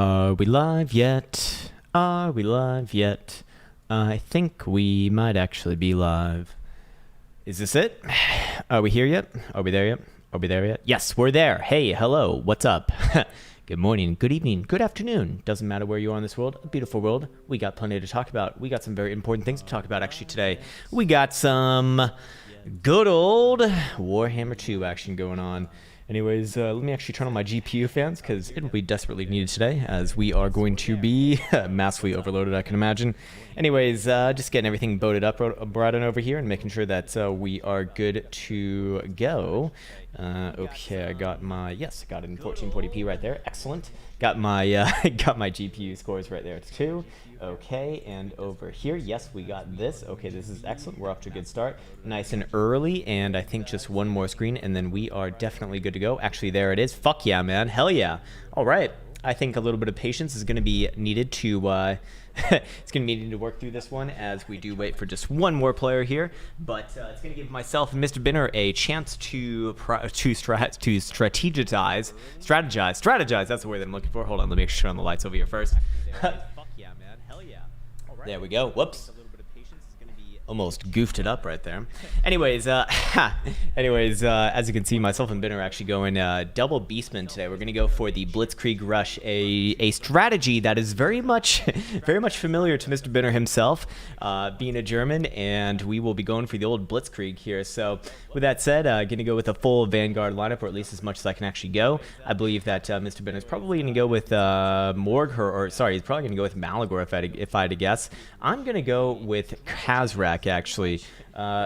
Are we live yet? Are we live yet? I think we might actually be live. Is this it? Are we here yet? Are we there yet? Are we there yet? Yes, we're there. Hey, hello, what's up? Good morning, good evening, good afternoon. Doesn't matter where you are in this world, a beautiful world. We got plenty to talk about. We got some very important things to talk about actually today. We got some good old Warhammer 2 action going on. Anyways, let me actually turn on my GPU fans because it will be desperately needed today as we are going to be massively overloaded, I can imagine. Anyways, just getting everything boated up right on over here and making sure that we are good to go. Okay, I got my, yes, I got it in 1440p right there. Excellent. Got my got my GPU scores right there too. Okay, and over here, yes, we got this. Okay, this is excellent. We're off to a good start. Nice and early, and I think just one more screen, and then we are definitely good to go. Actually, there it is. Fuck yeah, man. Hell yeah. All right. I think a little bit of patience is going to be needed to it's going to be needed to work through this one as we do wait for just one more player here. But it's going to give myself and Mr. Binner a chance to strategize. That's the word that I'm looking for. Hold on, let me make sure turn on the lights over here first. There we go. Whoops. Almost goofed it up right there. Anyways, as you can see, myself and Ben are actually going double Beastman today. We're going to go for the Blitzkrieg Rush, a strategy that is very much familiar to Mr. Benner himself, being a German, and we will be going for the old Blitzkrieg here. So, with that said, going to go with a full Vanguard lineup, or at least as much as I can actually go. I believe that Mr. Benner is probably going to go with Morg, or sorry, he's probably going to go with Malagor if I had to guess. I'm going to go with Kazrak, actually,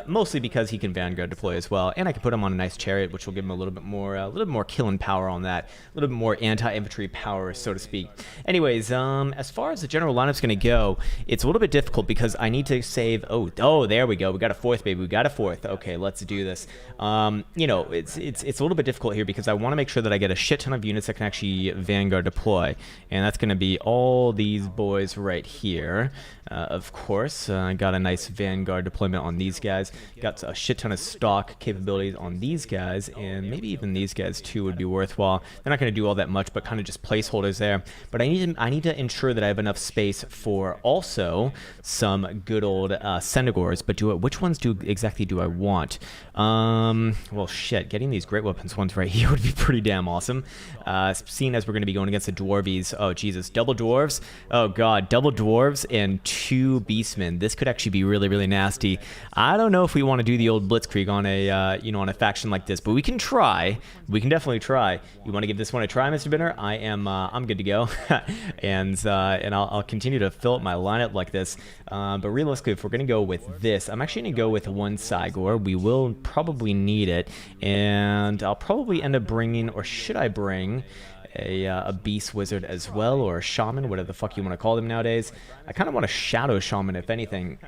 mostly because he can Vanguard deploy as well, and I can put him on a nice chariot, which will give him a little bit more killing power on that, a little bit more anti-infantry power, so to speak. Anyways, as far as the general lineup's going to go, it's a little bit difficult because I need to save. Oh, there we go. We got a fourth, baby. We got a fourth. Okay, let's do this. You know, it's a little bit difficult here because I want to make sure that I get a shit ton of units that can actually Vanguard deploy, and that's going to be all these boys right here. Of course, I got a nice Vanguard deployment on these guys. Got a shit ton of stock capabilities on these guys, and maybe even these guys too would be worthwhile. They're not going to do all that much, but kind of just placeholders there. But I need to ensure that I have enough space for also some good old Senegors. But which ones exactly do I want? Well, shit, getting these great weapons ones right here would be pretty damn awesome. Seeing as we're going to be going against the dwarvies. Oh Jesus, double dwarves. Oh god, double dwarves and 2 beastmen. This could actually be really, really nasty. I don't know if we want to do the old Blitzkrieg on a on a faction like this, but we can try. We can definitely try. You want to give this one a try, Mr. Binner? I'm good to go, and I'll continue to fill up my lineup like this. But realistically, if we're gonna go with this, I'm actually gonna go with one Cygor. We will probably need it, and I'll probably end up bringing, or should I bring, a beast wizard as well, or a shaman, whatever the fuck you want to call them nowadays. I kind of want a shadow shaman, if anything.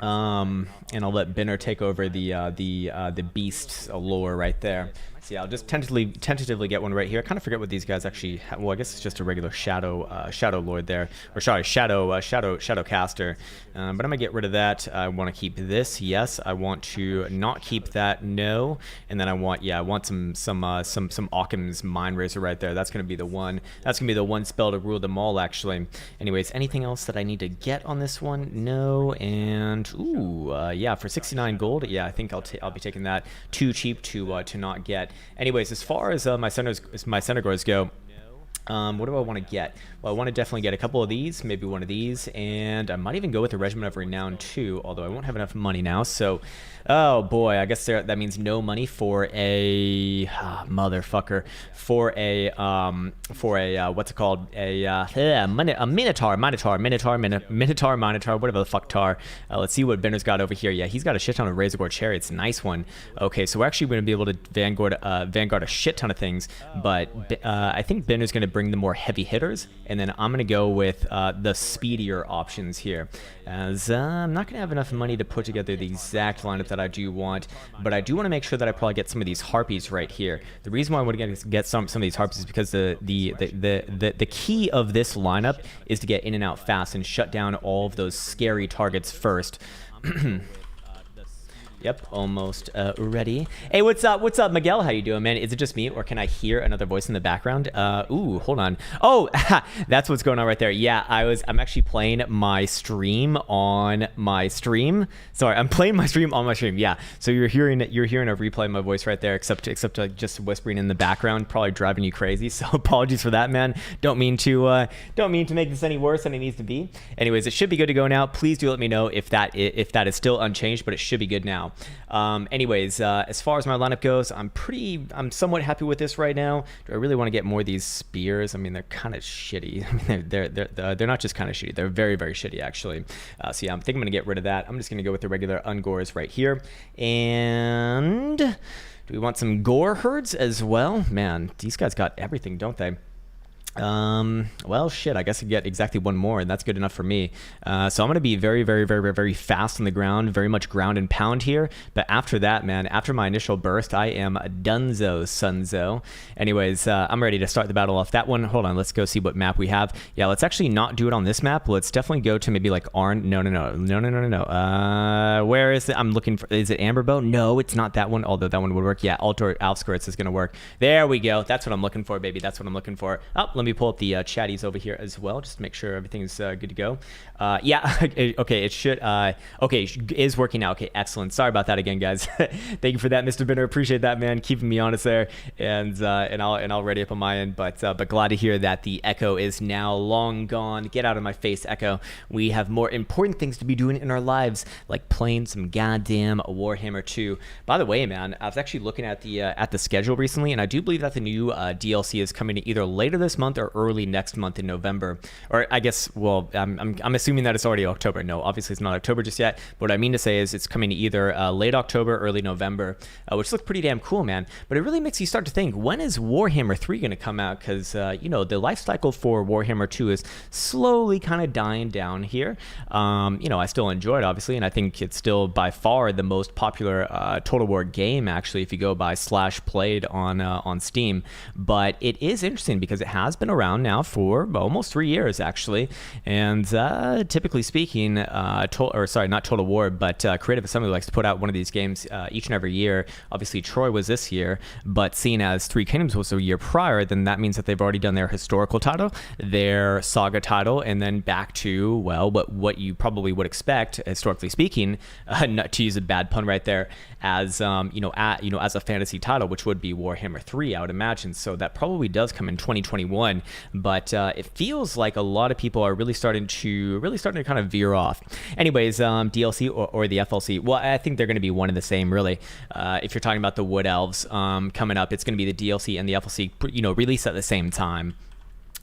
And I'll let Binner take over the beast lore right there. So yeah, I'll just tentatively get one right here. I kind of forget what these guys actually have. Well, I guess it's just a regular shadow lord there, or sorry, shadow caster. But I'm gonna get rid of that. I want to keep this. Yes, I want to not keep that. No, and then I want some Occam's Mind Razor right there. That's gonna be the one. That's gonna be the one spell to rule them all. Actually. Anyways, anything else that I need to get on this one? No. And yeah, for 69 gold. Yeah, I think I'll be taking that. Too cheap to not get. Anyways, as far as my Senegors go, what do I want to get? Well, I want to definitely get a couple of these, maybe one of these, and I might even go with the Regiment of Renown too, although I won't have enough money now, so, oh boy, I guess that means no money for a, motherfucker, for a, what's it called, a Minotaur, whatever the fuck tar. Let's see what Benner's got over here. Yeah, he's got a shit ton of Razorgore Chariots, nice one. Okay, so we're actually going to be able to Vanguard a shit ton of things, but I think Benner's going to bring the more heavy hitters, and then I'm going to go with the speedier options here, as I'm not going to have enough money to put together the exact lineup that I do want, but I do want to make sure that I probably get some of these harpies right here. The reason why I want to get some of these harpies is because the key of this lineup is to get in and out fast and shut down all of those scary targets first. Yep, almost ready. Hey, what's up? What's up, Miguel? How you doing, man? Is it just me, or can I hear another voice in the background? Ooh, hold on. Oh, that's what's going on right there. Yeah, I'm actually playing my stream on my stream. Sorry, I'm playing my stream on my stream. Yeah, so you're hearing a replay of my voice right there, except just whispering in the background, probably driving you crazy. So apologies for that, man. Don't mean to make this any worse than it needs to be. Anyways, it should be good to go now. Please do let me know if that is still unchanged, but it should be good now. Anyways, as far as my lineup goes, I'm somewhat happy with this right now. Do I really want to get more of these spears? I mean, they're kind of shitty. I mean, they're not just kind of shitty. They're very, very shitty, actually. So yeah, I'm thinking I'm going to get rid of that. I'm just going to go with the regular Ungors right here. And do we want some Gore herds as well? Man, these guys got everything, don't they? Well, shit, I guess I get exactly one more, and that's good enough for me. So I'm going to be very, very, very, very, very fast on the ground, very much ground and pound here. But after that, man, after my initial burst, I am dunzo, sunzo. Anyways, I'm ready to start the battle off. That one, hold on, let's go see what map we have. Yeah, let's actually not do it on this map. Let's definitely go to maybe like Arn. No. Where is it? I'm looking for, is it Amberbow? No, it's not that one, although that one would work. Yeah, Altor Outskirts is going to work. There we go. That's what I'm looking for, baby. That's what I'm looking for. Oh, let me pull up the chatties over here as well, just to make sure everything's good to go. Yeah, okay, it should, okay, is working now. Okay, excellent. Sorry about that again, guys. Thank you for that, Mr. Binner. Appreciate that, man. Keeping me honest there, and I'll ready up on my end. But glad to hear that the Echo is now long gone. Get out of my face, Echo. We have more important things to be doing in our lives, like playing some goddamn Warhammer 2. By the way, man, I was actually looking at the schedule recently, and I do believe that the new DLC is coming either later this month or early next month in November. Or I guess, well, I'm assuming that it's already October. No, obviously it's not October just yet. But what I mean to say is it's coming either late October, early November, which looks pretty damn cool, man. But it really makes you start to think, when is Warhammer 3 going to come out? Because, you know, the life cycle for Warhammer 2 is slowly kind of dying down here. You know, I still enjoy it, obviously, and I think it's still by far the most popular Total War game, actually, if you go by /played on Steam. But it is interesting because it has been around now for almost 3 years, actually, and typically speaking, not Total War, but Creative Assembly likes to put out one of these games each and every year. Obviously Troy was this year, but seeing as Three Kingdoms was a year prior, then that means that they've already done their historical title, their saga title, and then back to, well, what you probably would expect, historically speaking, not to use a bad pun right there, as as a fantasy title, which would be Warhammer 3, I would imagine. So that probably does come in 2021. But it feels like a lot of people are really starting to kind of veer off. Anyways, DLC or the FLC, well, I think they're going to be one and the same, really. If you're talking about the Wood Elves coming up, it's going to be the DLC and the FLC, released at the same time.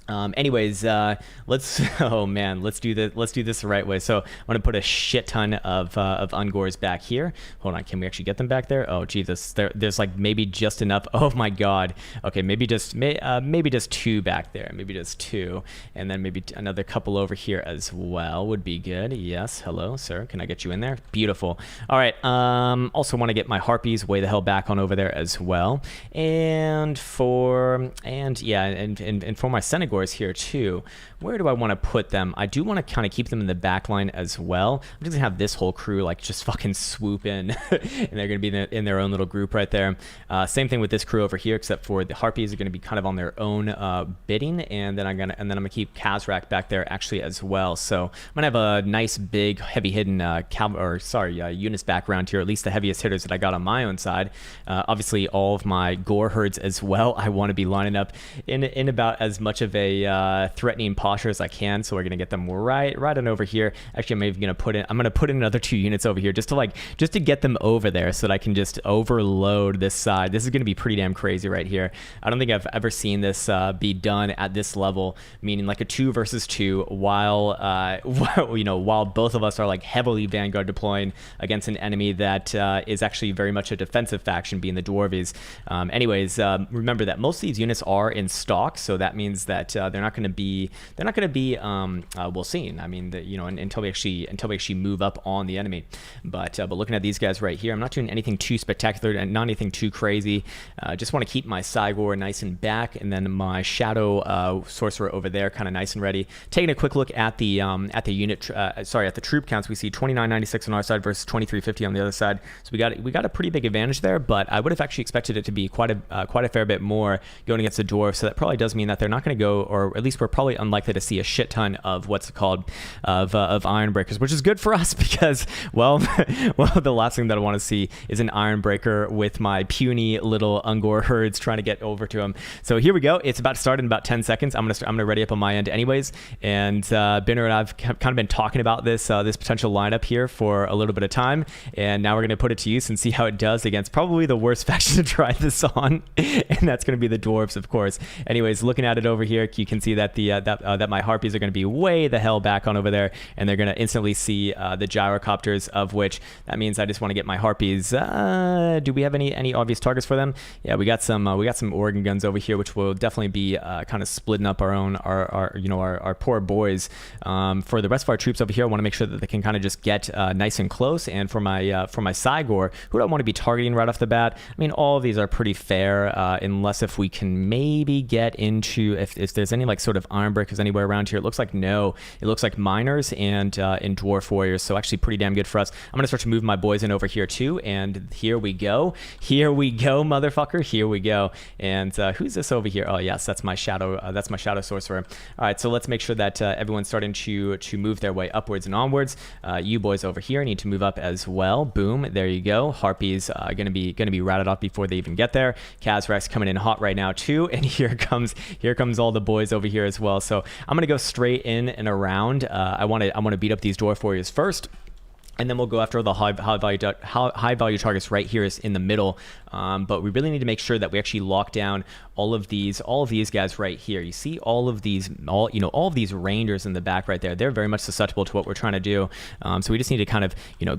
Anyways, let's do this the right way. So I'm gonna put a shit ton of Ungors back here. Hold on, can we actually get them back there? Oh Jesus, there's like maybe just enough. Oh my God. Okay, maybe just two back there. Maybe just two, and then maybe another couple over here as well would be good. Yes, hello, sir. Can I get you in there? Beautiful. All right. Also want to get my Harpies way the hell back on over there as well, and for my Senegors here too. Where do I want to put them? I do want to kind of keep them in the back line as well. I'm just gonna have this whole crew like just fucking swoop in and they're gonna be in their own little group right there. Same thing with this crew over here, except for the Harpies are gonna be kind of on their own bidding, and then I'm gonna keep Kazrak back there actually as well. So I'm gonna have a nice big heavy hidden units background here, at least the heaviest hitters that I got on my own side. Obviously all of my Gore herds as well. I want to be lining up in about as much of a threatening posture as I can, so we're gonna get them right on over here. Actually, I'm gonna put in another 2 units over here just to get them over there, so that I can just overload this side. This is gonna be pretty damn crazy right here. I don't think I've ever seen this be done at this level, meaning like a 2 versus 2 while both of us are like heavily Vanguard deploying against an enemy that is actually very much a defensive faction, being the Dwarvies. Anyways, remember that most of these units are in stock, so that means that they're not going to be we'll see. I mean, you know, until we actually move up on the enemy. But looking at these guys right here, I'm not doing anything too spectacular and not anything too crazy. Just want to keep my Cygor nice and back, and then my Shadow Sorcerer over there kind of nice and ready. Taking a quick look at the at the troop counts, we see 2996 on our side versus 2350 on the other side. So we got a pretty big advantage there, but I would have actually expected it to be quite a fair bit more going against the dwarves. So that probably does mean that they're not going to go, or at least we're probably unlikely to see a shit ton of what's it called of iron breakers, which is good for us because well the last thing that I want to see is an iron breaker with my puny little Ungor herds trying to get over to him. So here we go. It's about to start in about 10 seconds. I'm gonna ready up on my end anyways. And Binner and I've kind of been talking about this potential lineup here for a little bit of time, and now we're gonna put it to use and see how it does against probably the worst faction to try this on, and that's gonna be the dwarves, of course. Anyways, looking at it over here, you can see that that my harpies are gonna be way the hell back on over there, and they're gonna instantly see the gyrocopters, of which that means I just want to get my harpies. Do we have any obvious targets for them? Yeah, we got some organ guns over here, which will definitely be kind of splitting up our poor boys. For the rest of our troops over here, I want to make sure that they can kind of just get nice and close. And for my Cygor, who do I want to be targeting right off the bat? I mean, all of these are pretty fair, unless if we can maybe get into if there's any like sort of iron breakers anywhere around here. It looks like no. It looks like miners and dwarf warriors. So actually pretty damn good for us. I'm gonna start to move my boys in over here too, and here we go, motherfucker, here we go. And who's this over here? Oh yes, that's my shadow sorcerer. All right, so let's make sure that everyone's starting to move their way upwards and onwards. You boys over here need to move up as well. Boom, there you go. Harpies gonna be routed off before they even get there. Kazrak's coming in hot right now too, and here comes all the boys over here as well. So I'm gonna go straight in and around. I want to beat up these dwarf warriors first, and then we'll go after the high value targets right here is in the middle. But we really need to make sure that we actually lock down all of these guys right here. You see all of these rangers in the back right there. They're very much susceptible to what we're trying to do. So we just need to kind of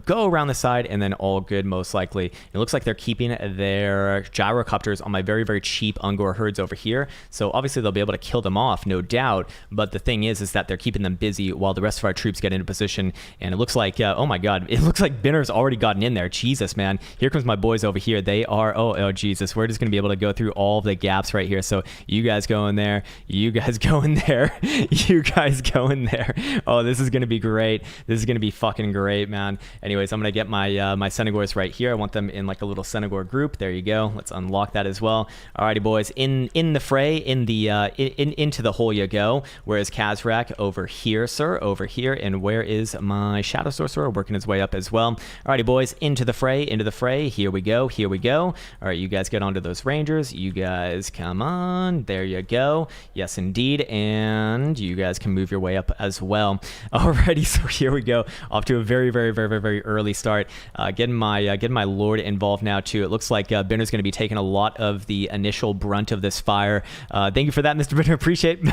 go around the side, and then all good most likely. It looks like they're keeping their gyrocopters on my very, very cheap Ungor herds over here. So obviously they'll be able to kill them off, no doubt. But the thing is that they're keeping them busy while the rest of our troops get into position. And it looks like, oh my God, it looks like Binner's already gotten in there. Jesus, man. Here comes my boys over here. They are, oh Jesus, we're just going to be able to go through all of the gaps right here. So you guys go in there, you guys go in there, you guys go in there. Oh, this is going to be great. This is going to be fucking great, man. Anyways, I'm going to get my my Senegors right here. I want them in like a little Senegor group. There you go. Let's unlock that as well. Alrighty, boys, in the fray, into the hole you go. Whereas Kazrak over here, sir, over here. And where is my Shadow Sorcerer? Working his way up as well. Alrighty, boys, into the fray, into the fray. Here we go, here we go. All right, you guys get onto those rangers. You guys come on. There you go. Yes, indeed. And you guys can move your way up as well. Alrighty, so here we go. Off to a very, very, very, very, very early start. Getting my Lord involved now too. It looks like Binner's going to be taking a lot of the initial brunt of this fire. Thank you for that, Mr. Binner. Appreciate it,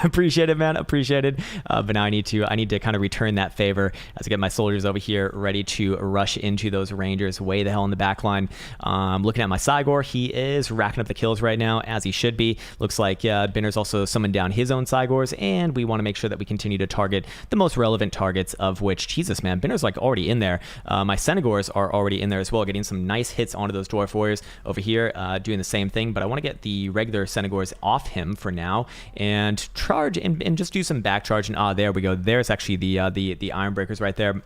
man. Appreciate it. But now I need to kind of return that favor as I get my soldiers over here ready to rush into those rangers way the hell in the back line. Looking at my Cygor, he is racking up the kills right now, as he should be. Looks like Binner's also summoned down his own Cygors, and we want to make sure that we continue to target the most relevant targets, of which, Jesus, man, Binner's like already in there. My Senegors are already in there as well, getting some nice hits onto those dwarf warriors over here, doing the same thing. But I want to get the regular Senegors off him for now and charge and just do some back charge. And there we go. There's actually the iron breakers right there.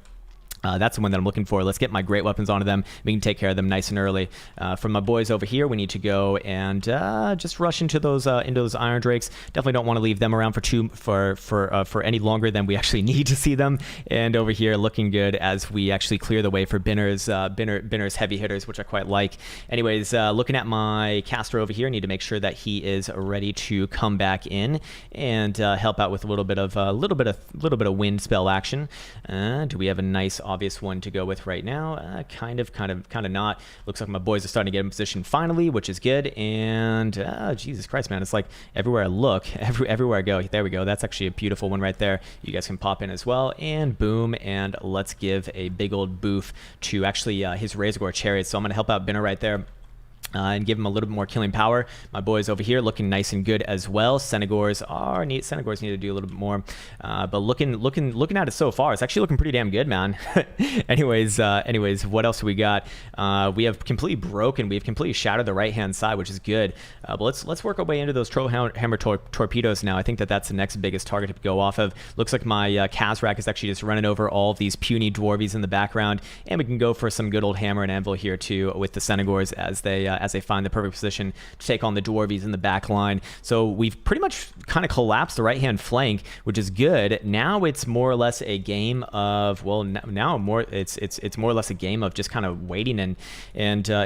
That's the one that I'm looking for. Let's get my great weapons onto them. We can take care of them nice and early. From my boys over here, we need to go and just rush into those iron drakes. Definitely don't want to leave them around for any longer than we actually need to see them. And over here, looking good as we actually clear the way for Binner's heavy hitters, which I quite like. Anyways, looking at my caster over here, I need to make sure that he is ready to come back in and help out with a little bit of wind spell action. Do we have a nice obvious one to go with right now? Kind of not. Looks like my boys are starting to get in position finally, which is good. And Jesus Christ, man, it's like everywhere I look, everywhere I go, there we go. That's actually a beautiful one right there. You guys can pop in as well, and boom, and let's give a big old boof to actually his Razorgore Chariot. So I'm gonna help out Binner right there. and give them a little bit more killing power. My boys over here looking nice and good as well. Senegors need to do a little bit more, but looking at it so far, it's actually looking pretty damn good, man. anyways, what else do we got? We have completely broken. We've completely shattered the right hand side, which is good. But let's work our way into those Trollhammer torpedoes now. I think that's the next biggest target to go off of. Looks like my Kazrak is actually just running over all of these puny dwarvies in the background, and we can go for some good old hammer and anvil here too with the Senegors as they find the perfect position to take on the dwarvies in the back line. So we've pretty much kind of collapsed the right hand flank, which is good. Now it's more or less a game of, well, now it's more or less a game of just kind of waiting and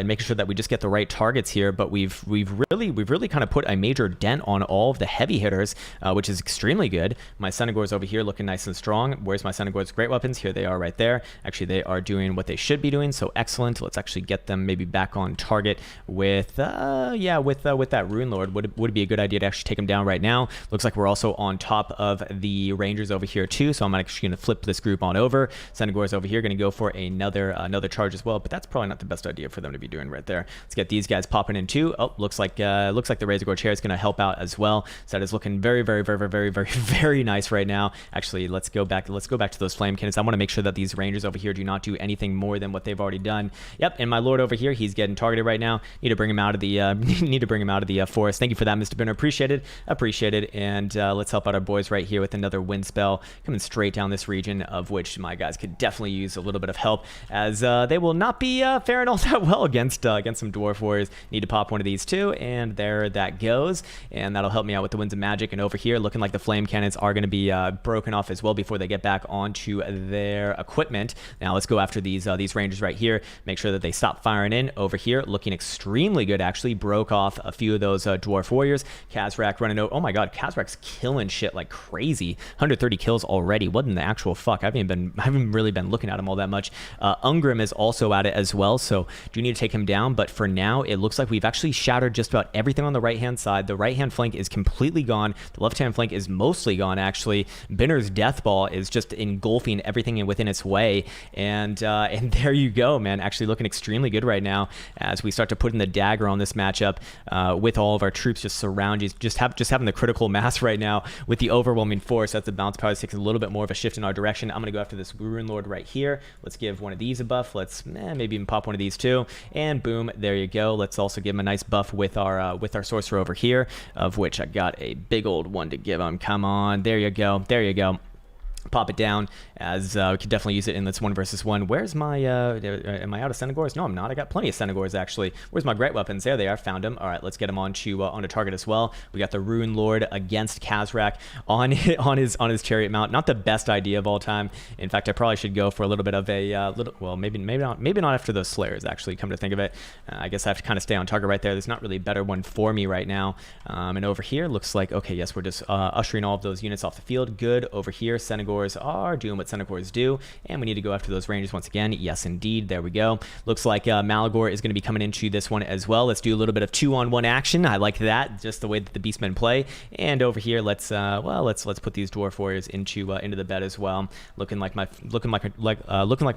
making sure that we just get the right targets here. But we've really kind of put a major dent on all of the heavy hitters, which is extremely good. My Senegors over here looking nice and strong. Where's my Senegors' great weapons? Here they are right there. Actually, they are doing what they should be doing, so excellent. Let's actually get them maybe back on target with that Rune Lord. Would it be a good idea to actually take him down right now? Looks like we're also on top of the Rangers over here too, so I'm actually going to flip this group on over. Senegors over here going to go for another charge as well, but that's probably not the best idea for them to be doing right there. Let's get these guys popping in too. Oh, looks like the Razor Gore chair is going to help out as well. So that is looking very nice right now. Actually, let's go back to those flame cannons. I want to make sure that these Rangers over here do not do anything more than what they've already done. Yep, and my Lord over here, he's getting targeted right now. Need to bring him out of the forest. Thank you for that, Mr. Binner. Appreciated. And let's help out our boys right here with another wind spell coming straight down this region, of which my guys could definitely use a little bit of help, as they will not be faring all that well against some dwarf warriors. Need to pop one of these too, and there that goes, and that'll help me out with the winds of magic. And over here, looking like the flame cannons are going to be broken off as well before they get back onto their equipment. Now let's go after these Rangers right here. Make sure that they stop firing in. Over here, looking extremely good. Actually, broke off a few of those dwarf warriors. Kazrak running out. Oh my god, Kazrak's killing shit like crazy. 130 kills already. What in the actual fuck? I haven't really been looking at him all that much. Ungrim is also at it as well, so do need to take him down. But for now, it looks like we've actually shattered just about everything on the right hand side. The right hand flank is completely gone. The left hand flank is mostly gone. Actually, Binner's death ball is just engulfing everything within its way, and there you go, man. Actually looking extremely good right now as we start to put in the dagger on this matchup, with all of our troops just surround you, just having the critical mass right now with the overwhelming force. That's the bounce power takes a little bit more of a shift in our direction. I'm gonna go after this Rune Lord right here. Let's give one of these a buff. Let's maybe even pop one of these too, and boom, there you go. Let's also give him a nice buff with our sorcerer over here, of which I got a big old one to give him. Come on, there you go. Pop it down, as we could definitely use it in this 1 versus 1. Where's my am I out of Senegors? No, I'm not. I got plenty of Senegors actually. Where's my great weapons? There they are. Found them. All right, let's get them onto target as well. We got the Rune Lord against Kazrak on his chariot mount. Not the best idea of all time. In fact, I probably should go for a little bit of a well, maybe not after those Slayers. Actually, come to think of it, I guess I have to kind of stay on target right there. There's not really a better one for me right now. And over here looks like, okay, yes, we're just ushering all of those units off the field. Good. Over here, Senegors are doing what Senegors do, and we need to go after those Rangers once again. Yes, indeed. There we go. Looks like Malagor is going to be coming into this one as well. Let's do a little bit of 2-on-1 action. I like that, just the way that the Beastmen play. And over here, let's put these Dwarf Warriors into the bed as well. Looking like my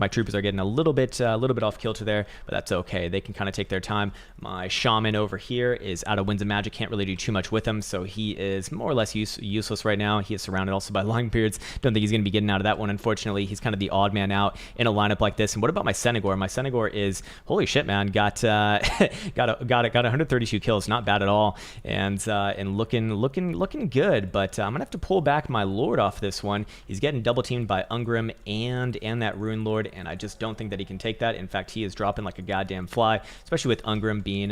troopers are getting a little bit off kilter there, but that's okay. They can kind of take their time. My Shaman over here is out of Winds of Magic. Can't really do too much with him, so he is more or less useless right now. He is surrounded also by Longbeards. Don't think he's going to be getting out of that one, unfortunately. He's kind of the odd man out in a lineup like this. And what about my Senegor? My Senegor is, holy shit, man, got 132 kills, not bad at all, and looking good. But I'm gonna have to pull back my Lord off this one. He's getting double teamed by Ungrim and that Rune Lord, and I just don't think that he can take that. In fact, he is dropping like a goddamn fly, especially with Ungrim being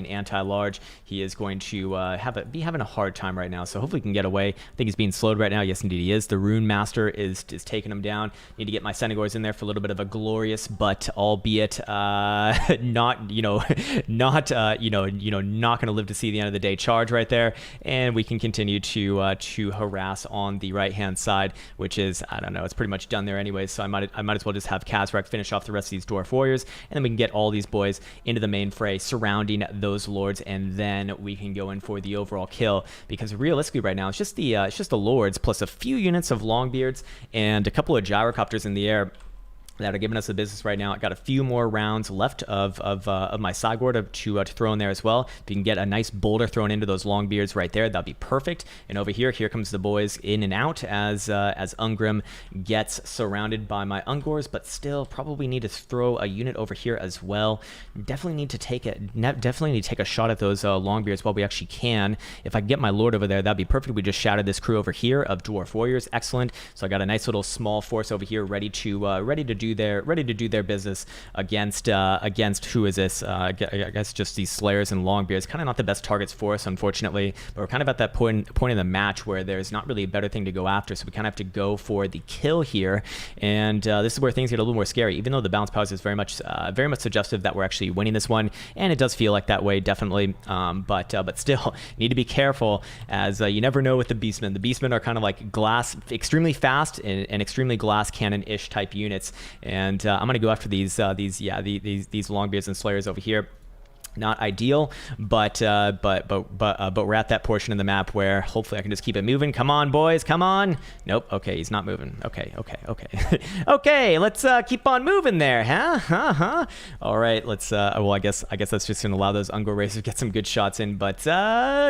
anti-large. He is going to be having a hard time right now. So hopefully he can get away. I think he's being slowed right now. Yes, indeed he is. The Rune Master is taking him down. Need to get my Senegors in there for a little bit of a glorious, but albeit not going to live to see the end of the day charge right there. And we can continue to harass on the right hand side, which is, I don't know, it's pretty much done there anyway. So I might as well just have Kazrak finish off the rest of these Dwarf Warriors, and then we can get all these boys into the main fray surrounding those lords, and then we can go in for the overall kill. Because realistically right now it's just the lords plus a few units of Longbeards and a couple of gyrocopters in the air. that are giving us the business right now. I got a few more rounds left of my sideboard to throw in there as well. If you can get a nice boulder thrown into those long beards right there, that'd be perfect. And over here comes the boys in and out as Ungrim gets surrounded by my Ungors, but still probably need to throw a unit over here as well. Definitely need to take a shot at those long beards while we actually can. If I can get my lord over there, that'd be perfect. We just shattered this crew over here of dwarf warriors. Excellent. So I got a nice little small force over here ready to do their business against who is this? I guess just these slayers and longbeards. Kind of not the best targets for us, unfortunately. But we're kind of at that point in the match where there's not really a better thing to go after, so we kind of have to go for the kill here. And this is where things get a little more scary. Even though the balance powers is very much suggestive that we're actually winning this one, and it does feel like that way, definitely. But still, need to be careful, as you never know with the beastmen. The beastmen are kind of like glass, extremely fast and extremely glass cannon-ish type units. And I'm gonna go after these longbeards and slayers over here. Not ideal, but we're at that portion of the map where hopefully I can just keep it moving. Come on, boys, come on. Nope. Okay, he's not moving. Okay. Okay, let's keep on moving there, huh? All right, let's. Well, I guess that's just gonna allow those Ungor racers to get some good shots in. But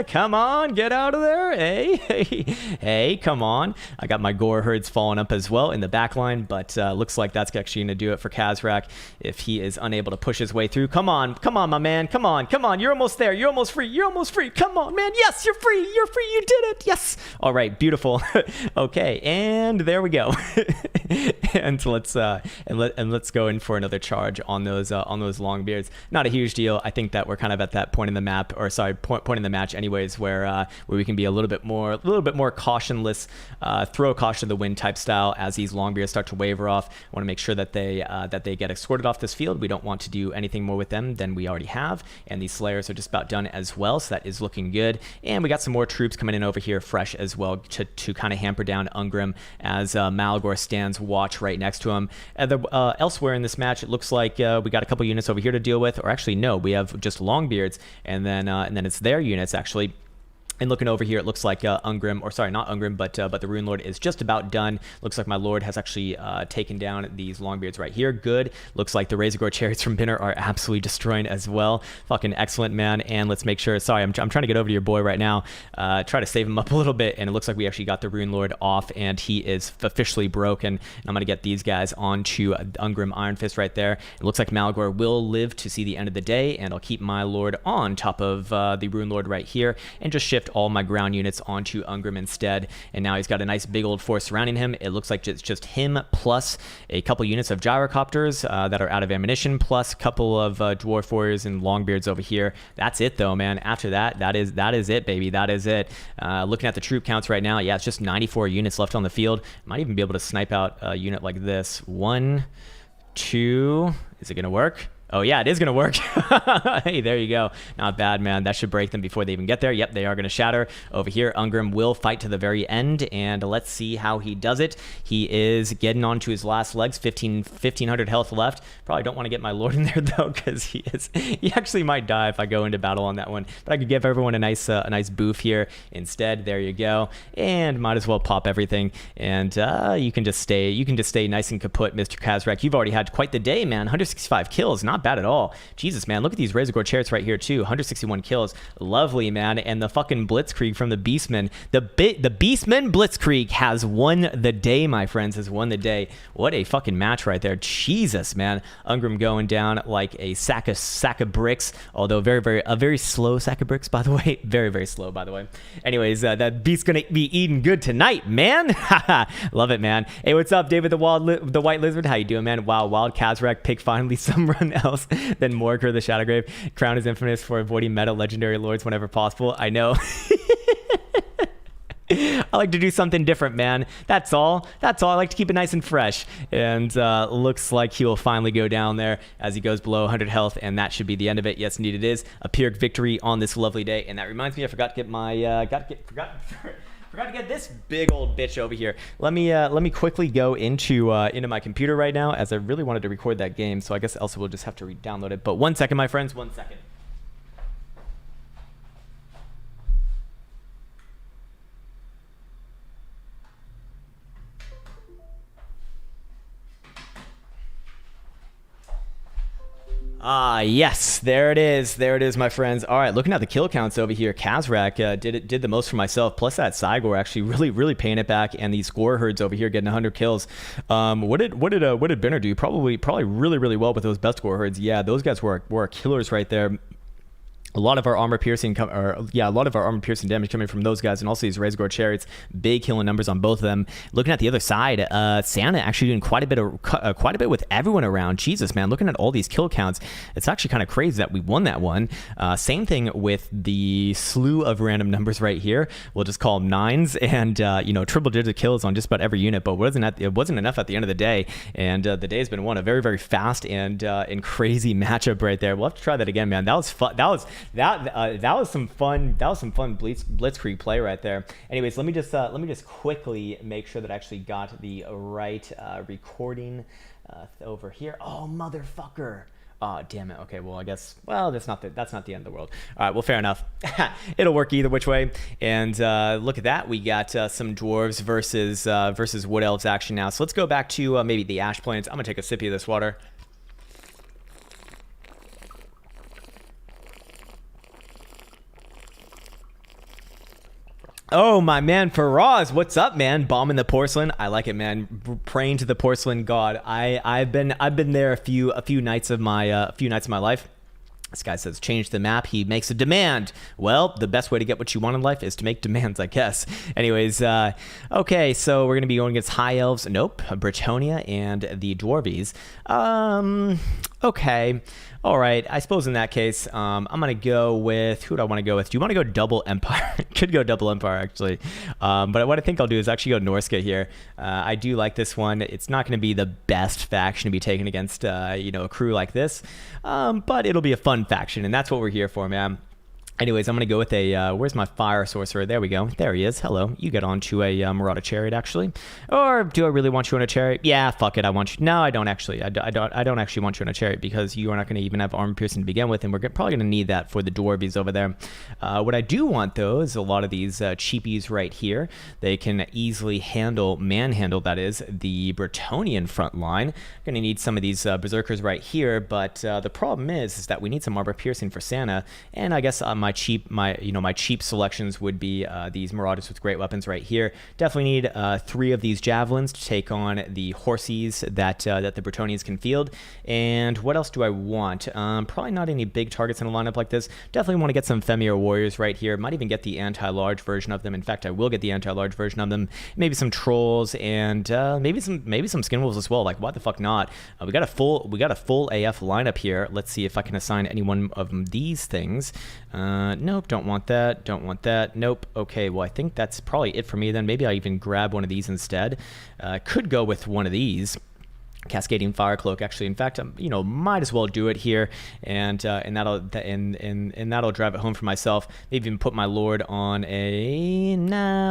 come on, get out of there. Hey, come on. I got my Gore herds falling up as well in the back line, but looks like that's actually gonna do it for Kazrak if he is unable to push his way through. Come on, my man. Come on. You're almost there. You're almost free. Come on, man. Yes, you're free. You did it. Yes. All right. Beautiful. Okay. And there we go. And let's go in for another charge on those long beards. Not a huge deal. I think that we're kind of at that point in the map, or sorry, point in the match anyways, where we can be a little bit more cautionless, throw caution to the wind type style as these long beards start to waver off. I want to make sure that they get escorted off this field. We don't want to do anything more with them than we already have. And these slayers are just about done as well, so that is looking good. And we got some more troops coming in over here fresh as well to kind of hamper down Ungrim as Malagor stands watch right next to him. Elsewhere in this match, it looks like we got a couple units over here to deal with, or actually no, we have just Longbeards, and then it's their units actually. And looking over here, it looks like Ungrim, or sorry, not Ungrim, but the Rune Lord is just about done. Looks like my Lord has actually taken down these Longbeards right here. Good. Looks like the Razorgore Chariots from Binner are absolutely destroying as well. Fucking excellent, man. And let's make sure, sorry, I'm trying to get over to your boy right now. Try to save him up a little bit, and it looks like we actually got the Rune Lord off, and he is officially broken. And I'm going to get these guys onto Ungrim Iron Fist right there. It looks like Malagor will live to see the end of the day, and I'll keep my Lord on top of the Rune Lord right here, and just shift all my ground units onto Ungrim instead. And now he's got a nice big old force surrounding him. It looks like it's just him plus a couple units of gyrocopters that are out of ammunition, plus a couple of dwarf warriors and longbeards over here. That's it though, man. After that, that is it, baby. That is it. Looking at the troop counts right now, yeah, it's just 94 units left on the field. Might even be able to snipe out a unit like this. 1, 2, is it gonna work? Oh yeah, it is gonna work. Hey, there you go. Not bad, man. That should break them before they even get there. Yep, they are gonna shatter. Over here, Ungrim will fight to the very end, and let's see how he does it. He is getting onto his last legs. 1,500 health left. Probably don't want to get my Lord in there though, because he actually might die if I go into battle on that one. But I could give everyone a nice boof here instead. There you go. And might as well pop everything. And you can just stay nice and kaput, Mr. Kazrak. You've already had quite the day, man. 165 kills. Not bad at all. Jesus, man, look at these Razorgore Chariots right here too. 161 kills. Lovely, man. And the fucking Blitzkrieg from the Beastmen. The Beastmen Blitzkrieg has won the day, my friends. Has won the day. What a fucking match right there. Jesus, man. Ungrim going down like a sack of bricks. Although a very slow sack of bricks, by the way. Very, very slow, by the way. Anyways, that beast's gonna be eating good tonight, man. Love it, man. Hey, what's up, David the White Lizard? How you doing, man? Wow, Wild Kazrak pick finally someone else than Morker the Shadowgrave. Crown is infamous for avoiding meta legendary lords whenever possible. I know. I like to do something different, man. That's all. I like to keep it nice and fresh. And looks like he will finally go down there as he goes below 100 health, and that should be the end of it. Yes, indeed it is. A Pyrrhic victory on this lovely day. And that reminds me, I forgot to get my forgot to get this big old bitch over here. Let me quickly go into my computer right now, as I really wanted to record that game. So I guess Elsa will just have to re-download it. But 1 second, my friends. 1 second. Yes, there it is. There it is, my friends. All right, looking at the kill counts over here, Kazrak did the most for myself. Plus that Cygor actually really paying it back, and these Gore herds over here getting 100 kills. What did Benner do? Probably really well with those best Gore herds. Yeah, those guys were killers right there. A lot of our armor piercing damage coming from those guys, and also these Razor Chariots. Big killing numbers on both of them. Looking at the other side, Santa actually doing quite a bit with everyone around. Jesus, man, looking at all these kill counts, it's actually kind of crazy that we won that one. Same thing with the slew of random numbers right here. We'll just call them nines, and triple digit kills on just about every unit. But it wasn't enough at the end of the day, and the day has been won. A very fast and crazy matchup right there. We'll have to try that again, man. That was fun. That was some fun. Blitzkrieg play right there. Anyways, let me just quickly make sure that I actually got the right recording over here. Oh, motherfucker. Oh, damn it. Okay, well, I guess, that's not the end of the world. All right, well, fair enough. It'll work either which way. And look at that. We got some dwarves versus wood elves action now. So let's go back to maybe the ash plains. I'm going to take a sippy of this water. Oh, my man, Faraz, what's up, man? Bombing the porcelain. I like it, man. Praying to the porcelain god. I've been there a few nights of my life. This guy says change the map. He makes a demand. Well, the best way to get what you want in life is to make demands, I guess. Anyways, okay, so we're gonna be going against high elves. Nope, Bretonia and the dwarvies. Okay. All right, I suppose in that case, I'm going to go with, who do I want to go with? Do you want to go double Empire? Could go double Empire, actually. But what I think I'll do is actually go Norska here. I do like this one. It's not going to be the best faction to be taken against, a crew like this. But it'll be a fun faction, and that's what we're here for, man. Anyways, I'm going to go with a, where's my fire sorcerer? There we go. There he is. Hello. You get onto a Marauder Chariot, actually. Or do I really want you on a Chariot? Yeah, fuck it. I want you. No, I don't actually. I don't actually want you on a Chariot because you are not going to even have armor piercing to begin with, and we're probably going to need that for the dwarvies over there. What I do want, though, is a lot of these cheapies right here. They can easily manhandle, that is, the Bretonian front line. Going to need some of these berserkers right here, but the problem is that we need some armor piercing for Santa, and I guess my cheap selections would be these marauders with great weapons right here. Definitely need 3 of these javelins to take on the horsies that the Bretonians can field. And what else do I want? Probably not any big targets in a lineup like this. Definitely want to get some Femir warriors right here. Might even get the anti-large version of them. In fact, I will get the anti-large version of them. Maybe some trolls and maybe some skin wolves as well. Like, why the fuck not? We got a full AF lineup here. Let's see if I can assign any one of these things. Nope, don't want that. Nope. Okay, well, I think that's probably it for me then. Maybe I'll even grab one of these instead. Could go with one of these. Cascading Fire Cloak, actually. In fact, might as well do it here, and that'll drive it home for myself. Maybe even put my Lord on a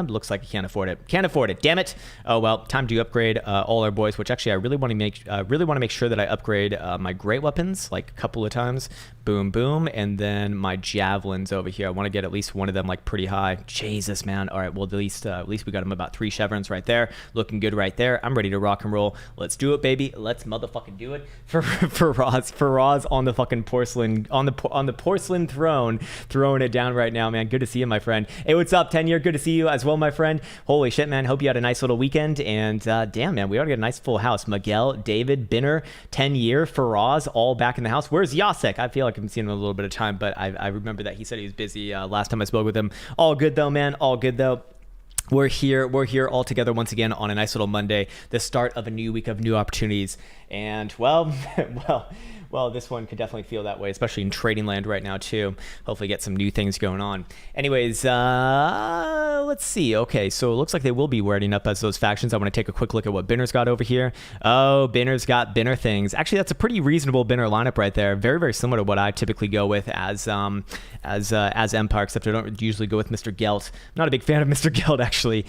looks like I can't afford it. Damn it. Oh well, time to upgrade all our boys. Which actually I really want to make sure that I upgrade my great weapons like a couple of times. Boom, boom, and then my javelins over here. I want to get at least one of them like pretty high. Jesus, man. All right, well at least we got them about 3 chevrons right there. Looking good right there. I'm ready to rock and roll. Let's do it, baby. Let's motherfucking do it. For Roz on the fucking porcelain on the porcelain throne, throwing it down right now, man. Good to see you, my friend. Hey, what's up, 10 year? Good to see you as well, my friend. Holy shit, man. Hope you had a nice little weekend. And damn, man, we already got a nice full house. Miguel, David, Binner, 10 year, Faraz, all back in the house. Where's Yasek? I feel like I've seen him a little bit of time, but I remember that he said he was busy last time I spoke with him. All good though, man. All good though. We're here all together once again on a nice little Monday, the start of a new week of new opportunities. And well, this one could definitely feel that way, especially in trading land right now too. Hopefully get some new things going on. Anyways, let's see. Okay, so it looks like they will be wording up as those factions. I want to take a quick look at what Binner's got over here. Oh, Binner's got Binner things. Actually, that's a pretty reasonable Binner lineup right there. Very, very similar to what I typically go with as Empire, except I don't usually go with Mr. Gelt. I'm not a big fan of Mr. Gelt, actually.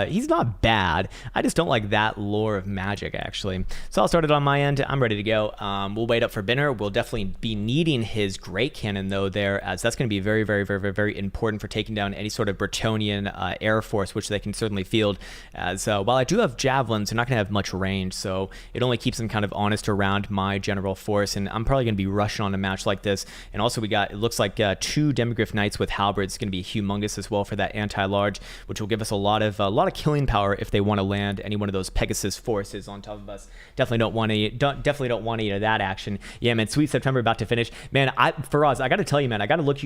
He's not bad. I just don't like that lore of magic, actually. So I'll start it on my end. I'm ready to go. We'll wait up for for Binner. We'll definitely be needing his great cannon though there, as that's going to be very, very, very, very, very important for taking down any sort of Bretonnian air force, which they can certainly field. As while I do have javelins, they're not going to have much range, so it only keeps them kind of honest around my general force. And I'm probably going to be rushing on a match like this. And also we got, it looks like 2 Demogryph Knights with halberds going to be humongous as well for that anti-large, which will give us a lot of killing power if they want to land any one of those Pegasus forces on top of us. Definitely don't want any of that action. Yeah, man, sweet September about to finish. Man, Faraz, I got to tell you, man, I got to look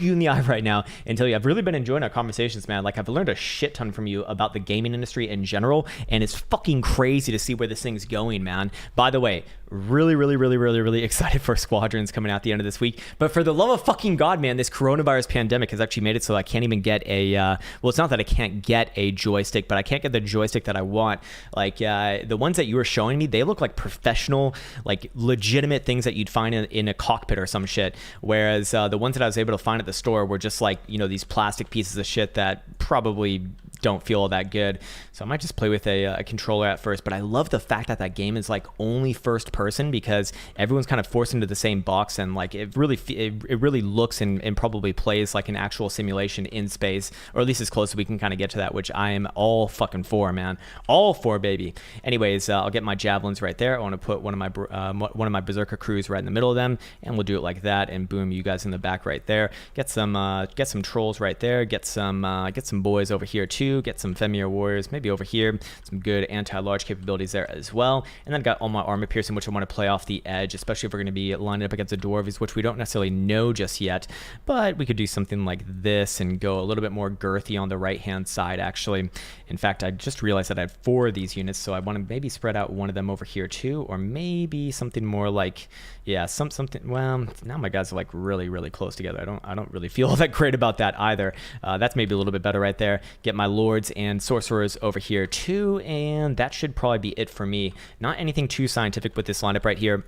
you in the eye right now and tell you I've really been enjoying our conversations, man. Like, I've learned a shit ton from you about the gaming industry in general, and it's fucking crazy to see where this thing's going, man. By the way, really excited for Squadrons coming out the end of this week. But for the love of fucking God, man, this coronavirus pandemic has actually made it so I can't even get a well, it's not that I can't get a joystick, but I can't get the joystick that I want. Like the ones that you were showing me, they look like professional, like legitimate things that you'd find in a cockpit or some shit, whereas the ones that I was able to find at the store were just like, you know, these plastic pieces of shit that probably don't feel all that good. So I might just play with a controller at first. But I love the fact that game is like only first person, because everyone's kind of forced into the same box, and like it really looks and probably plays like an actual simulation in space, or at least as close as we can kind of get to that, which I am all fucking for, man. All for, baby. Anyways, I'll get my javelins right there. I want to put one of my berserker crews right in the middle of them, and we'll do it like that, and boom, you guys in the back right there. Get some trolls right there. Get some boys over here too. Get some Femir warriors maybe over here. Some good anti-large capabilities there as well. And then got all my armor piercing, which I want to play off the edge, especially if we're going to be lined up against the dwarves, which we don't necessarily know just yet. But we could do something like this and go a little bit more girthy on the right-hand side, actually. In fact, I just realized that I had 4 of these units, so I want to maybe spread out one of them over here too, or maybe something more like, yeah, something. Well, now my guys are like really close together. I don't really feel that great about that either. That's maybe a little bit better right there. Get my lords and sorcerers over here too, and that should probably be it for me. Not anything too scientific with this lineup right here.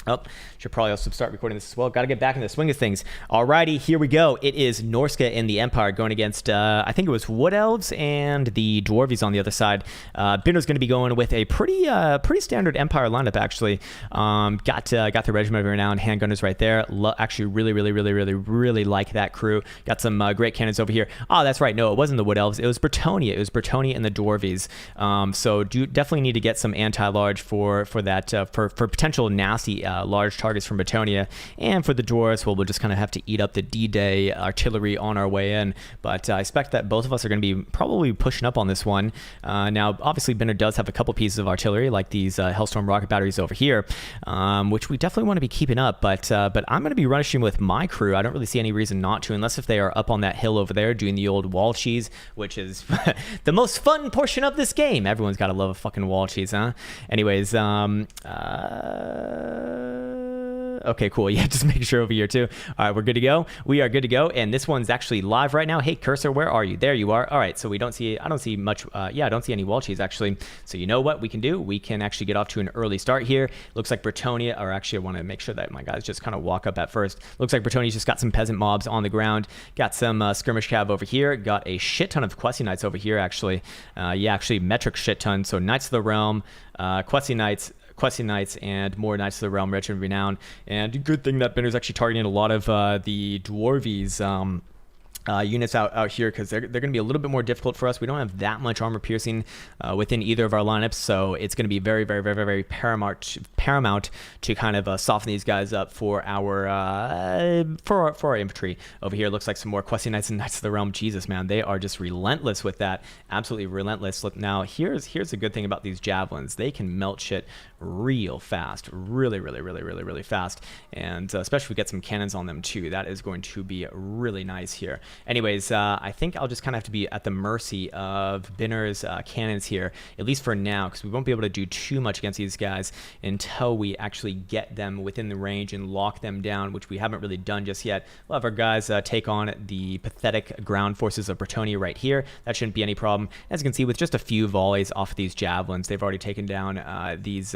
Oh, should probably also start recording this as well. Got to get back in the swing of things. Alrighty, here we go. It is Norska in the Empire going against, I think it was Wood Elves and the Dwarvies on the other side. Binner's going to be going with a pretty standard Empire lineup, actually. Got the Regiment of Renown handgunners right there. Actually, really like that crew. Got some great cannons over here. Oh, that's right. No, it wasn't the Wood Elves. It was Bretonnia. It was Bretonnia and the Dwarvies. So definitely need to get some anti-large for that for potential nasty large targets from Bretonnia. And for the dwarves, well, we'll just kind of have to eat up the D-Day artillery on our way in. But I expect that both of us are going to be probably pushing up on this one. Now, obviously, Binner does have a couple pieces of artillery, like these Hellstorm rocket batteries over here, which we definitely want to be keeping up. But I'm going to be rushing with my crew. I don't really see any reason not to, unless if they are up on that hill over there doing the old wall cheese, which is the most fun portion of this game. Everyone's got to love a fucking wall cheese, huh? Anyways, okay, cool. Yeah, just make sure over here too. All right, we're good to go. We are good to go. And this one's actually live right now. Hey, cursor, where are you? There you are. All right, so I don't see much. Yeah, I don't see any wall cheese actually. So you know what we can do? We can actually get off to an early start here. Looks like Bretonnia, or actually I want to make sure that my guys just kind of walk up at first. Looks like Bretonnia's just got some peasant mobs on the ground. Got some skirmish cav over here. Got a shit ton of Quessy Knights over here actually. Yeah, actually metric shit ton. So Knights of the Realm, Quessy Knights, and more Knights of the Realm, Regiment of Renown. And good thing that Binner's actually targeting a lot of the Dwarvies units out here, because they're going to be a little bit more difficult for us. We don't have that much armor piercing within either of our lineups, so it's going to be very paramount to kind of soften these guys up for our infantry over here. Looks like some more Quessy Knights and Knights of the Realm. Jesus, man, they are just relentless with that. Absolutely relentless. Look, now here's a good thing about these javelins. They can melt shit real fast, really fast, and especially if we get some cannons on them too. That is going to be really nice here. Anyways, I think I'll just kind of have to be at the mercy of Binner's cannons here, at least for now, because we won't be able to do too much against these guys until we actually get them within the range and lock them down, which we haven't really done just yet. We'll have our guys take on the pathetic ground forces of Bretonnia right here. That shouldn't be any problem. As you can see, with just a few volleys off of these javelins, they've already taken down these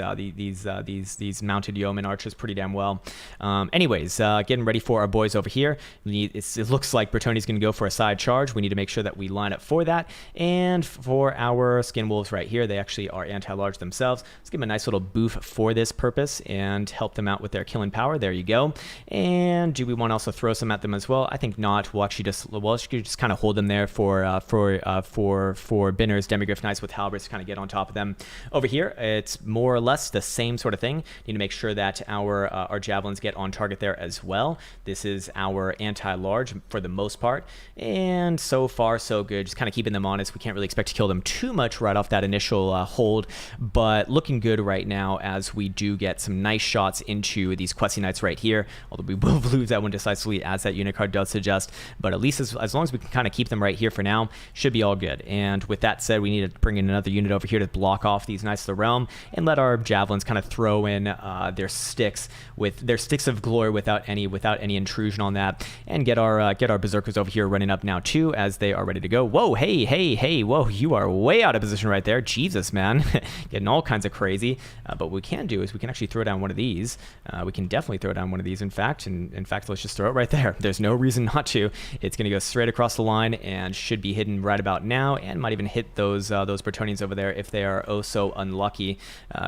mounted yeoman archers pretty damn well. Anyways, getting ready for our boys over here. It looks like Bretonnia's going to go for a side charge. We need to make sure that we line up for that. And for our skin wolves right here, they actually are anti-large themselves. Let's give them a nice little boof for this purpose and help them out with their killing power. There you go. And do we want to also throw some at them as well? I think not. We'll actually just kind of hold them there for Binners, Demigriff Knights with halberds to kind of get on top of them. Over here, it's more or less the same sort of thing. Need to make sure that our javelins get on target there as well. This is our anti-large for the most part, and so far so good. Just kind of keeping them honest. We can't really expect to kill them too much right off that initial hold, but looking good right now as we do get some nice shots into these Questy Knights right here, although we will lose that one decisively as that unit card does suggest, but at least as long as we can kind of keep them right here for now, should be all good. And with that said, we need to bring in another unit over here to block off these Knights of the Realm and let our javelins kind of throw in their sticks of glory without any intrusion on that, and get our berserkers over here running up now too as they are ready to go. Whoa, hey, whoa, you are way out of position right there. Jesus, man. Getting all kinds of crazy. But what we can do is we can actually throw down one of these. We can definitely throw down one of these, in fact, and in fact, let's just throw it right there. There's no reason not to. It's going to go straight across the line and should be hidden right about now, and might even hit those Bretonnians over there if they are oh so unlucky,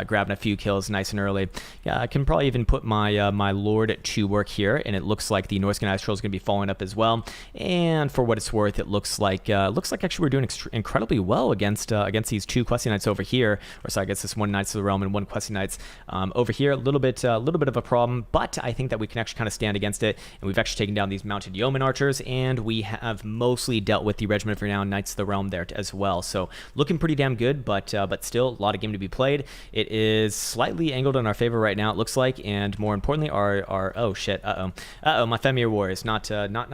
grabbing a few kills nice and early. I can probably even put my my Lord to work here, and it looks like the Norscan Ice Troll is going to be following up as well. And for what it's worth, it looks like actually we're doing incredibly well against these two Questy Knights over here, or sorry, I guess this one Knights of the Realm and one Questy Knights over here. A little bit of a problem, but I think that we can actually kind of stand against it, and we've actually taken down these mounted yeoman archers, and we have mostly dealt with the Regiment of Renown Knights of the Realm there as well. So looking pretty damn good, but still a lot of game to be played. It is slightly angled in our favor right now, it looks like, and more importantly, our oh shit, my Femir Warriors not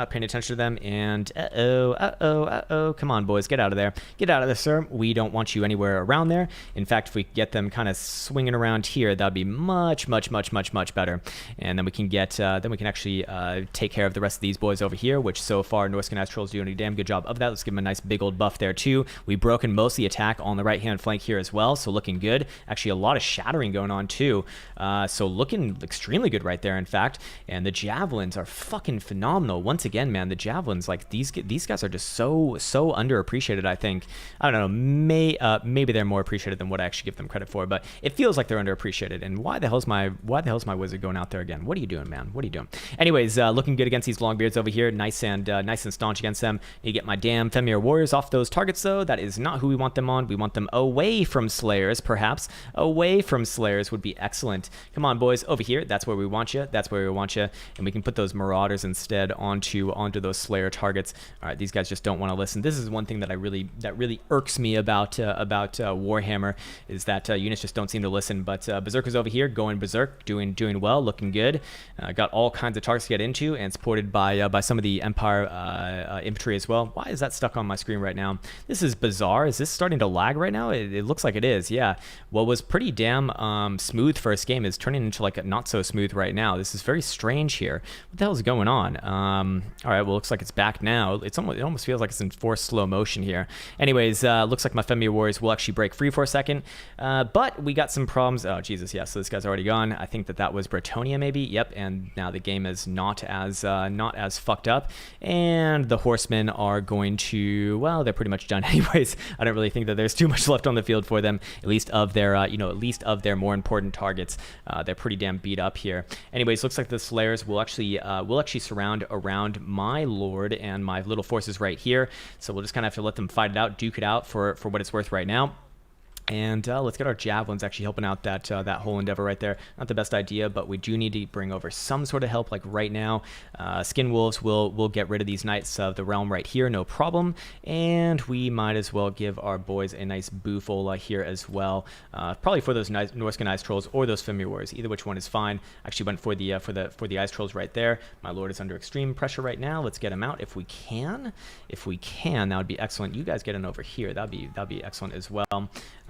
paying attention to them, and come on boys, get out of there, sir. We don't want you anywhere around there. In fact, if we get them kind of swinging around here, that'd be much better, and then we can actually take care of the rest of these boys over here, which so far Norscan Ice Troll is doing a damn good job of that. Let's give them a nice big old buff there too. We've broken most of the attack on the right hand flank here as well, so looking good. Actually a lot of shattering going on too, so looking extremely good right there, in fact. And the javelins are fucking phenomenal once again, man. The javelins, like these guys are just so underappreciated. I think, I don't know, maybe they're more appreciated than what I actually give them credit for, but it feels like they're underappreciated. And why the hell's my wizard going out there again? What are you doing, man? What are you doing? Anyways, looking good against these Longbeards over here. Nice and staunch against them. Need to get my damn Femir Warriors off those targets though. That is not who we want them on. We want them away from Slayers, perhaps. Away from Slayers would be excellent. Come on, boys, over here. That's where we want you. That's where we want you. And we can put those Marauders instead onto those Slayer targets. All right, these guys just don't want to listen. This is one thing that really irks me about Warhammer, is that units just don't seem to listen. But Berserkers over here going berserk, doing well, looking good. Got all kinds of targets to get into, and supported by some of the Empire infantry as well. Why is that stuck on my screen right now? This is bizarre. Is this starting to lag right now? It looks like it is. Yeah. What was pretty damn smooth first game is turning into like a not so smooth right now. This is very strange here. What the hell is going on? All right, well, looks like it's back now. It almost feels like it's in forced slow motion here. Anyways, looks like my Femir Warriors will actually break free for a second, but we got some problems. Oh Jesus, yeah. So this guy's already gone. I think that was Bretonia maybe. Yep. And now the game is not as fucked up, and the horsemen are going to, well, they're pretty much done anyways. I don't really think that there's too much left on the field for them, at least of their more important targets. They're pretty damn beat up here. Anyways, looks like the Slayers will actually surround around my Lord and my little forces right here. So we'll just kind of have to let them fight it out, duke it out for what it's worth right now. And let's get our javelins actually helping out that whole endeavor right there. Not the best idea, but we do need to bring over some sort of help like right now. Skin Wolves will get rid of these Knights of the Realm right here, no problem. And we might as well give our boys a nice boofola here as well. Probably for those Norscan Ice Trolls or those Femir Warriors. Either which one is fine. Actually went for the Ice Trolls right there. My Lord is under extreme pressure right now. Let's get him out if we can. If we can, that would be excellent. You guys get in over here. That'd be excellent as well.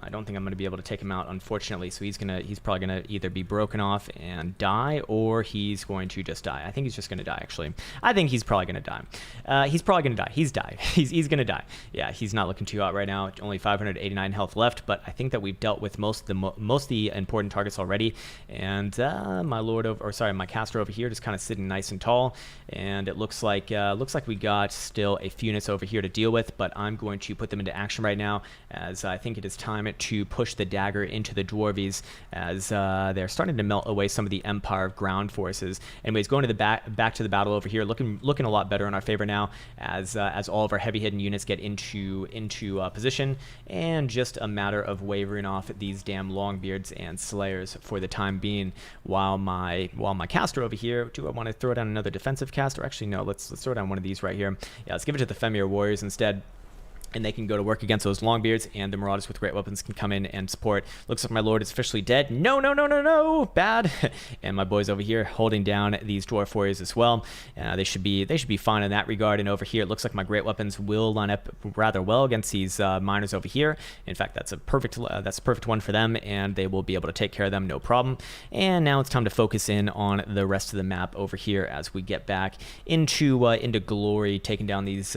I don't think I'm going to be able to take him out, unfortunately. So he's probably gonna either be broken off and die, or he's going to just die. I think he's just gonna die. Actually, I think he's probably gonna die. He's probably gonna die. He's died. He's gonna die. Yeah, he's not looking too hot right now. Only 589 health left, but I think that we've dealt with most of the important targets already. And my caster over here just kind of sitting nice and tall. And it looks like we got still a few units over here to deal with, but I'm going to put them into action right now, as I think it is time to push the dagger into the dwarvies as they're starting to melt away some of the Empire of Ground forces. Anyways, going to the back to the battle over here, looking a lot better in our favor now as all of our heavy hitting units get into position, and just a matter of wavering off these damn Longbeards and Slayers for the time being. While my caster over here, do I want to throw down another defensive caster? Actually, no. Let's throw down one of these right here. Yeah, let's give it to the Femir Warriors instead, and they can go to work against those Longbeards, and the Marauders with great weapons can come in and support. Looks like my lord is officially dead. No, no, no, no, no, bad. And my boys over here holding down these Dwarf Warriors as well. They should be fine in that regard. And over here, it looks like my great weapons will line up rather well against these miners over here. In fact, that's a perfect one for them, and they will be able to take care of them, no problem. And now it's time to focus in on the rest of the map over here as we get back into glory, taking down these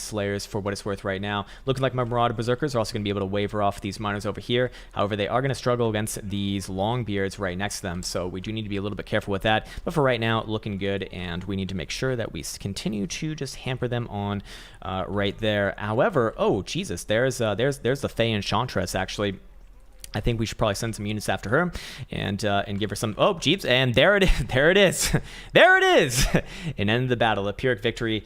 Slayers for what it's worth right now. Looking like my Marauder Berserkers are also going to be able to waver off these miners over here. However, they are going to struggle against these Longbeards right next to them, so we do need to be a little bit careful with that. But for right now, looking good, and we need to make sure that we continue to just hamper them on right there. However, oh Jesus, there's the Fae Enchantress actually. I think we should probably send some units after her and give her some. Oh, jeeps! And there it is. There it is. There it is. An end of the battle. A Pyrrhic victory.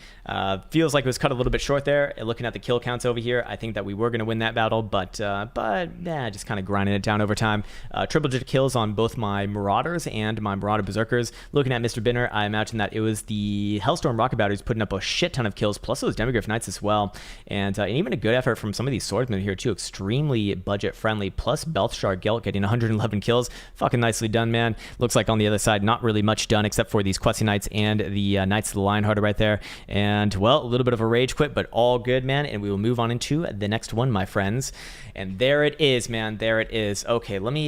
Feels like it was cut a little bit short there. Looking at the kill counts over here, I think that we were going to win that battle, but just kind of grinding it down over time. Triple-digit kills on both my Marauders and my Marauder Berserkers. Looking at Mr. Binner, I imagine that it was the Hellstorm Rocket Batteries putting up a shit ton of kills, plus those Demigryph Knights as well, and even a good effort from some of these swordsmen here too. Extremely budget-friendly, plus Belthshar Gelt getting 111 kills. Fucking nicely done, man. Looks like on the other side, not really much done except for these Quetzi Knights and the Knights of the Lionheart right there. And, well, a little bit of a rage quit, but all good, man. And we will move on into the next one, my friends. And there it is, man. There it is. Okay, let's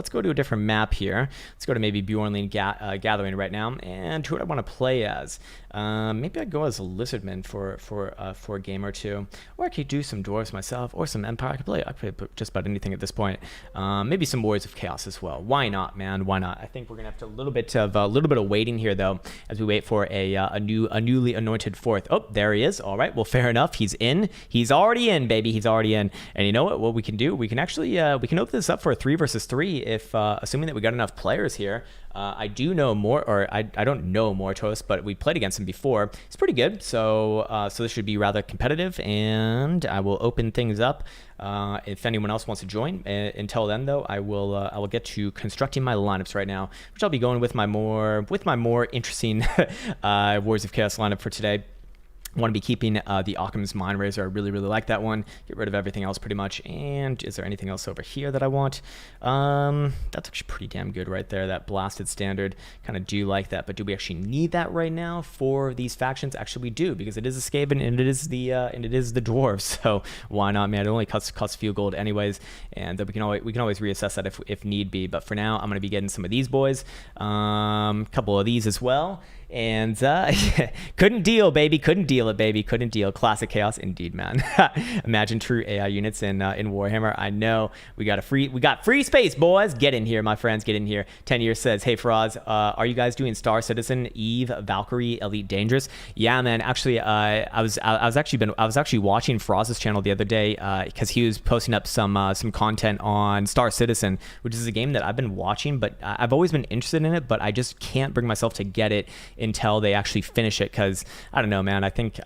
go to a different map here. Let's go to maybe Bjornling Gathering right now. And who do I want to play as? Maybe I'd go as a Lizardman for a game or two, or I could do some Dwarves myself, or some Empire. I could play just about anything at this point. Maybe some Warriors of Chaos as well. Why not, man? Why not? I think we're gonna have to a little bit of waiting here though, as we wait for a newly anointed fourth. Oh, there he is. All right, well, fair enough. He's in. He's already in, baby. He's already in. And you know what? What we can do? We can actually we can open this up for a 3 versus 3 if assuming that we got enough players here. I do know more, or I don't know Mortos, but we played against him before. He's pretty good, so this should be rather competitive, and I will open things up if anyone else wants to join. Until then, though, I will get to constructing my lineups right now, which I'll be going with my more interesting Warriors of Chaos lineup for today. Want to be keeping the Occam's Mind Razor. I really like that one. Get rid of everything else pretty much. And is there anything else over here that I want? That's actually pretty damn good right there. That Blasted Standard, kind of do like that. But do we actually need that right now for these factions? Actually, we do, because it is a Skaven and it is the dwarves. So why not, man? It only costs a few gold anyways, and we can always reassess that if need be. But for now, I'm gonna be getting some of these boys, couple of these as well. And couldn't deal, baby. Couldn't deal it, baby. Couldn't deal. Classic chaos, indeed, man. Imagine true AI units in Warhammer. I know we got free space, boys. Get in here, my friends. Get in here. 10 Years says, hey Faraz, are you guys doing Star Citizen, Eve, Valkyrie, Elite Dangerous? Yeah, man. Actually, I was actually watching Faraz's channel the other day because he was posting up some content on Star Citizen, which is a game that I've been watching, but I've always been interested in it, but I just can't bring myself to get it until they actually finish it, because I don't know, man. I think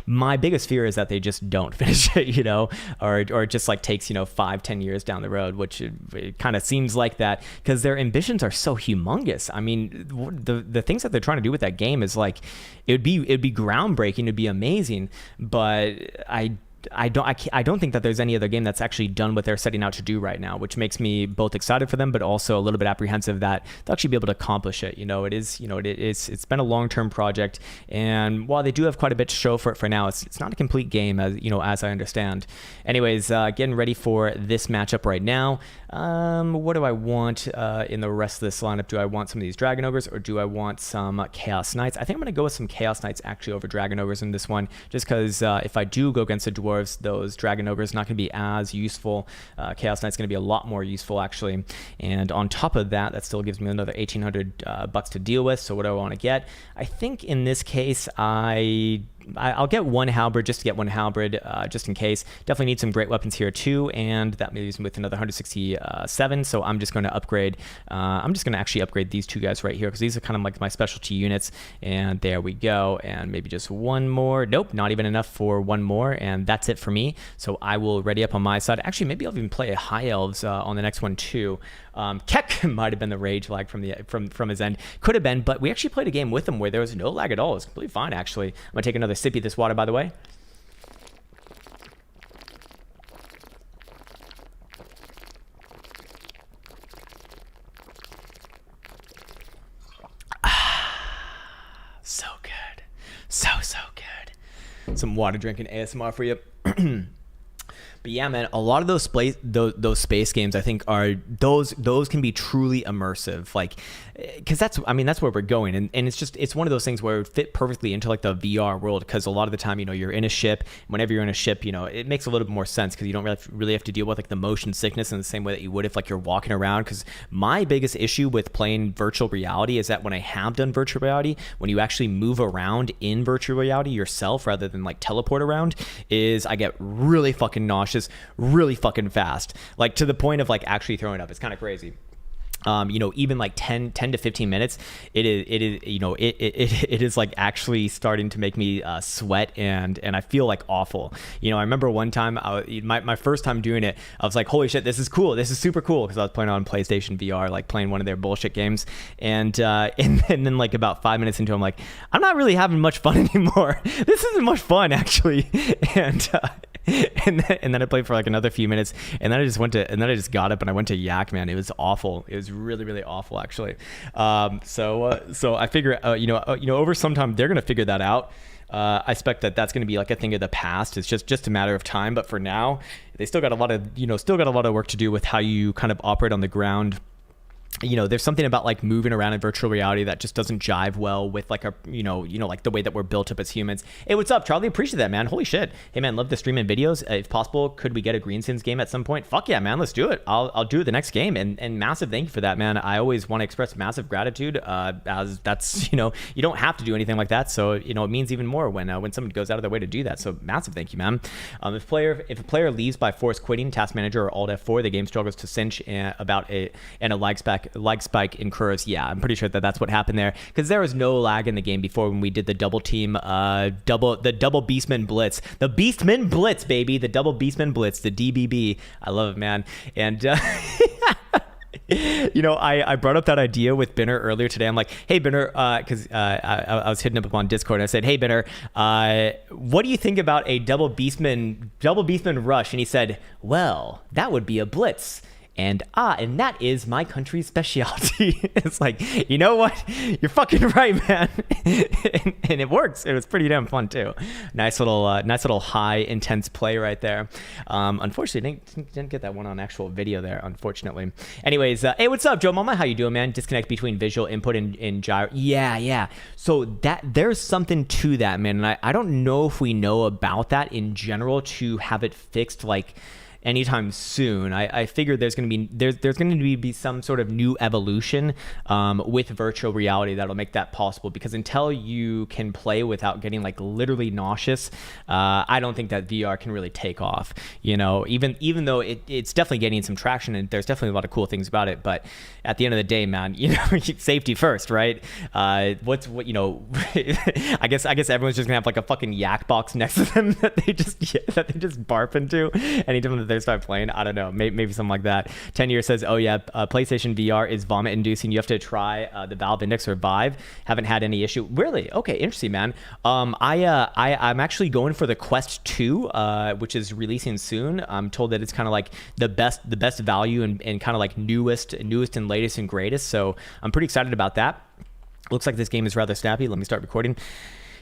my biggest fear is that they just don't finish it, you know, or it just like takes 5-10 years down the road, which it kind of seems like that, because their ambitions are so humongous. I mean, the things that they're trying to do with that game is like it'd be groundbreaking, it'd be amazing, but I don't think that there's any other game that's actually done what they're setting out to do right now, which makes me both excited for them, but also a little bit apprehensive that they'll actually be able to accomplish it. It's been a long-term project, and while they do have quite a bit to show for now, it's not a complete game, as I understand. Anyways, getting ready for this matchup right now. What do I want in the rest of this lineup? Do I want some of these Dragon Ogres, or do I want some Chaos Knights? I think I'm going to go with some Chaos Knights actually over Dragon Ogres in this one, just because if I do go against a Dwarves, those Dragon Ogres not going to be as useful. Chaos Knight's going to be a lot more useful actually, and on top of that, that still gives me another 1,800 bucks to deal with. So what do I want to get? I think in this case, I I'll get one halberd just to get one halberd, just in case. Definitely need some great weapons here too, and that leaves me with another 167. So I'm just going to upgrade. I'm just going to actually upgrade these two guys right here because these are kind of like my specialty units. And there we go. And maybe just one more. Nope, not even enough for one more, and that's it for me. So I will ready up on my side. Actually, maybe I'll even play a high elves on the next one too. Keck might have been the rage lag from his end. Could have been, but we actually played a game with him where there was no lag at all. It was completely fine, actually. I'm gonna take another sippy of this water, by the way. So good. So good. Some water drinking ASMR for you. But yeah, man, a lot of those space games I think are those can be truly immersive, like, because that's where we're going, and it's one of those things where it would fit perfectly into like the VR world, because a lot of the time, you know, you're in a ship. Whenever you're in a ship, you know, it makes a little bit more sense because you don't really have to deal with like the motion sickness in the same way that you would if like you're walking around. Because my biggest issue with playing virtual reality is that when I have done virtual reality, when you actually move around in virtual reality yourself rather than like teleport around, is I get really fucking nauseous really fucking fast, like to the point of like actually throwing up. It's kind of crazy. You know, even like 10 to 15 minutes, it is like actually starting to make me sweat, and I feel like awful. You know, I remember one time, my first time doing it, I was like, holy shit, this is cool. This is super cool. Cause I was playing on PlayStation VR, like playing one of their bullshit games. And then like about 5 minutes into it, I'm like, I'm not really having much fun anymore. This isn't much fun actually. And then I played for like another few minutes, and then I just got up and I went to Yak, man. It was awful. It was really, really awful, actually. So I figure, over some time they're gonna figure that out. I expect that that's gonna be like a thing of the past. It's just a matter of time. But for now, they still got a lot of work to do with how you kind of operate on the ground. You know, there's something about like moving around in virtual reality that just doesn't jive well with like a, like the way that we're built up as humans. Hey, what's up, Charlie? Appreciate that, man. Holy shit. Hey, man, love the stream and videos. If possible, could we get a Greenskins game at some point? Fuck yeah, man. Let's do it. I'll do it the next game. And massive thank you for that, man. I always want to express massive gratitude. As that's, you don't have to do anything like that. So, it means even more when someone goes out of their way to do that. So massive thank you, man. If a player leaves by force quitting, task manager or alt F4, the game struggles to cinch and a lag spike incurs. Yeah, I'm pretty sure that's what happened there, because there was no lag in the game before when we did the double team, the double Beastman Blitz, the Beastman Blitz, baby, the double Beastman Blitz, the DBB. I love it, man. And I brought up that idea with Binner earlier today. I'm like, hey, Binner, because I was hitting up on Discord, and I said, hey, Binner, what do you think about a double Beastman rush? And he said, well, that would be a blitz. And that is my country's specialty. It's like, you know what? You're fucking right, man. and it works. It was pretty damn fun too. Nice little high intense play right there. Unfortunately, didn't get that one on actual video there, unfortunately. Anyways, hey, what's up, Joe Mama? How you doing, man? Disconnect between visual input and gyro. Yeah. So there's something to that, man. And I don't know if we know about that in general to have it fixed like anytime soon. I figured there's going to be some sort of new evolution with virtual reality that'll make that possible, because until you can play without getting like literally nauseous, I don't think that VR can really take off. Even though it's definitely gaining some traction and there's definitely a lot of cool things about it, but at the end of the day, man, safety first, right? I guess everyone's just gonna have like a fucking yak box next to them that they just barf into anytime that they start playing. I don't know, maybe something like that. 10 Years says, oh yeah, PlayStation VR is vomit inducing. You have to try the Valve Index or Vive. Haven't had any issue. Really? Okay, interesting, man. I'm actually going for the Quest 2, which is releasing soon. I'm told that it's kind of like the best value and kind of like newest and latest and greatest. So I'm pretty excited about that. Looks like this game is rather snappy. Let me start recording.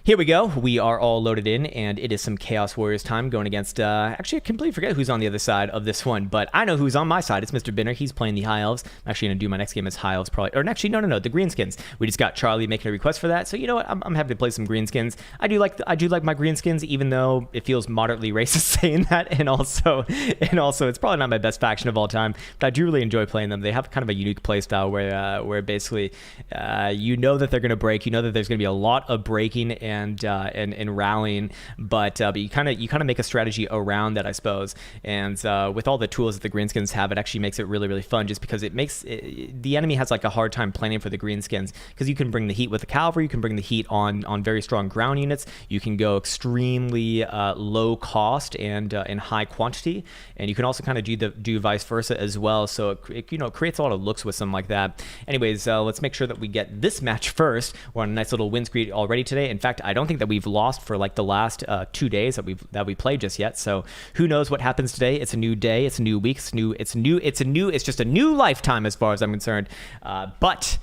Here we go. We are all loaded in, and it is some Chaos Warriors time going against, actually, I completely forget who's on the other side of this one, but I know who's on my side. It's Mr. Binner. He's playing the High Elves. I'm actually going to do my next game as High Elves, probably. Or actually, no, the Greenskins. We just got Charlie making a request for that, so you know what? I'm happy to play some Greenskins. I do like my Greenskins, even though it feels moderately racist saying that, and also it's probably not my best faction of all time, but I do really enjoy playing them. They have kind of a unique playstyle where basically, that they're going to break. That there's going to be a lot of breaking, and rallying, but you kind of make a strategy around that, I suppose. And with all the tools that the greenskins have, it actually makes it really fun, just because it makes the enemy has like a hard time planning for the greenskins, because you can bring the heat with the cavalry, you can bring the heat on very strong ground units, you can go extremely low cost and in high quantity, and you can also kind of do vice versa as well. So it creates a lot of looks with something like that. Anyways, let's make sure that we get this match first. We're on a nice little win streak already today. In fact, I don't think that we've lost for like the last 2 days that we played just yet. So who knows what happens today? It's a new day. It's a new week. It's just a new lifetime as far as I'm concerned. But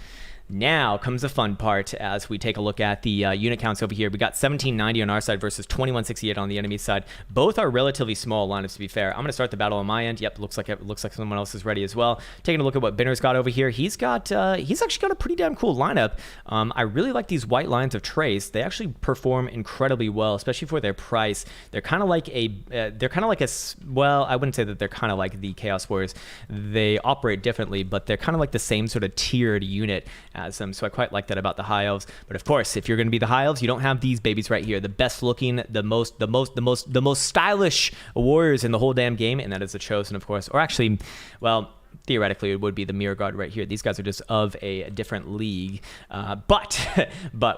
now comes the fun part as we take a look at the unit counts over here. We got 1790 on our side versus 2168 on the enemy side. Both are relatively small lineups, to be fair. I'm going to start the battle on my end. Yep, looks like someone else is ready as well. Taking a look at what Binner's got over here. He's actually got a pretty damn cool lineup. I really like these white lines of trace. They actually perform incredibly well, especially for their price. They're kind of like well, I wouldn't say that they're kind of like the Chaos Warriors. They operate differently, but they're kind of like the same sort of tiered unit as them. So I quite like that about the High Elves. But of course, if you're going to be the High Elves, you don't have these babies right here. The best looking, the most stylish warriors in the whole damn game, and that is the Chosen, of course. Or actually, well, theoretically it would be the Mirror Guard right here. These guys are just of a different league, but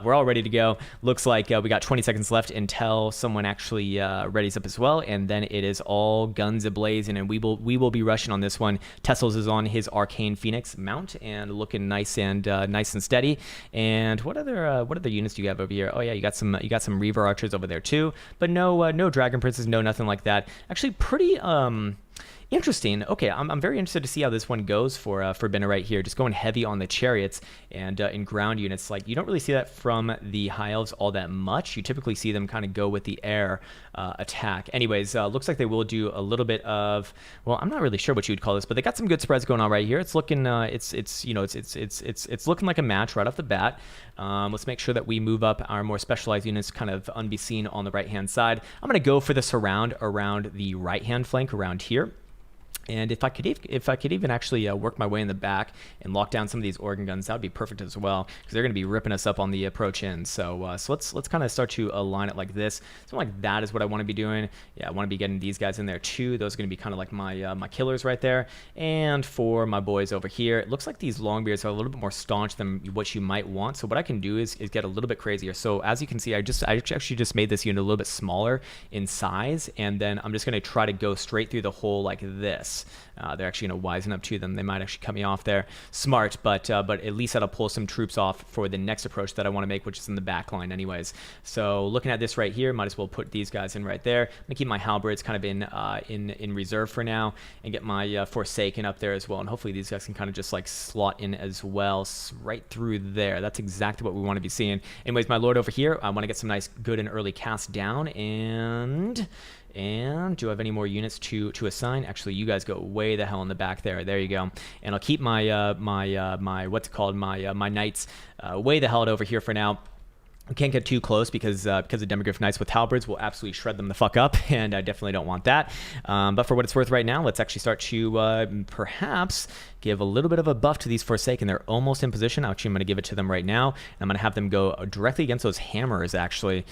we're all ready to go. Looks like we got 20 seconds left until someone actually readies up as well, and then it is all guns ablazing, and we will be rushing on this one. Tessels is on his Arcane Phoenix mount and looking nice and steady. And what other units do you have over here? Oh yeah, you got some Reaver Archers over there too, but no Dragon Princes, no nothing like that. Actually pretty interesting. Okay, I'm very interested to see how this one goes for Binner right here. Just going heavy on the chariots and in ground units. Like, you don't really see that from the High Elves all that much. You typically see them kind of go with the air attack. Anyways, looks like they will do a little bit of, well, I'm not really sure what you would call this, but they got some good spreads going on right here. It's looking it's looking like a match right off the bat. Let's make sure that we move up our more specialized units kind of unbeseen on the right hand side. I'm going to go for the surround around the right hand flank around here. And if I could even actually work my way in the back and lock down some of these organ guns, that would be perfect as well, because they're going to be ripping us up on the approach in. So let's kind of start to align it like this. Something like that is what I want to be doing. Yeah, I want to be getting these guys in there too. Those are going to be kind of like my killers right there. And for my boys over here, it looks like these Longbeards are a little bit more staunch than what you might want. So what I can do is get a little bit crazier. So as you can see, I actually just made this unit a little bit smaller in size, and then I'm just going to try to go straight through the hole like this. They're actually going to wisen up to them. They might actually cut me off there. Smart, but at least that'll pull some troops off for the next approach that I want to make, which is in the back line anyways. So looking at this right here, might as well put these guys in right there. I'm going to keep my halberds kind of in reserve for now, and get my Forsaken up there as well. And hopefully these guys can kind of just like slot in as well, right through there. That's exactly what we want to be seeing. Anyways, my lord over here, I want to get some nice good and early cast down, and do I have any more units to assign? Actually, you guys go way the hell in the back there. There you go. And I'll keep my my knights way the hell over here for now. We can't get too close because the Demogryph Knights with halberds will absolutely shred them the fuck up, and I definitely don't want that. But for what it's worth right now, let's actually start to perhaps give a little bit of a buff to these Forsaken. They're almost in position. Actually, I'm going to give it to them right now. I'm going to have them go directly against those hammers, actually.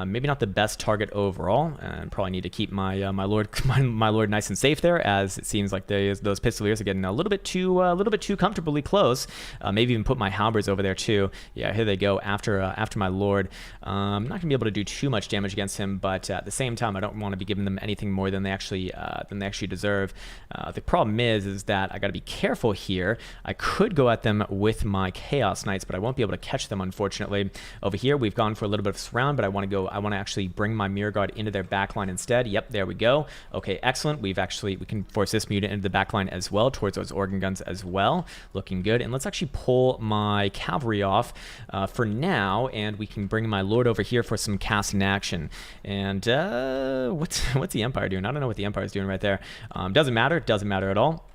Maybe not the best target overall, and probably need to keep my my lord nice and safe there, as it seems like those pistoliers are getting a little bit too comfortably close. Maybe even put my halberds over there too. Yeah, here they go after my lord. I'm not going to be able to do too much damage against him, but at the same time, I don't want to be giving them anything more than they actually deserve. The problem is that I got to be careful here. I could go at them with my Chaos Knights, but I won't be able to catch them, unfortunately. Over here, we've gone for a little bit of surround, but I want to actually bring my Mirror Guard into their backline instead. Yep, there we go. Okay, excellent. We can force this mutant into the backline as well, towards those organ guns as well. Looking good. And let's actually pull my cavalry off for now, and we can bring my lord over here for some cast in action. And what's the Empire doing? I don't know what the Empire is doing right there. Doesn't matter at all.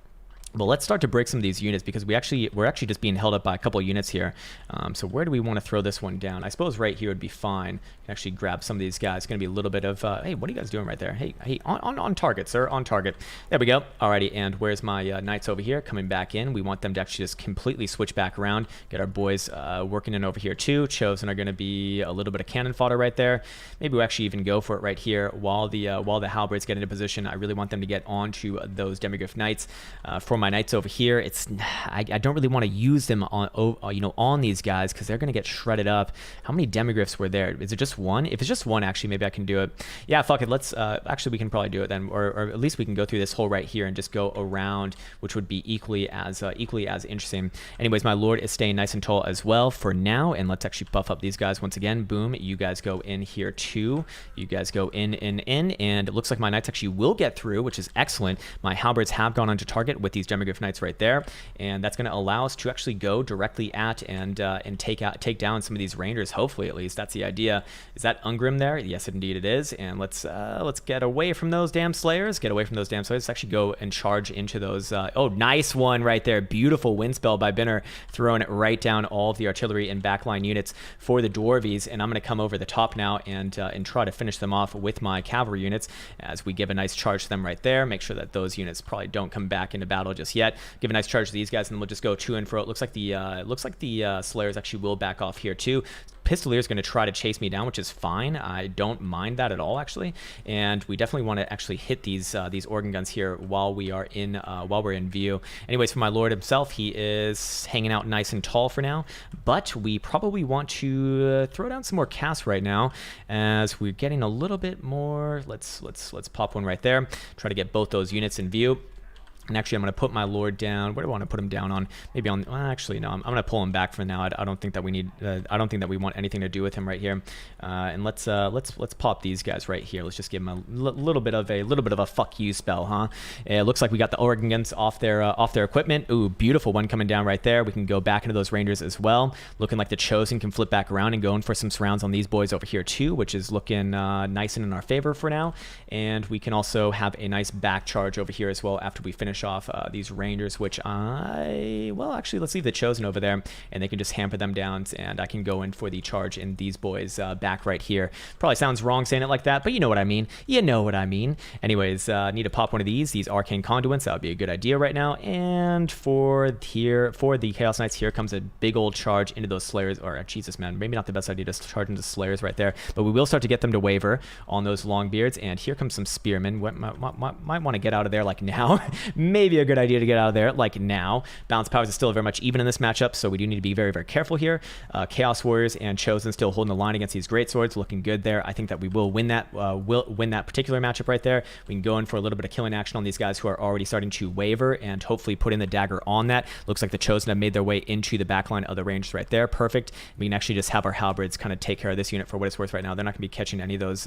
But let's start to break some of these units because we're actually just being held up by a couple of units here. So where do we want to throw this one down? I suppose right here would be fine. Can actually grab some of these guys. It's going to be a little bit of, hey, what are you guys doing right there? Hey, on target, sir, on target. There we go. Alrighty, and where's my knights over here coming back in? We want them to actually just completely switch back around. Get our boys working in over here too. Chosen are going to be a little bit of cannon fodder right there. Maybe we'll actually even go for it right here while the halberds get into position. I really want them to get onto those demigryph knights. For my knights over here, I don't really want to use them on these guys because they're going to get shredded up. How many demigryphs were there? Is it just one? If it's just one, actually, maybe I can do it. Yeah, fuck it. Let's actually, we can probably do it then, or at least we can go through this hole right here and just go around, which would be equally as interesting. Anyways, my lord is staying nice and tall as well for now, and let's actually buff up these guys once again. Boom, you guys go in here too. You guys go in, and it looks like my knights actually will get through, which is excellent. My halberds have gone onto target with these demigryph knights right there, and that's going to allow us to actually go directly at and take down some of these rangers. Hopefully, at least that's the idea. Is that Ungrim there? Yes, indeed it is. And let's get away from those damn slayers. Get away from those damn slayers. Let's actually go and charge into those. Oh, nice one right there. Beautiful wind spell by Binner, throwing it right down all of the artillery and backline units for the dwarvies. And I'm going to come over the top now and try to finish them off with my cavalry units as we give a nice charge to them right there. Make sure that those units probably don't come back into battle just yet. Give a nice charge to these guys, and then we'll just go to and fro. It looks like the slayers actually will back off here too. Pistolier is going to try to chase me down, which is fine. I don't mind that at all, actually. And we definitely want to actually hit these organ guns here while we're in view. Anyways, for my lord himself, he is hanging out nice and tall for now. But we probably want to throw down some more casts right now, as we're getting a little bit more. Let's pop one right there. Try to get both those units in view. And actually, I'm going to put my lord down. Where do I want to put him down on? Maybe on. Well, actually, no. I'm going to pull him back for now. I don't think that we need. I don't think that we want anything to do with him right here. And let's pop these guys right here. Let's just give them a little bit of a fuck you spell, huh? It looks like we got the organ guns off their equipment. Ooh, beautiful one coming down right there. We can go back into those rangers as well. Looking like the chosen can flip back around and go in for some surrounds on these boys over here too, which is looking nice and in our favor for now. And we can also have a nice back charge over here as well after we finish off these rangers, which actually, let's leave the chosen over there, and they can just hamper them down, and I can go in for the charge in these boys back right here. Probably sounds wrong saying it like that, but you know what I mean. You know what I mean. Anyways, need to pop one of these arcane conduits. That would be a good idea right now. And for the Chaos Knights, here comes a big old charge into those slayers. Or Jesus, man, maybe not the best idea to charge into slayers right there, but we will start to get them to waver on those long beards. And here comes some spearmen. Might want to get out of there like now. Maybe a good idea to get out of there like now. Balance powers is still very much even in this matchup, so we do need to be very, very careful here. Chaos Warriors and Chosen still holding the line against these great swords, looking good there. I think that we will win that particular matchup right there. We can go in for a little bit of killing action on these guys who are already starting to waver, and hopefully put in the dagger on that. Looks like the Chosen have made their way into the backline of the Rangers right there. Perfect. We can actually just have our halberds kind of take care of this unit for what it's worth right now. They're not going to be catching any of those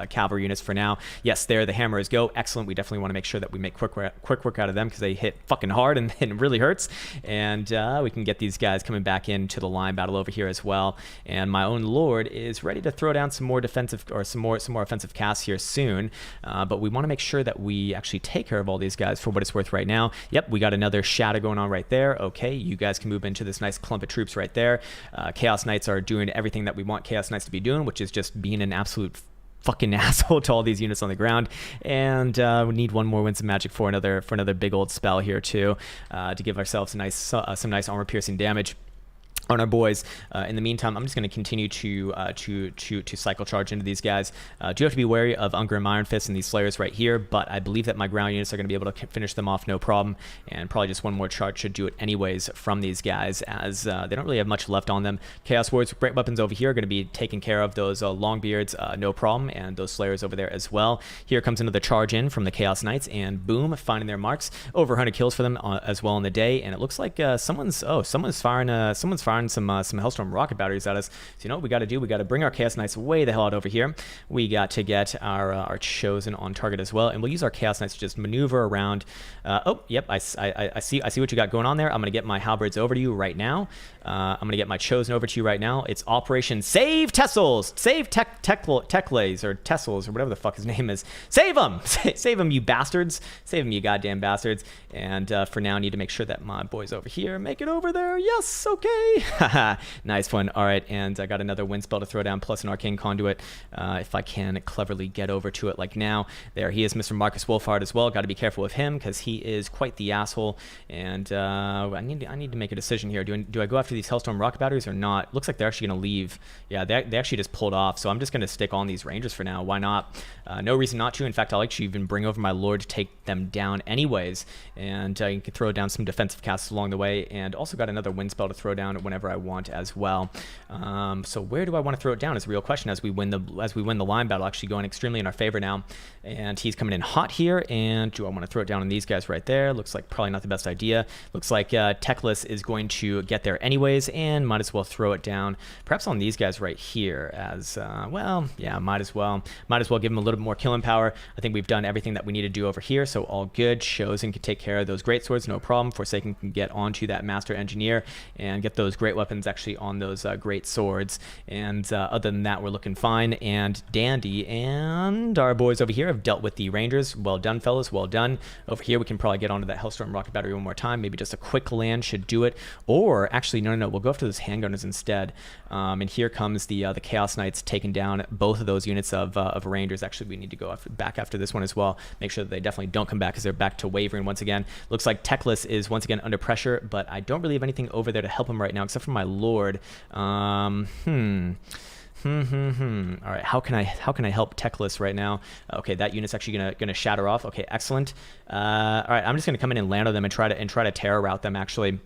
cavalry units for now. Yes, there the hammers go. Excellent. We definitely want to make sure that we make quick work out of them because they hit fucking hard and it really hurts. And we can get these guys coming back into the line battle over here as well. And my own lord is ready to throw down some more defensive or some more offensive casts here soon. But we want to make sure that we actually take care of all these guys for what it's worth right now. Yep, we got another shadow going on right there. Okay, you guys can move into this nice clump of troops right there. Chaos Knights are doing everything that we want Chaos Knights to be doing, which is just being an absolute fucking asshole to all these units on the ground. And we need one more Winds of Magic for another big old spell here too, to give ourselves some nice armor piercing damage on our boys. In the meantime, I'm just going to continue to cycle charge into these guys. Do have to be wary of Ungrim Iron Fist and these Slayers right here, but I believe that my ground units are going to be able to finish them off no problem, and probably just one more charge should do it anyways from these guys, as they don't really have much left on them. Chaos Warriors with great weapons over here are going to be taking care of those Longbeards no problem, and those Slayers over there as well. Here comes another charge in from the Chaos Knights, and boom, finding their marks. Over 100 kills for them as well in the day, and it looks like someone's firing firing some Hellstorm rocket batteries at us. So you know what we got to do? We got to bring our Chaos Knights way the hell out over here. We got to get our Chosen on target as well, and we'll use our Chaos Knights to just maneuver around. Oh, yep, I see what you got going on there. I'm gonna get my halberds over to you right now. I'm gonna get my Chosen over to you right now. It's Operation Save Tessels, Save Tekles or Tessels or whatever the fuck his name is. Save them, save them, you bastards, save them, you goddamn bastards. And for now, I need to make sure that my boys over here make it over there. Yes, okay. Nice one. All right, and I got another wind spell to throw down, plus an arcane conduit. If I can cleverly get over to it like now. There he is, Mr. Marcus Wolfhard as well. Got to be careful with him because he is quite the asshole. And I need to make a decision here. Do I go after these Hellstorm rocket batteries or not? Looks like they're actually going to leave. Yeah, they actually just pulled off. So I'm just going to stick on these Rangers for now. Why not? No reason not to. In fact, I'll actually even bring over my Lord to take them down anyways. And you can throw down some defensive casts along the way. And also got another wind spell to throw down whenever I want as well. So where do I want to throw it down is a real question as we win the line battle, actually going extremely in our favor now. And he's coming in hot here. And do I want to throw it down on these guys right there? Looks like probably not the best idea. Looks like Tekles is going to get there anyways, and might as well throw it down perhaps on these guys right here as well. Yeah, might as well give him a little bit more killing power. I think we've done everything that we need to do over here, so all good. Chosen can take care of those great swords, no problem. Forsaken can get onto that master engineer and get those great weapons actually on those great swords. And other than that, we're looking fine and dandy. And our boys over here have dealt with the Rangers. Well done, fellas, well done. Over here, we can probably get onto that Hellstorm rocket battery one more time. Maybe just a quick land should do it. Or actually, no, we'll go after those handgunners instead. And here comes the Chaos Knights taking down both of those units of Rangers. Actually, we need to go back after this one as well. Make sure that they definitely don't come back because they're back to wavering once again. Looks like Tekles is once again under pressure, but I don't really have anything over there to help him right now except for my Lord. All right, how can I help Tekles right now? Okay, that unit's actually gonna shatter off. Okay, excellent. All right, I'm just gonna come in and land on them and try to terror route them actually.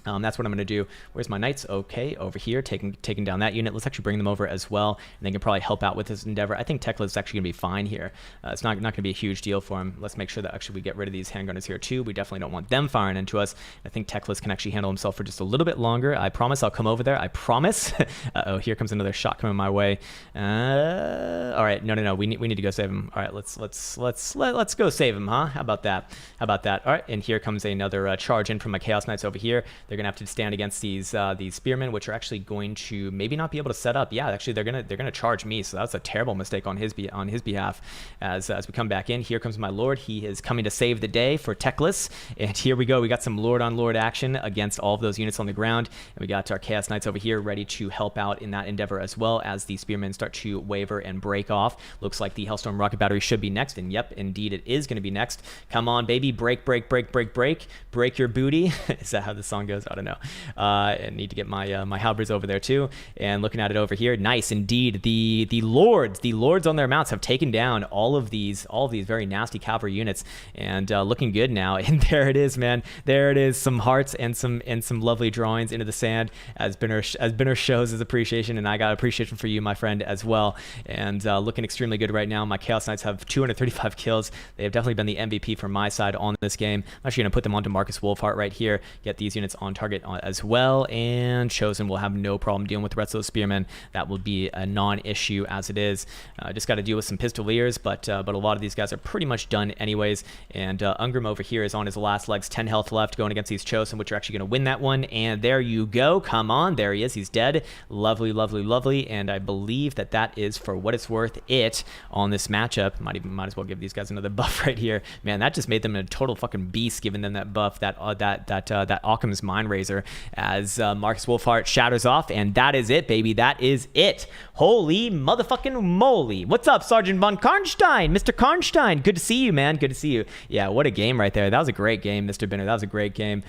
That's what I'm going to do. Where's my knights? Okay, over here, taking down that unit. Let's actually bring them over as well, and they can probably help out with this endeavor. I think Tekla is actually going to be fine here. It's not going to be a huge deal for him. Let's make sure that actually we get rid of these handgunners here too. We definitely don't want them firing into us. I think Tekla can actually handle himself for just a little bit longer. I promise I'll come over there. I promise. Uh-oh, here comes another shot coming my way. All right, no. We need to go save him. All right, let's go save him, huh? How about that? All right, and here comes another charge in from my Chaos Knights over here. They're gonna have to stand against these spearmen, which are actually going to maybe not be able to set up. Yeah, actually they're gonna charge me, so that's a terrible mistake on his behalf. As we come back in, here comes my Lord. He is coming to save the day for Tekles, and here we go. We got some Lord on Lord action against all of those units on the ground, and we got our Chaos Knights over here ready to help out in that endeavor as well as the spearmen start to waver and break off. Looks like the Hellstorm rocket battery should be next, and yep, indeed it is going to be next. Come on, baby, break your booty. Is that how the song goes? I don't know. I need to get my my halberds over there too. And looking at it over here, nice indeed. The lords on their mounts have taken down all of these very nasty cavalry units, and looking good now. And there it is, man. There it is. Some hearts and some lovely drawings into the sand as Binner shows his appreciation, and I got appreciation for you, my friend, as well. And looking extremely good right now. My Chaos Knights have 235 kills. They have definitely been the MVP from my side on this game. I'm actually going to put them onto Marcus Wolfhart right here. Get these units on target as well, and Chosen will have no problem dealing with the rest of those spearmen. That will be a non-issue as it is. Just got to deal with some pistoliers, but a lot of these guys are pretty much done anyways. And Ungram over here is on his last legs, 10 health left, going against these Chosen, which are actually going to win that one. And there you go. Come on, there he is. He's dead. Lovely. And I believe that is, for what it's worth, it on this matchup. Might as well give these guys another buff right here. Man, that just made them a total fucking beast, giving them that buff, that Occam's Mind Razor, as Marcus Wolfhart shatters off, and that is it, baby. That is it. Holy motherfucking moly. What's up, Sergeant von Karnstein? Mr. Karnstein, good to see you, man. Good to see you. Yeah, what a game right there. That was a great game, Mr. Binner. That was a great game.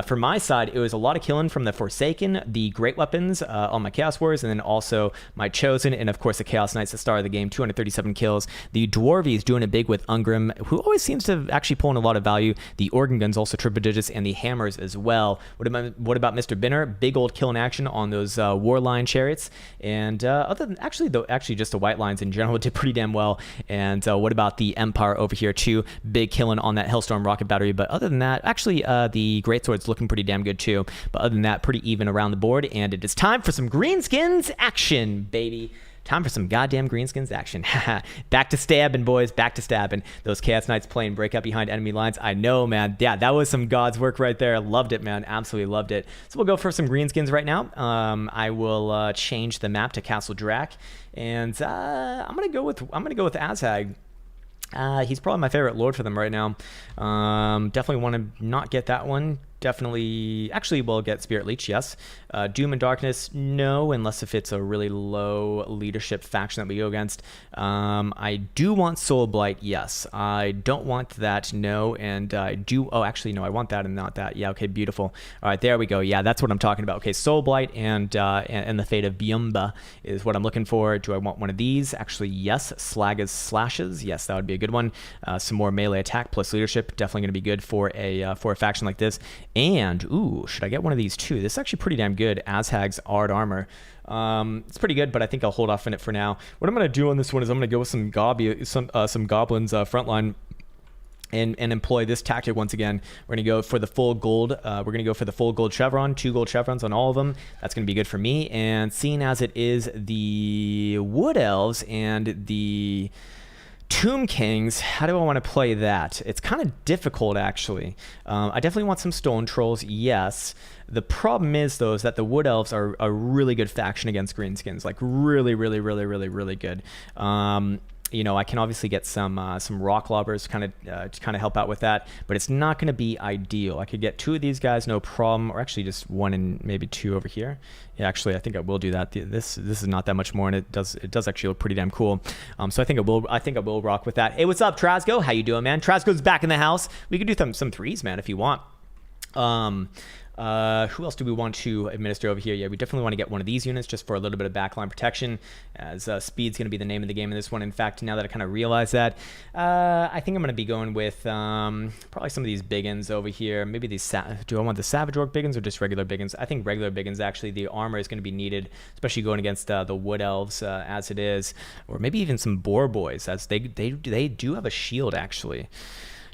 For my side, it was a lot of killing from the Forsaken, the great weapons on my Chaos Warriors, and then also my Chosen, and of course the Chaos Knights, the star of the game, 237 kills. The Dwarvies doing it big with Ungram, who always seems to actually pull in a lot of value. The Organ Guns also triple digits, and the Hammers as well. What about Mr. Binner? Big old kill in action on those Warline chariots. And other other than actually just the white lines in general did pretty damn well. And what about the Empire over here too? Big killing on that Hellstorm rocket battery. But other than that, actually the Greatsword's looking pretty damn good too. But other than that, pretty even around the board. And it is time for some greenskins action, baby. Time for some goddamn greenskins action. Back to stabbing, boys. Back to stabbing. Those Chaos Knights playing break up behind enemy lines. I know, man. Yeah, that was some God's work right there. Loved it, man. Absolutely loved it. So we'll go for some greenskins right now. I will change the map to Castle Drac, and I'm gonna go with Azhag. He's probably my favorite lord for them right now. Definitely want to not get that one. Definitely, actually, we'll get Spirit Leech, yes. Doom and Darkness, no, unless if it's a really low leadership faction that we go against. I do want Soul Blight, yes. I don't want that, no, and I do, oh, actually, no, I want that and not that. Yeah, okay, beautiful. All right, there we go. Yeah, that's what I'm talking about. Okay, Soul Blight and the Fate of Biumba is what I'm looking for. Do I want one of these? Actually, yes. Slaga's Slashes, yes, that would be a good one. Some more melee attack plus leadership, definitely going to be good for a faction like this. And, ooh, should I get one of these too? This is actually pretty damn good. Azhag's Ard Armor. It's pretty good, but I think I'll hold off on it for now. What I'm going to do on this one is I'm going to go with some Goblins frontline and employ this tactic once again. We're going to go for the full gold. We're going to go for the full gold chevron, 2 gold chevrons on all of them. That's going to be good for me. And seeing as it is the Wood Elves and the Tomb Kings, how do I want to play that? It's kind of difficult, actually. I definitely want some Stone Trolls, yes. The problem is, though, is that the Wood Elves are a really good faction against Greenskins. Like, really, really, really, really, really good. You know, I can obviously get some rock lobbers to kind of help out with that, but it's not going to be ideal. I could get 2 of these guys, no problem, or actually just 1 and maybe 2 over here. Yeah, actually, I think I will do that. This is not that much more, and it does actually look pretty damn cool. So I think I will rock with that. Hey, what's up, Trasgo? How you doing, man? Trasgo's back in the house. We could do some threes, man, if you want. Who else do we want to administer over here? Yeah, we definitely want to get one of these units just for a little bit of backline protection, as speed's going to be the name of the game in this one. In fact, now that I kind of realize that, I think I'm going to be going with probably some of these biggins over here. Maybe these, do I want the Savage Orc biggins or just regular biggins? I think regular biggins, actually. The armor is going to be needed, especially going against the Wood Elves as it is, or maybe even some Boar Boys, as they do have a shield, actually.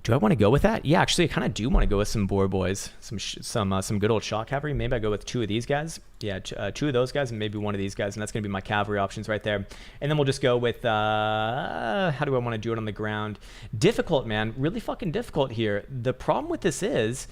Do I want to go with that? Yeah, actually, I kind of do want to go with some Boar Boys, some good old Shock Cavalry. Maybe I go with 2 of these guys. Yeah, 2 of those guys and maybe 1 of these guys, and that's going to be my cavalry options right there. And then we'll just go with, how do I want to do it on the ground? Difficult, man. Really fucking difficult here. The problem with this is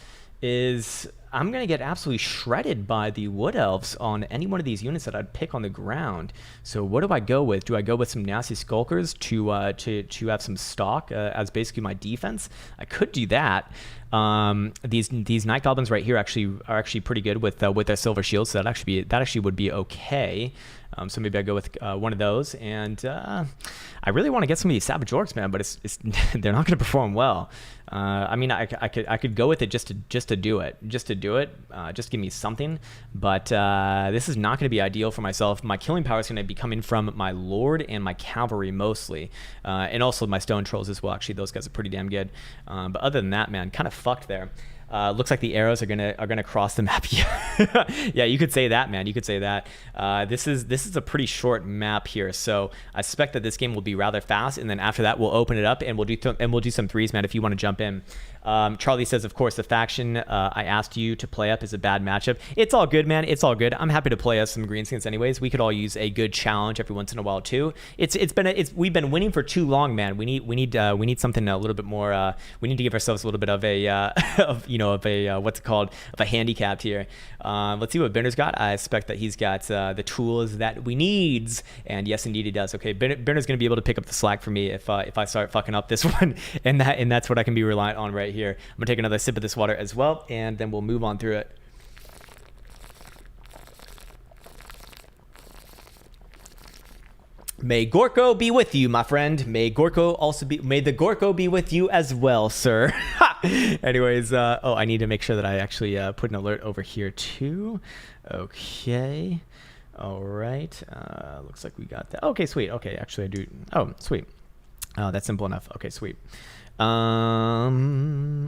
I'm going to get absolutely shredded by the Wood Elves on any one of these units that I'd pick on the ground. So what do I go with? Do I go with some nasty Skulkers to have some stock as basically my defense? I could do that. These Night Goblins right here are actually pretty good with their silver shields, so that actually would be okay. So maybe I go with one of those, and I really want to get some of these Savage Orcs, man, but it's they're not going to perform well. I mean, I could go with it just to do it, just give me something. But this is not going to be ideal for myself. My killing power is going to be coming from my Lord and my cavalry mostly, and also my Stone Trolls as well. Actually, those guys are pretty damn good. But other than that, man, kind of fucked there. Looks like the arrows are gonna cross the map. Yeah, you could say that, man. You could say that. This is a pretty short map here, so I suspect that this game will be rather fast. And then after that, we'll open it up and we'll do some threes, man. If you want to jump in. Charlie says, of course, the faction I asked you to play up is a bad matchup. It's all good, man. It's all good. I'm happy to play us some greenskins anyways. We could all use a good challenge every once in a while too. We've been winning for too long, man. We need something a little bit more. We need to give ourselves a little bit of a what's it called, of a handicap here. Let's see what Bender's got. I expect that he's got the tools that we needs, and yes, indeed he does. Okay, Bender's gonna be able to pick up the slack for me if I start fucking up this one, and that's what I can be reliant on right here. I'm gonna take another sip of this water as well, and then we'll move on through it. May Gorko be with you, my friend. May the Gorko be with you as well, sir. Anyways, oh, I need to make sure that I actually put an alert over here too. Okay. All right. Looks like we got that. Okay, sweet. Okay, actually I do. Oh, sweet. Oh, that's simple enough. Okay, sweet. Alrighty,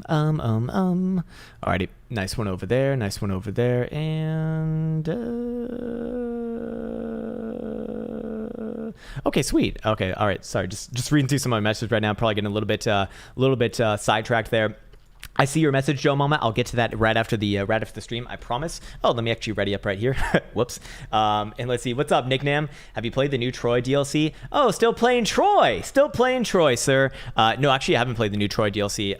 nice one over there, nice one over there, and Okay, sweet. Okay, all right. Sorry, just reading through some of my messages right now. Probably getting a little bit sidetracked there. I see your message, Joe Mama. I'll get to that right after the stream, I promise. Oh, let me actually ready up right here. Whoops. And let's see. What's up, Nick Nam? Have you played the new Troy DLC? Oh, still playing Troy. Still playing Troy, sir. No, actually, I haven't played the new Troy DLC.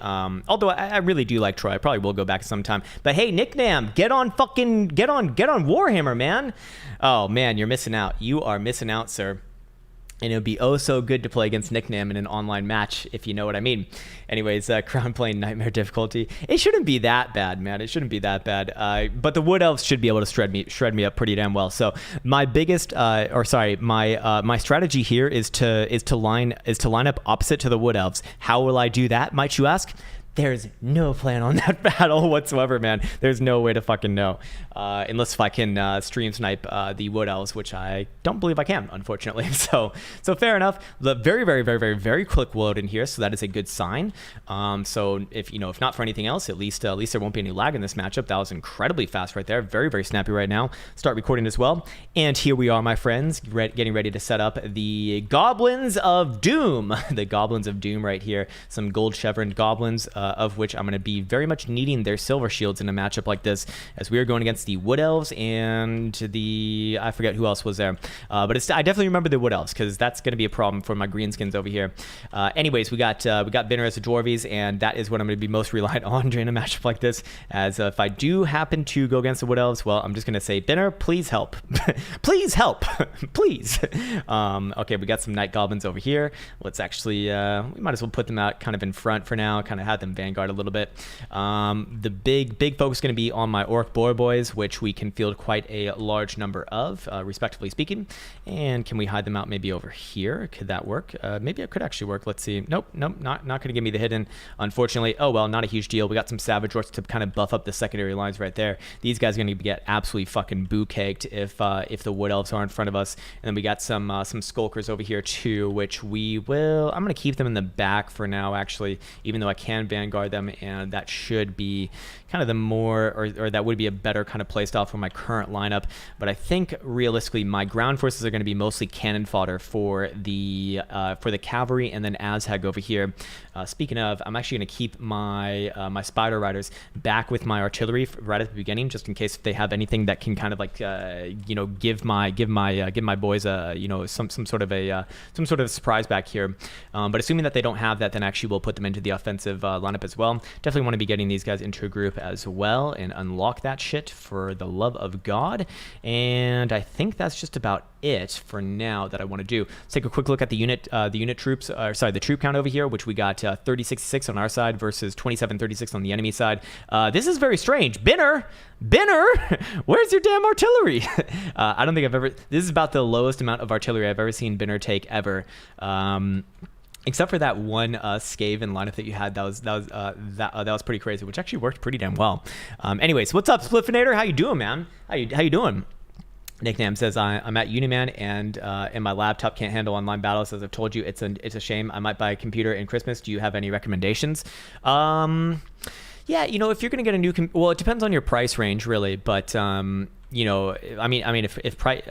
Although I really do like Troy. I probably will go back sometime. But hey, Nick Nam, get on Warhammer, man. Oh man, you're missing out. You are missing out, sir. And it would be oh so good to play against Nick Nam in an online match, if you know what I mean. Anyways, Crown playing Nightmare difficulty. It shouldn't be that bad, man. It shouldn't be that bad. But the Wood Elves should be able to shred me up pretty damn well. So my biggest, my strategy here is to line up opposite to the Wood Elves. How will I do that, might you ask? There's no plan on that battle whatsoever, man. There's no way to fucking know. Unless if I can stream snipe the Wood Elves, which I don't believe I can, unfortunately. So fair enough. The very quick load in here, so that is a good sign. So if not for anything else, at least there won't be any lag in this matchup. That was incredibly fast right there. Very snappy right now. Start recording as well. And here we are, my friends, getting ready to set up the Goblins of Doom. The Goblins of Doom right here. Some gold chevroned goblins. Of which I'm going to be very much needing their silver shields in a matchup like this, as we are going against the Wood Elves and I forget who else was there, but I definitely remember the Wood Elves because that's going to be a problem for my greenskins over here. Anyways, we got Binner as the Dwarvies, and that is what I'm going to be most reliant on during a matchup like this. As if I do happen to go against the Wood Elves, well, I'm just going to say, Binner, please help, please help, please. Okay, we got some Night Goblins over here. Let's actually we might as well put them out kind of in front for now, kind of have them vanguard a little bit. The big focus is going to be on my Orc Boar Boys, which we can field quite a large number of, respectively speaking. And can we hide them out maybe over here? Could that work? Maybe it could actually work. Let's see. Nope, not going to give me the hidden, unfortunately. Oh well, not a huge deal. We got some Savage Orcs to kind of buff up the secondary lines right there. These guys are going to get absolutely fucking boo-caked if the Wood Elves are in front of us. And then we got some Skulkers over here too, which we will. I'm going to keep them in the back for now, actually, even though I can vanguard them, and that should be kind of the more, or that would be a better kind of playstyle for my current lineup. But I think realistically my ground forces are going to be mostly cannon fodder for the cavalry, and then Azhag over here. Speaking of, I'm actually going to keep my my Spider Riders back with my artillery right at the beginning, just in case they have anything that can kind of like give my boys some sort of surprise back here. But assuming that they don't have that, then actually we'll put them into the offensive lineup as well. Definitely want to be getting these guys into a group as well and unlock that shit for the love of God. And I think that's just about it for now that I want to do. Let's take a quick look at the unit troops, the troop count over here, which we got 3066 on our side versus 2736 on the enemy side. This is very strange. Binner, where's your damn artillery? I don't think I've ever. This is about the lowest amount of artillery I've ever seen Binner take ever. Except for that one Skaven lineup that you had, that was pretty crazy, which actually worked pretty damn well. Anyways, what's up, Spliffinator? How you doing, man? How you doing? Nickname says I'm at Uniman and my laptop can't handle online battles. As I've told you, it's a shame. I might buy a computer in Christmas. Do you have any recommendations? Yeah, if you're gonna get a new, well, it depends on your price range, really, but. I mean, if price,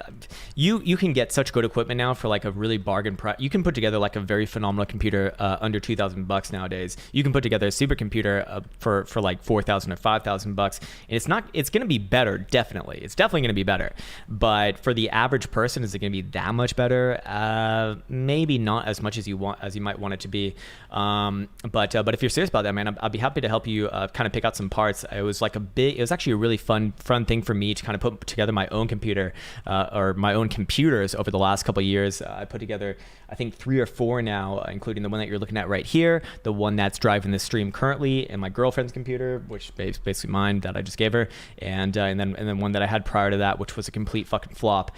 you can get such good equipment now for like a really bargain price. You can put together like a very phenomenal computer under $2,000 nowadays. You can put together a supercomputer for like $4,000 or $5,000, and it's going to be better. Definitely, it's definitely going to be better. But for the average person, is it going to be that much better? Maybe not as much as you might want it to be. But if you're serious about that, man, I'd be happy to help you kind of pick out some parts. It was actually a really fun thing for me to kind of put together my own computer or my own computers over the last couple of years. I put together, I think, 3 or 4 now, including the one that you're looking at right here, the one that's driving this stream currently, and my girlfriend's computer, which is basically mine that I just gave her, and then one that I had prior to that, which was a complete fucking flop.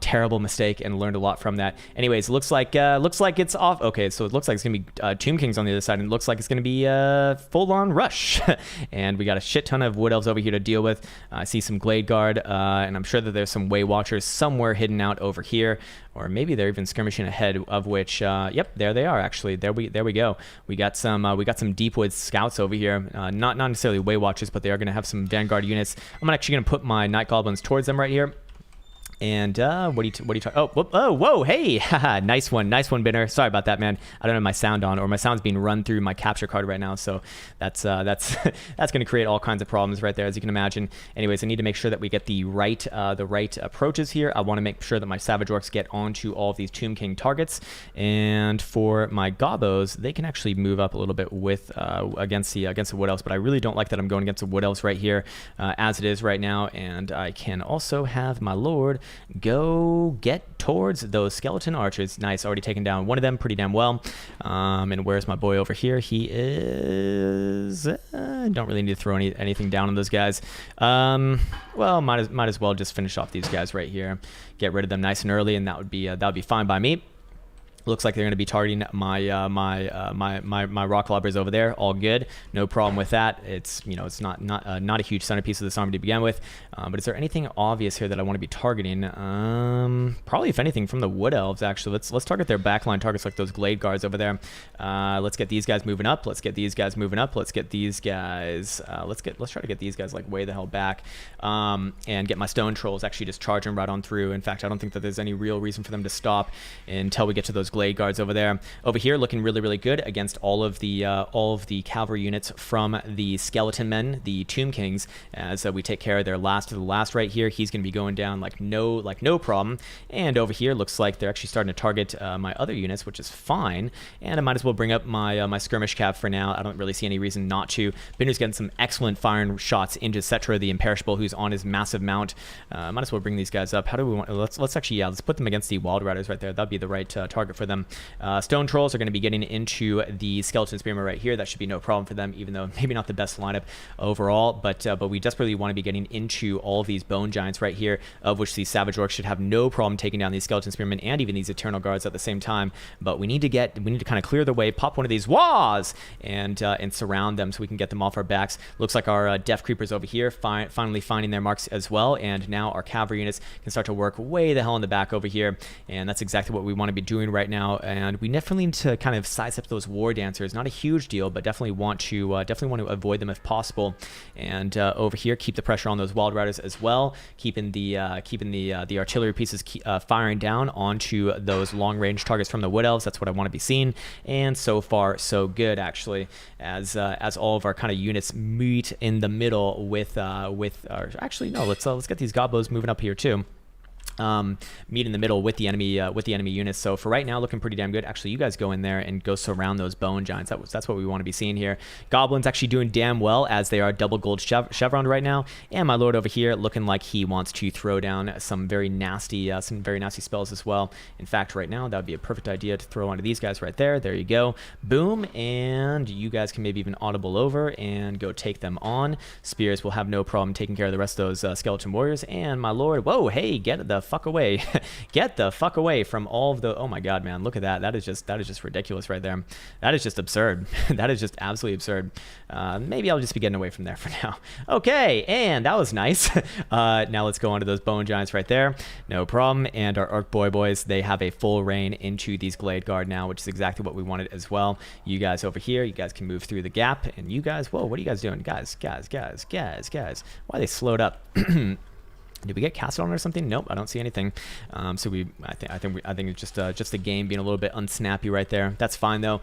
Terrible mistake, and learned a lot from that. Anyways, looks like it's off. Okay, so it looks like it's gonna be Tomb Kings on the other side, and it looks like it's gonna be full-on rush. And we got a shit ton of Wood Elves over here to deal with. I see some Glade Guard. And I'm sure that there's some Way Watchers somewhere hidden out over here, or maybe they're even skirmishing ahead. Of which, yep, there they are. Actually, there we go. We got some Deepwood Scouts over here. Not necessarily Way Watchers, but they are going to have some Vanguard units. I'm actually going to put my Night Goblins towards them right here. And what are you talking? Oh, whoa, hey, nice one, Binner. Sorry about that, man. I don't have my sound on, or my sound's being run through my capture card right now, so that's that's going to create all kinds of problems right there, as you can imagine. Anyways, I need to make sure that we get the right approaches here. I want to make sure that my Savage Orcs get onto all of these Tomb King targets, and for my Gobos, they can actually move up a little bit with against the Wood Elves, but I really don't like that I'm going against the Wood Elves right here as it is right now, and I can also have my Lord go get towards those skeleton archers. Nice, already taken down one of them pretty damn well. And where's my boy over here? He is... don't really need to throw anything down on those guys. Well, might as well just finish off these guys right here. Get rid of them nice and early, and that would be fine by me. Looks like they're going to be targeting my my rock lobbers over there. All good, no problem with that. It's it's not a huge centerpiece of this army to begin with. But is there anything obvious here that I want to be targeting? Probably, if anything, from the Wood Elves. Actually, let's target their backline targets like those Glade Guards over there. Let's get these guys moving up. Let's get these guys moving up. Let's get these guys. Let's try to get these guys like way the hell back. And get my Stone Trolls actually just charging right on through. In fact, I don't think that there's any real reason for them to stop until we get to those Glade Guards over there. Over here, looking really good against all of the cavalry units from the Skeleton Men, the Tomb Kings. As we take care of their last of the last right here, he's going to be going down like no problem. And over here, looks like they're actually starting to target my other units, which is fine. And I might as well bring up my my skirmish cav for now. I don't really see any reason not to. Binder's getting some excellent firing shots into Cetra, the Imperishable, who's on his massive mount. Might as well bring these guys up. How do we want? Let's actually let's put them against the Wild Riders right there. That'd be the right target for them. Stone Trolls are going to be getting into the Skeleton Spearmen right here. That should be no problem for them, even though maybe not the best lineup overall. But we desperately want to be getting into all of these Bone Giants right here, of which these Savage Orcs should have no problem taking down these Skeleton Spearmen and even these Eternal Guards at the same time. But we need to kind of clear the way, pop one of these Waws, and surround them so we can get them off our backs. Looks like our Death Creepers over here finally finding their marks as well, and now our cavalry units can start to work way the hell in the back over here, and that's exactly what we want to be doing right now. And we definitely need to kind of size up those War Dancers. Not a huge deal, but definitely want to avoid them if possible. And over here, keep the pressure on those Wild Riders as well, keeping the artillery pieces firing down onto those long range targets from the Wood Elves. That's what I want to be seeing. And so far, so good actually, as all of our kind of units meet in the middle with actually no, let's get these Gobos moving up here too. Meet in the middle with the enemy units. So for right now, looking pretty damn good. Actually, you guys go in there and go surround those Bone Giants. That's what we want to be seeing here. Goblins actually doing damn well, as they are double gold chevron right now. And my lord over here looking like he wants to throw down some very nasty spells as well. In fact, right now that would be a perfect idea to throw onto these guys right there. There you go, boom, and you guys can maybe even audible over and go take them on. Spears will have no problem taking care of the rest of those skeleton warriors. And my lord, whoa, hey, get the fuck away. Get the fuck away from all of the... Oh my god, man, look at that. That is just ridiculous right there. That is just absurd. That is just absolutely absurd. Maybe I'll just be getting away from there for now. Okay, and that was nice. Now let's go on to those Bone Giants right there. No problem. And our Orc boys, they have a full reign into these Glade Guard now, which is exactly what we wanted as well. You guys over here, you guys can move through the gap, and you guys, whoa, what are you guys doing? Guys, why are they slowed up? Did we get cast on or something? Nope, I don't see anything. So I think it's just the game being a little bit unsnappy right there. That's fine though.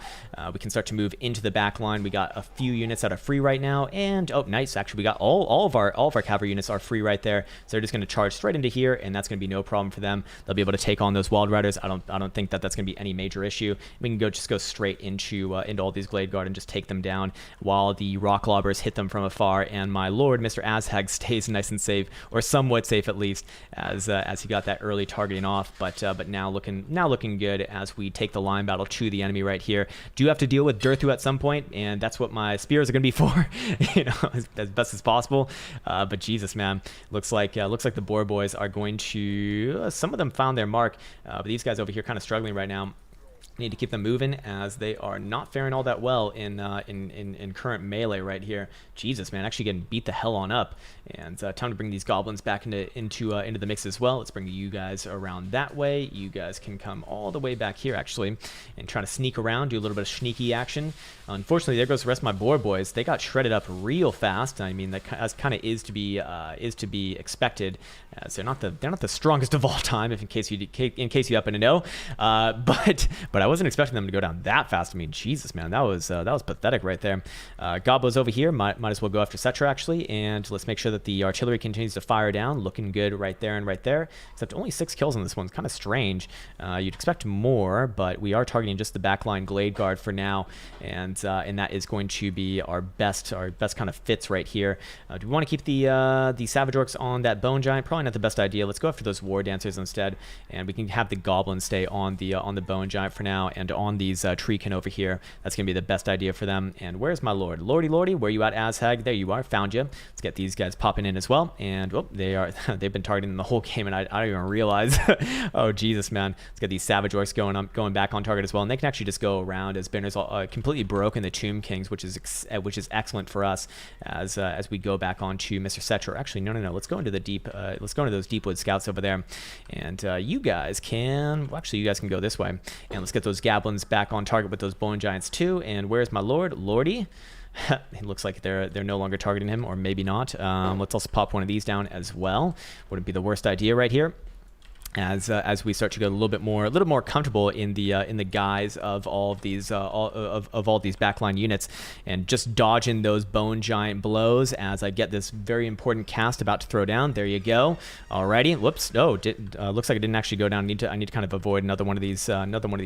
We can start to move into the back line. We got a few units that are free right now, and oh, nice. Actually, we got all of our cavalry units are free right there. So they're just going to charge straight into here, and that's going to be no problem for them. They'll be able to take on those Wild Riders. I don't think that that's going to be any major issue. We can just go straight into all these Glade Guard and just take them down while the Rock Lobbers hit them from afar. And my lord, Mr. Azhag, stays nice and safe, or somewhat safe at least, as he got that early targeting off. But now looking good as we take the line battle to the enemy right here. Do have to deal with Durthu at some point, and that's what my spears are going to be for, as best as possible. But Jesus, man, looks like the Boar boys are going to. Some of them found their mark, but these guys over here kind of struggling right now. Need to keep them moving as they are not faring all that well in current melee right here. Jesus, man, actually getting beat the hell on up. And time to bring these goblins back into the mix as well. Let's bring you guys around that way. You guys can come all the way back here actually and try to sneak around, do a little bit of sneaky action. Unfortunately, there goes the rest of my board boys. They got shredded up real fast. I mean, that kind of is to be expected, as they're not the strongest of all time. If in case you happen to know, but I wasn't expecting them to go down that fast. I mean, Jesus, man, that was pathetic right there. Goblos over here might as well go after Cetra actually, and let's make sure that the artillery continues to fire down. Looking good right there and right there. Except only 6 kills on this one. It's kind of strange. You'd expect more, but we are targeting just the backline Glade Guard for now, and that is going to be our best kind of fits right here. Do we want to keep the Savage Orcs on that Bone Giant? Probably not the best idea. Let's go after those War Dancers instead, and we can have the Goblins stay on the Bone Giant for now, and on these Treekin over here. That's gonna be the best idea for them. And where's my lord? Lordy, where you at, Azhag? There you are. Found you. Let's get these guys popping in as well. And oh, they've been targeting the whole game, and I don't even realize. Oh Jesus, man. Let's get these Savage Orcs going back on target as well, and they can actually just go around as Binner's completely broken the Tomb Kings, which is excellent for us as we go back onto Mr. Cetra. Actually, no. Let's go into the deep. Let's go into those Deepwood Scouts over there, and you guys can. Well, actually, you guys can go this way, and let's get those Goblins back on target with those Bone Giants too. And where's my lord? Lordy? It looks like they're no longer targeting him, or maybe not. Let's also pop one of these down as well. Wouldn't be the worst idea right here, as we start to get a little more comfortable in the guise of all of these all these backline units, and just dodging those Bone Giant blows as I get this very important cast about to throw down. There you go. Alrighty. Whoops. No, looks like it didn't actually go down. I need to kind of avoid another one of these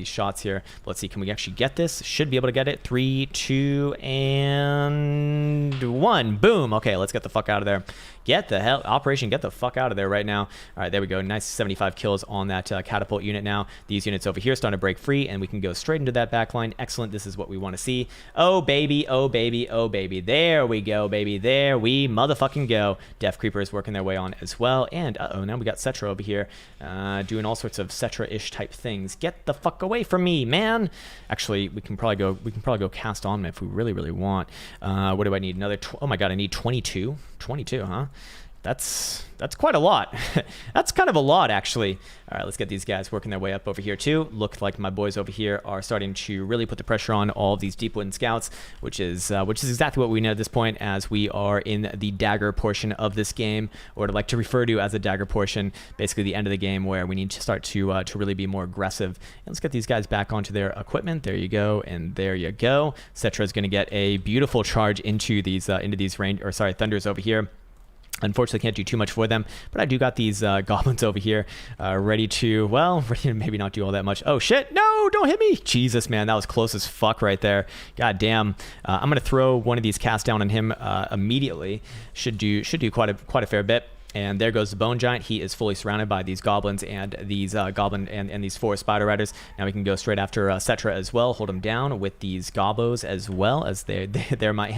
shots here. Let's see. Can we actually get this? Should be able to get it. 3, 2, and 1. Boom. Okay, let's get the fuck out of there. Get the hell, Operation get the fuck out of there right now. All right, there we go. Nice 75 kills on that catapult unit now. These units over here starting to break free, and we can go straight into that backline. Excellent. This is what we want to see. Oh, baby. Oh, baby. Oh, baby. There we go, baby. There we motherfucking go. Death Creeper is working their way on as well. And, now we got Cetra over here doing all sorts of Cetra-ish type things. Get the fuck away from me, man. Actually, we can probably go cast on them if we really want. What do I need? Another, oh my god, I need 22. 22, huh? That's quite a lot. That's kind of a lot, actually. All right, let's get these guys working their way up over here too. Look like my boys over here are starting to really put the pressure on all of these Deepwood Scouts, which is exactly what we need at this point, as we are in the dagger portion of this game, or what I like to refer to as the dagger portion, basically the end of the game, where we need to start to really be more aggressive. And let's get these guys back onto their equipment. There you go, and there you go. Cetra is going to get a beautiful charge into these thunders over here. Unfortunately, can't do too much for them, but I do got these goblins over here ready to maybe not do all that much. Oh shit, no, don't hit me. Jesus, man, that was close as fuck right there. God damn. I'm gonna throw one of these casts down on him immediately. Should do quite a fair bit. And there goes the Bone Giant. He is fully surrounded by these goblins and these these 4 Spider Riders. Now we can go straight after Cetra as well. Hold him down with these Gobos as well, as they're my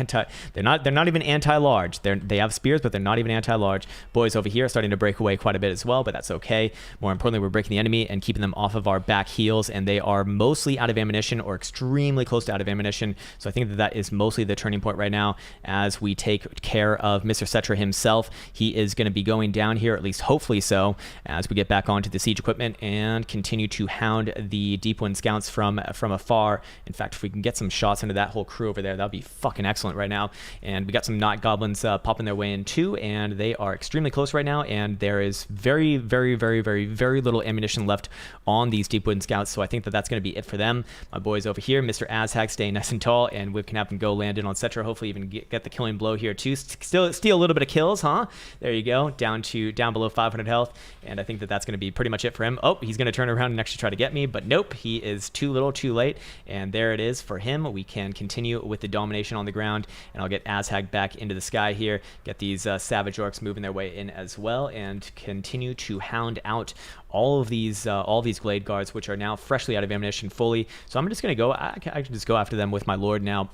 they're not even anti-large. They have spears, but they're not even anti-large. Boys over here are starting to break away quite a bit as well, but that's okay. More importantly, we're breaking the enemy and keeping them off of our back heels, and they are mostly out of ammunition, or extremely close to out of ammunition. So I think that is mostly the turning point right now as we take care of Mr. Cetra himself. He is going to be going down here, at least hopefully so, as we get back onto the siege equipment and continue to hound the Deepwood Scouts from afar. In fact, if we can get some shots into that whole crew over there, that'd be fucking excellent right now. And we got some Knot Goblins popping their way in too, and they are extremely close right now, and there is very little ammunition left on these Deepwood Scouts, so I think that that's going to be it for them. My boys over here, Mr. Azhag, staying nice and tall, and we can have them go land in on Cetra, hopefully even get the killing blow here too. Still steal a little bit of kills, huh? There you go. Down below 500 health, and I think that that's going to be pretty much it for him. Oh, he's going to turn around and actually try to get me, but nope, he is too little too late, and there it is for him. We can continue with the domination on the ground, and I'll get Azhag back into the sky here, get these Savage Orcs moving their way in as well, and continue to hound out all these Glade Guards, which are now freshly out of ammunition fully. So I'm just going to go, I can just go after them with my Lord now.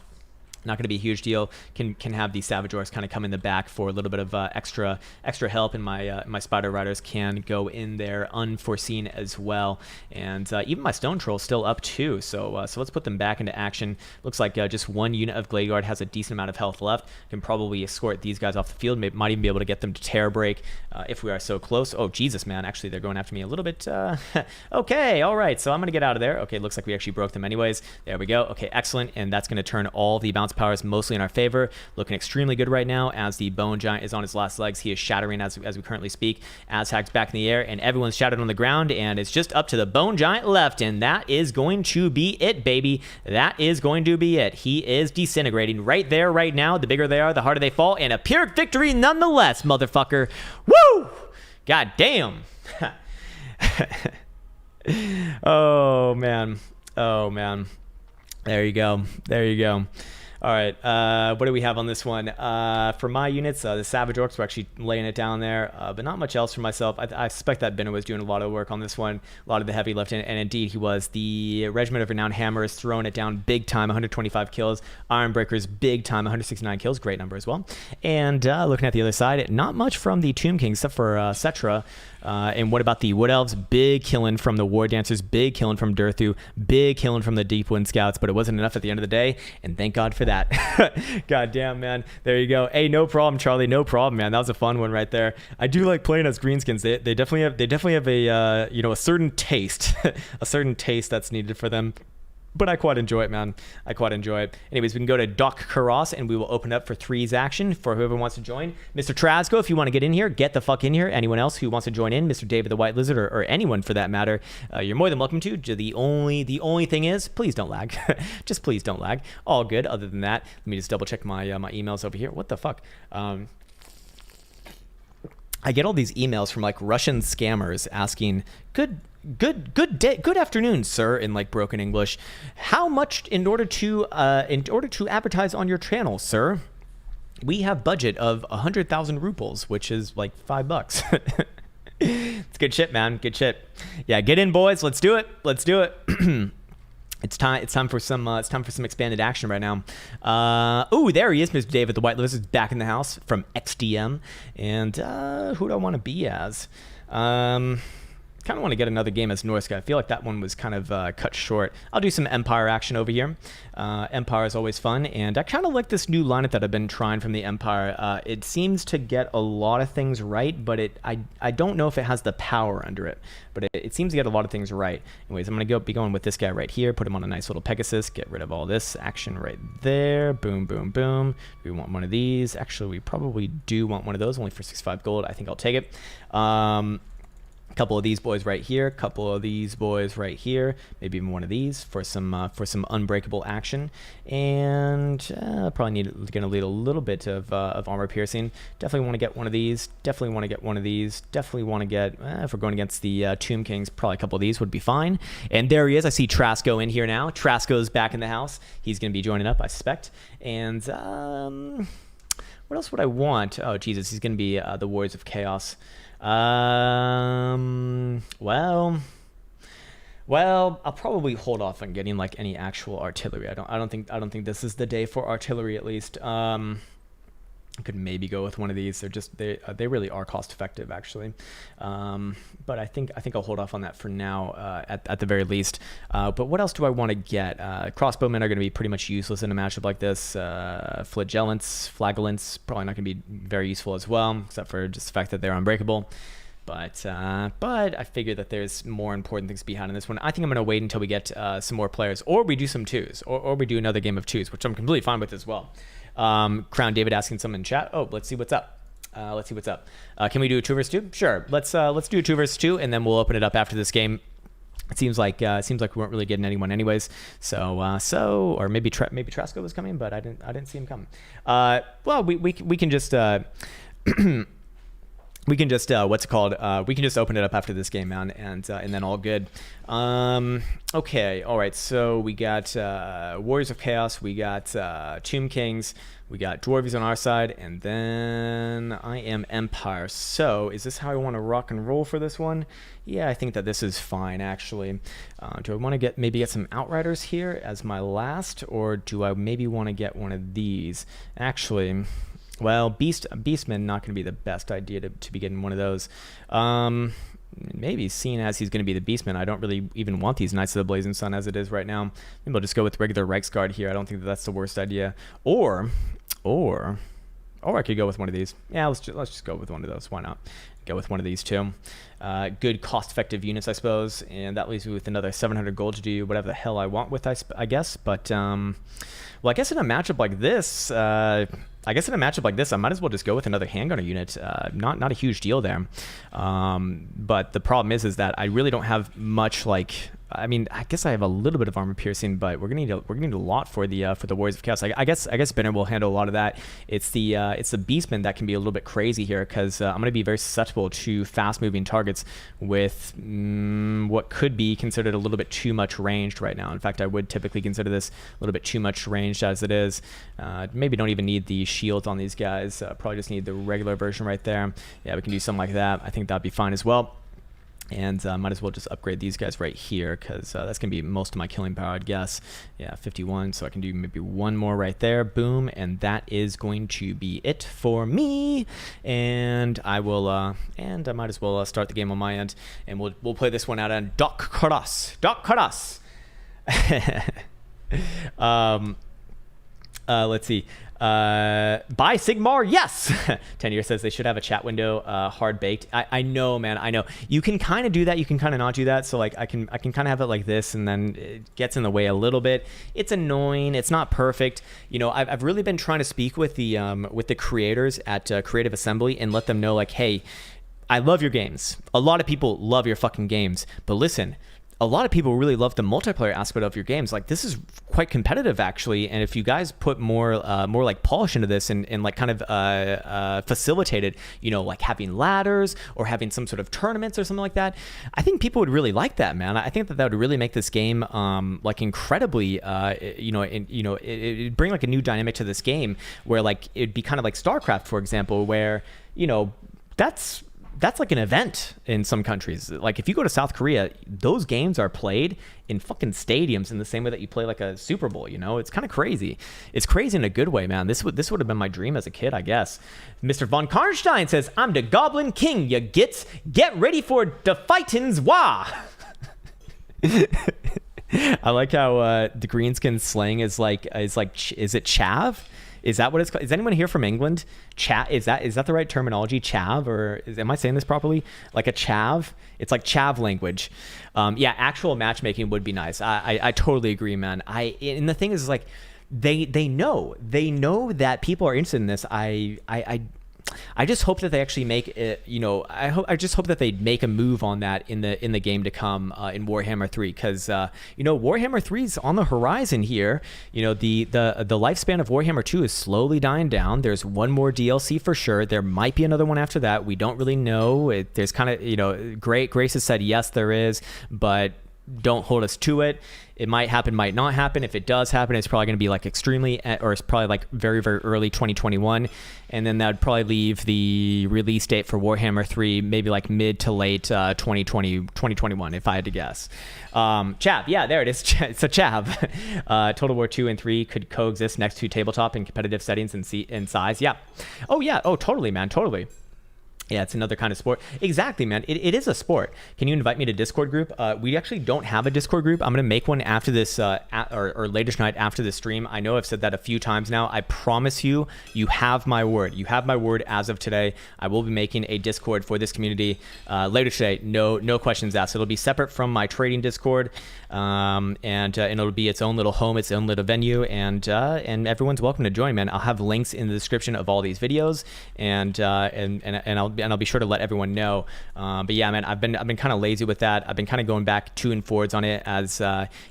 Not going to be a huge deal. Can have the Savage Orcs kind of come in the back for a little bit of extra help, and my Spider Riders can go in there unforeseen as well. And even my Stone Troll's still up too. So let's put them back into action. Looks like just one unit of Glade Guard has a decent amount of health left. Can probably escort these guys off the field. Might even be able to get them to Terror Break if we are so close. Oh Jesus, man! Actually, they're going after me a little bit. Okay, all right. So I'm gonna get out of there. Okay, looks like we actually broke them anyways. There we go. Okay, excellent. And that's gonna turn all the bounce powers mostly in our favor. Looking extremely good right now as the Bone Giant is on his last legs. He is shattering as we currently speak. Aztag's back in the air, and everyone's shattered on the ground, and it's just up to the Bone Giant left, and that is going to be it, baby. That is going to be it. He is disintegrating right there, right now. The bigger they are, the harder they fall, and a Pyrrhic victory nonetheless, motherfucker. Woo! God damn. Oh, man. Oh, man. There you go. There you go. All right, what do we have on this one? For my units, the Savage Orcs were actually laying it down there, but not much else for myself. I suspect that Benno was doing a lot of work on this one, a lot of the heavy lifting, and indeed he was. The Regiment of Renowned Hammer is throwing it down big time, 125 kills. Ironbreakers, big time, 169 kills, great number as well. And looking at the other side, not much from the Tomb King, except for Cetra. And what about the Wood Elves? Big killing from the War Dancers, big killing from Durthu, big killing from the Deepwind Scouts, but it wasn't enough at the end of the day, and thank God for that. God damn, man. There you go. Hey, no problem, Charlie. No problem, man. That was a fun one right there. I do like playing as greenskins. They definitely have a a certain taste, a certain taste that's needed for them. But I quite enjoy it, man. I quite enjoy it. Anyways, we can go to Doc Karas, and we will open up for threes action for whoever wants to join. Mr. Trasco, if you want to get in here, get the fuck in here. Anyone else who wants to join in, Mr. David the White Lizard, or anyone for that matter, you're more than welcome to. The only thing is, please don't lag. Just please don't lag. All good. Other than that, let me just double check my my emails over here. What the fuck? I get all these emails from like Russian scammers asking, good day, good afternoon, sir, in like broken English. How much in order to advertise on your channel, sir? We have budget of 100,000 rubles, which is like $5. It's good shit, man. Good shit. Yeah, get in, boys. Let's do it. Let's do it. It's time for some expanded action right now. Oh, there he is, Mr. David the White Lizard, back in the house from XDM. And who do I want to be as? Kind of want to get another game as Norska. I feel like that one was kind of cut short. I'll do some Empire action over here. Empire is always fun, and I kind of like this new lineup that I've been trying from the Empire. It seems to get a lot of things right, but I don't know if it has the power under it, but it seems to get a lot of things right. Anyways, I'm going to be going with this guy right here, put him on a nice little Pegasus, get rid of all this action right there. Boom, boom, boom. We want one of these. Actually, we probably do want one of those, only for 65 gold. I think I'll take it. Couple of these boys right here, couple of these boys right here, maybe even one of these for some unbreakable action, and probably gonna need a little bit of armor piercing. Definitely want to get one of these. Definitely want to get one of these. Definitely want to get if we're going against the Tomb Kings, probably a couple of these would be fine. And there he is. I see Trasco in here now. Trasco's back in the house. He's gonna be joining up, I suspect. And what else would I want? Oh Jesus, he's gonna be the Warriors of Chaos. Well, I'll probably hold off on getting like any actual artillery. I don't think this is the day for artillery, at least. I could maybe go with one of these. They really are cost effective, actually. But I think I'll hold off on that for now, at the very least. But what else do I want to get? Crossbowmen are going to be pretty much useless in a matchup like this. Flagellants probably not going to be very useful as well, except for just the fact that they're unbreakable. But I figure that there's more important things behind in this one. I think I'm going to wait until we get some more players, or we do some twos, or we do another game of twos, which I'm completely fine with as well. Crown David asking something in chat. Oh, let's see what's up. Can we do a 2 vs 2? Sure. Let's do a 2 vs 2, and then we'll open it up after this game. It seems like we weren't really getting anyone anyways. Or maybe Trasco was coming, but I didn't see him coming. Well, we can just we can just what's it called? We can just open it up after this game, man, and then all good. Okay, all right. So we got Warriors of Chaos, we got Tomb Kings, we got Dwarvies on our side, and then I am Empire. So is this how I want to rock and roll for this one? Yeah, I think that this is fine, actually. Do I want to maybe get some Outriders here as my last, or do I maybe want to get one of these? Actually, well, Beastman not going to be the best idea to be getting one of those. Maybe seeing as he's going to be the Beastman, I don't really even want these Knights of the Blazing Sun as it is right now. Maybe I'll just go with regular Reiksguard here. I don't think that's the worst idea. Or I could go with one of these. Yeah, let's just go with one of those. Why not? Go with one of these two. Good cost-effective units, I suppose, and that leaves me with another 700 gold to do whatever the hell I want with, I guess. But well, I guess in a matchup like this, I might as well just go with another handgunner unit. Not a huge deal there. But the problem is that I really don't have much like. I mean, I guess I have a little bit of armor piercing, but we're gonna need a lot for the Warriors of Chaos. I guess Benner will handle a lot of that. It's the Beastmen that can be a little bit crazy here, because I'm gonna be very susceptible to fast moving targets with what could be considered a little bit too much ranged right now. In fact, I would typically consider this a little bit too much ranged as it is. Maybe don't even need the shields on these guys. Probably just need the regular version right there. Yeah, we can do something like that. I think that'd be fine as well. And might as well just upgrade these guys right here, because that's going to be most of my killing power, I'd guess. Yeah, 51, so I can do maybe one more right there. Boom, and that is going to be it for me. And I will, and I might as well start the game on my end, and we'll play this one out on Doc Karas. Let's see. By Sigmar, yes. 10 Year says they should have a chat window hard baked. I know, man. I know. You can kind of do that. You can kind of not do that. So like I can kind of have it like this, and then it gets in the way a little bit. It's annoying. It's not perfect. You know, I've really been trying to speak with the creators at Creative Assembly and let them know, like, hey, I love your games. A lot of people love your fucking games, but listen, a lot of people really love the multiplayer aspect of your games. Like, this is quite competitive, actually, and if you guys put more like polish into this and like kind of facilitate it, you know, like having ladders or having some sort of tournaments or something like that, I think people would really like that, man. I think that would really make this game like incredibly, it'd bring like a new dynamic to this game, where like it'd be kind of like StarCraft, for example, where, you know, that's like an event in some countries. Like, if you go to South Korea, those games are played in fucking stadiums in the same way that you play like a Super Bowl, you know? It's kind of crazy. It's crazy in a good way, man. This would have been my dream as a kid, I guess. Mr. Von Karnstein says, I'm the Goblin King, you gits. Get ready for the fightins', wah! I like how the greenskin slang is it chav? Is that what it's called? Is anyone here from England? Is that the right terminology? Chav, or am I saying this properly? Like a chav? It's like chav language. Yeah, actual matchmaking would be nice. I totally agree, man. And the thing is like, they know that people are interested in this. I just hope that they actually make it, you know, I just hope that they make a move on that in the game to come in Warhammer 3, because you know, Warhammer 3 is on the horizon here. You know, the lifespan of Warhammer 2 is slowly dying down. There's one more DLC for sure. There might be another one after that. We don't really know. There's kind of, you know, Grace has said yes, there is, but don't hold us to it. It might happen, might not happen. If it does happen, it's probably going to be like or it's probably like very, very early 2021. And then that would probably leave the release date for Warhammer 3 maybe like mid to late 2021, if I had to guess. Chav, yeah, there it is. So Chav, Total War 2 and 3 could coexist next to tabletop in competitive settings and size. Yeah. Oh, yeah. Oh, totally, man. Totally. Yeah, it's another kind of sport. Exactly, man. It is a sport. Can you invite me to Discord group? We actually don't have a Discord group. I'm going to make one after this, or later tonight after this stream. I know I've said that a few times now. I promise you, you have my word. You have my word as of today. I will be making a Discord for this community later today. No questions asked. It'll be separate from my trading Discord, and it'll be its own little home, its own little venue, and everyone's welcome to join, man. I'll have links in the description of all these videos, and I'll be sure to let everyone know. But yeah, man, I've been kind of lazy with that. I've been kind of going back to and forwards on it, as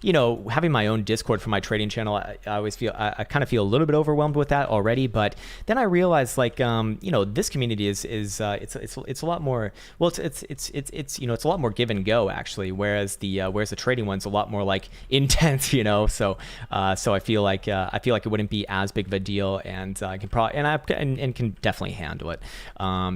you know, having my own Discord for my trading channel. I always feel I kind of feel a little bit overwhelmed with that already. But then I realized, like, you know, this community is it's a lot more. Well, it's you know, it's a lot more give and go actually, whereas the trading one's a lot more like intense, you know. So I feel like it wouldn't be as big of a deal, and I can probably and can definitely handle it.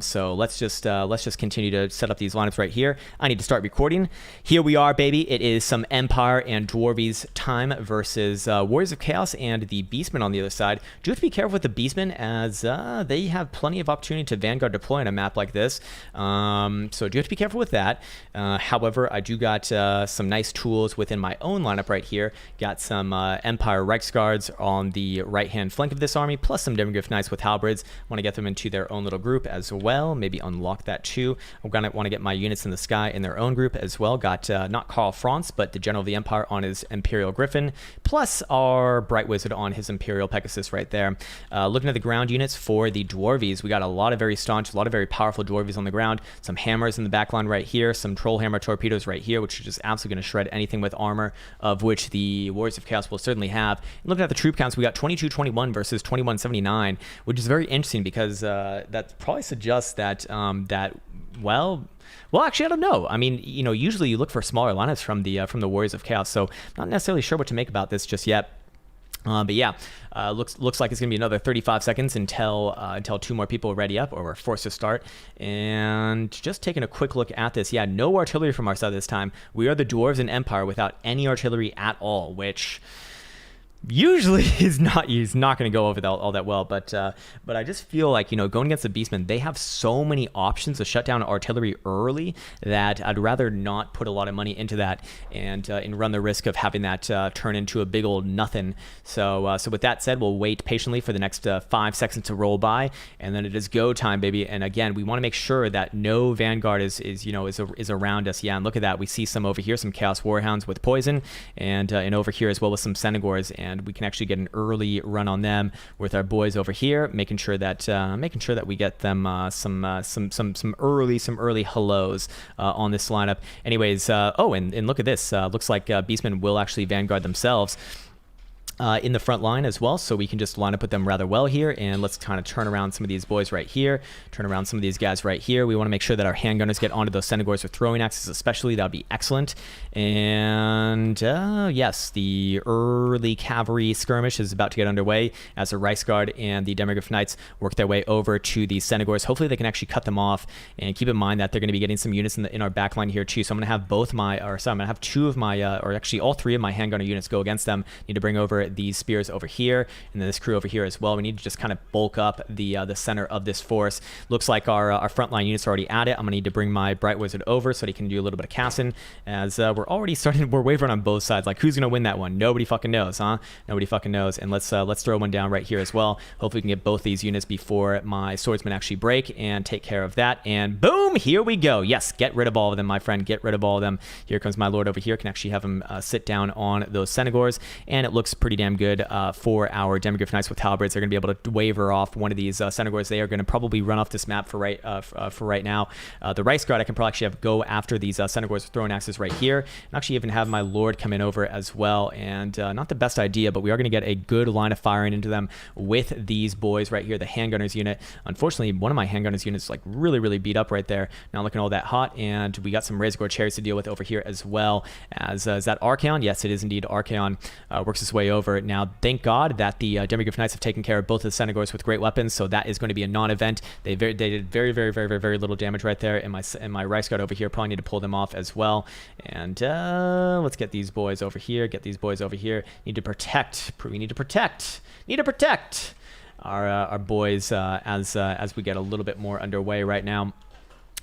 So let's just continue to set up these lineups right here. I need to start recording. Here we are, baby. It is some Empire and Dwarvies time versus Warriors of Chaos and the Beastmen on the other side. Do have to be careful with the Beastmen, as they have plenty of opportunity to Vanguard deploy on a map like this. So do have to be careful with that. However, I do got some nice tools within my own lineup right here. Got some Empire Reichsguards on the right-hand flank of this army, plus some Demigryph Knights with halberds. Want to get them into their own little group as well. Maybe unlock that too. I'm gonna want to get my units in the sky in their own group as well. Got not Karl Franz, but the General of the Empire on his Imperial Griffin, plus our Bright Wizard on his Imperial Pegasus right there. Looking at the ground units for the Dwarvies, we got a lot of very staunch, a lot of very powerful Dwarvies on the ground. Some hammers in the back line right here, some Troll Hammer torpedoes right here, which are just absolutely going to shred anything with armor, of which the Warriors of Chaos will certainly have. And looking at the troop counts, we got 2221 versus 2179, which is very interesting, because that probably suggests that well, actually, I don't know. I mean, you know, usually you look for smaller lineups from the Warriors of Chaos, so not necessarily sure what to make about this just yet. But yeah, looks like it's gonna be another 35 seconds until two more people ready up, or we're forced to start. And just taking a quick look at this, yeah, no artillery from our side this time. We are the Dwarves in Empire without any artillery at all, which usually is not going to go over all that well, but I just feel like, you know, going against the Beastmen, they have so many options to shut down artillery early that I'd rather not put a lot of money into that and run the risk of having that turn into a big old nothing. So with that said, we'll wait patiently for the next 5 seconds to roll by, and then it is go time, baby. And again, we want to make sure that no Vanguard is around us. Yeah, and look at that, we see some over here, some Chaos Warhounds with poison, and over here as well with some Senegors, and we can actually get an early run on them with our boys over here, making sure that we get them some early hellos on this lineup. Anyways, and look at this. Looks like Beastmen will actually Vanguard themselves in the front line as well, so we can just line up with them rather well here. And let's kind of turn around some of these boys right here, turn around some of these guys right here. We want to make sure that our handgunners get onto those Senegors with throwing axes especially. That would be excellent. And yes, the early cavalry skirmish is about to get underway as the Reichsguard and the Demigryph Knights work their way over to the Senegors. Hopefully they can actually cut them off, and keep in mind that they're going to be getting some units in our back line here too. So I'm going to have I'm going to have two of my, or actually all three of my handgunner units go against them. Need to bring over these spears over here, and then this crew over here as well. We need to just kind of bulk up the center of this force. Looks like our frontline units are already at it. I'm gonna need to bring my Bright Wizard over so that he can do a little bit of casting, as we're wavering on both sides. Like, who's gonna win that one? Nobody fucking knows, huh? Nobody fucking knows. And let's throw one down right here as well. Hopefully we can get both these units before my swordsmen actually break and take care of that. And boom, here we go. Yes, get rid of all of them, my friend. Get rid of all of them. Here comes my lord over here. Can actually have him sit down on those Senegors, and it looks pretty damn good for our Demigryph Knights with halberds. They're going to be able to waver off one of these Senegors. They are going to probably run off this map for right now. The Reichsguard, I can probably actually have go after these Senegors with throwing axes right here, and actually even have my lord come in over as well. And not the best idea, but we are going to get a good line of firing into them with these boys right here, the handgunners unit. Unfortunately, one of my handgunners units is like really beat up right there, not looking all that hot. And we got some Razorgore Cherries to deal with over here as well. As is that Archaon? Yes, it is indeed Archaon. Works his way over. Now, thank God that the Demigryph Knights have taken care of both the Senegors with great weapons, so that is going to be a non-event. They did very little damage right there, and my Reichsguard over here probably need to pull them off as well. And let's get these boys over here. Get these boys over here. Need to protect. We need to protect. Need to protect our boys as we get a little bit more underway right now.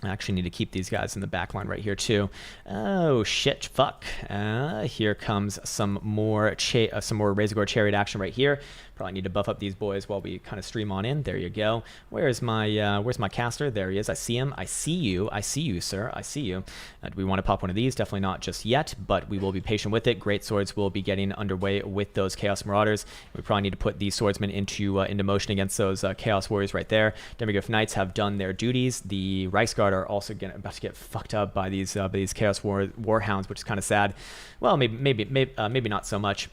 I actually need to keep these guys in the back line right here too. Oh shit, fuck. Here comes some more Razor Gore Chariot action right here. Probably need to buff up these boys while we kind of stream on in. There you go. Where's my caster? There he is. I see him. I see you, sir. I see you. Do we want to pop one of these? Definitely not just yet, but we will be patient with it. Great swords will be getting underway with those Chaos Marauders. We probably need to put these swordsmen into motion against those Chaos Warriors right there. Demigryph Knights have done their duties. The Reichsguard are also about to get fucked up by these Chaos Warhounds, which is kind of sad. Well, maybe not so much.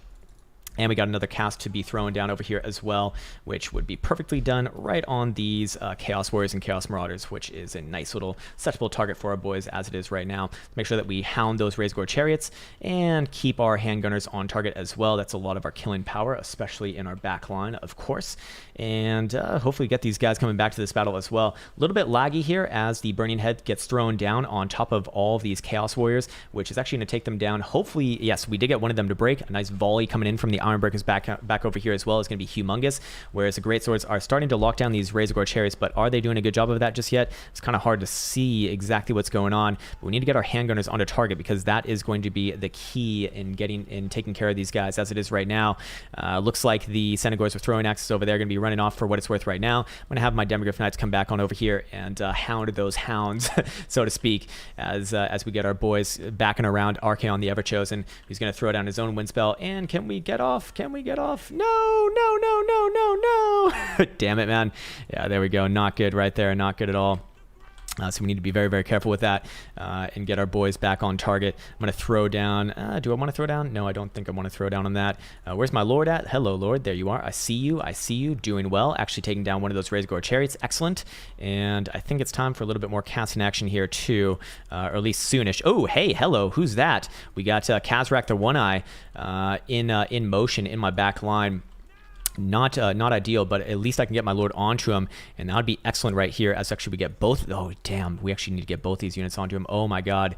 And we got another cast to be thrown down over here as well, which would be perfectly done right on these Chaos Warriors and Chaos Marauders, which is a nice little settable target for our boys as it is right now. Make sure that we hound those Razor Gore Chariots and keep our handgunners on target as well. That's a lot of our killing power, especially in our back line, of course. And hopefully get these guys coming back to this battle as well. A little bit laggy here as the Burning Head gets thrown down on top of all of these Chaos Warriors, which is actually going to take them down. Hopefully, yes, we did get one of them to break. A nice volley coming in from the Ironbreakers back over here as well is going to be humongous, whereas the Great Swords are starting to lock down these Razor Gore Chariots, but are they doing a good job of that just yet? It's kind of hard to see exactly what's going on, but we need to get our handgunners onto target because that is going to be the key in taking care of these guys as it is right now. Looks like the Senegors with throwing axes over there are going to be running off for what it's worth right now. I'm going to have my Demigryph Knights come back on over here and hound those hounds, so to speak, as we get our boys backing around Archaon the Everchosen, who's going to throw down his own wind spell. And can we get off? Can we get off? No, no, no, no, no, no. Damn it, man. Yeah, there we go. Not good right there. Not good at all. So we need to be very, very careful with that and get our boys back on target. I'm going to throw down. Do I want to throw down? No, I don't think I want to throw down on that. Where's my Lord at? Hello, Lord. There you are. I see you. I see you. Doing well. Actually taking down one of those Razor Gore Chariots. Excellent. And I think it's time for a little bit more casting action here too, or at least soonish. Oh, hey, hello. Who's that? We got Kazrak the One-Eye in motion in my back line. Not ideal, but at least I can get my Lord onto him, and that would be excellent right here as actually we get both. Oh, damn. We actually need to get both these units onto him. Oh, my God.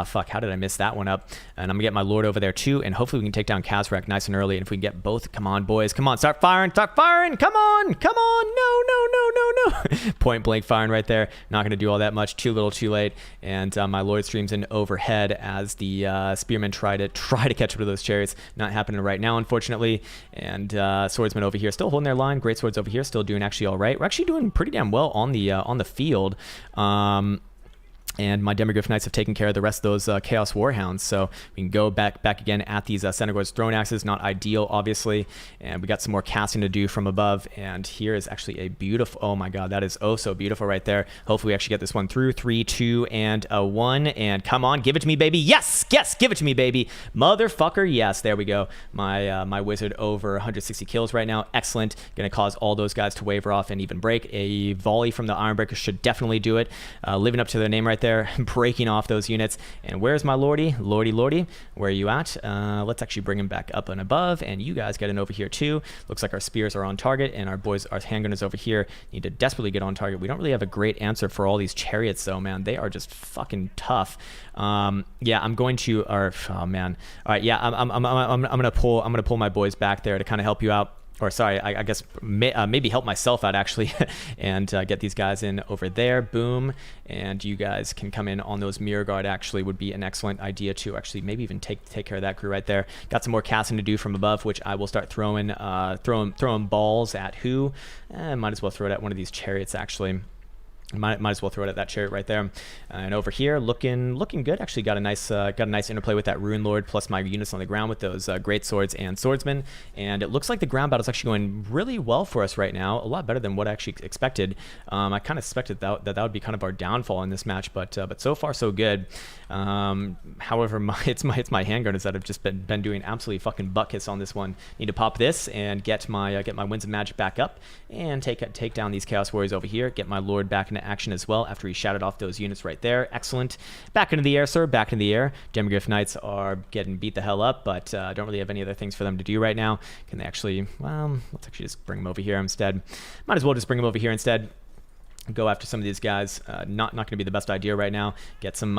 Fuck. How did I miss that one up? And I'm going to get my Lord over there, too, and hopefully we can take down Kazrak nice and early, and if we can get both. Come on, boys. Come on. Start firing. Start firing. Come on. Come on. No, no, no, no, no. Point blank firing right there. Not going to do all that much. Too little, too late. And my Lord streams in overhead as the spearmen try to catch up to those chariots. Not happening right now, unfortunately. And swordsmen over here still holding their line. Great swords over here still doing actually all right. We're actually doing pretty damn well on the field. And my Demigryph Knights have taken care of the rest of those Chaos Warhounds, so we can go back again at these Senegors throwing axes. Not ideal, obviously, and we got some more casting to do from above. And here is actually a beautiful, oh my God, that is oh so beautiful right there. Hopefully we actually get this one through. 3, 2, and a 1, and come on, give it to me, baby. Yes, yes, give it to me, baby, motherfucker. Yes, there we go. My wizard over 160 kills right now. Excellent. Gonna cause all those guys to waver off and even break. A volley from the Ironbreaker should definitely do it. Living up to their name right there. Breaking off those units. And where's my Lordy? Lordy, where are you at? Let's actually bring him back up and above, and you guys get in over here too. Looks like our spears are on target, and our handgunners over here need to desperately get on target. We don't really have a great answer for all these chariots though, man. They are just fucking tough. Yeah, I'm going to, oh man. All right, yeah, I'm gonna pull my boys back there to kind of help you out. Or sorry, I guess maybe help myself out actually, and get these guys in over there. Boom, and you guys can come in on those mirror guard. Actually, would be an excellent idea to actually maybe even take care of that crew right there. Got some more casting to do from above, which I will start throwing balls at. Who? Might as well throw it at one of these chariots actually. Might as well throw it at that chariot right there. And over here, looking good. Actually, got a nice interplay with that Rune Lord plus my units on the ground with those great swords and swordsmen. And it looks like the ground battle is actually going really well for us right now. A lot better than what I actually expected. I kind of expected that would be kind of our downfall in this match, but so far so good. However, it's my handgunners that have just been doing absolutely fucking butt kiss on this one. Need to pop this and get my Winds of Magic back up and take down these Chaos Warriors over here. Get my Lord back into action as well after he shouted off those units right there. Excellent. Back into the air, sir. Back into the air. Demigryph Knights are getting beat the hell up, but don't really have any other things for them to do right now. Can they actually, well, let's actually just bring them over here instead. Might as well just bring them over here instead. go after some of these guys. Not going to be the best idea right now. Get some.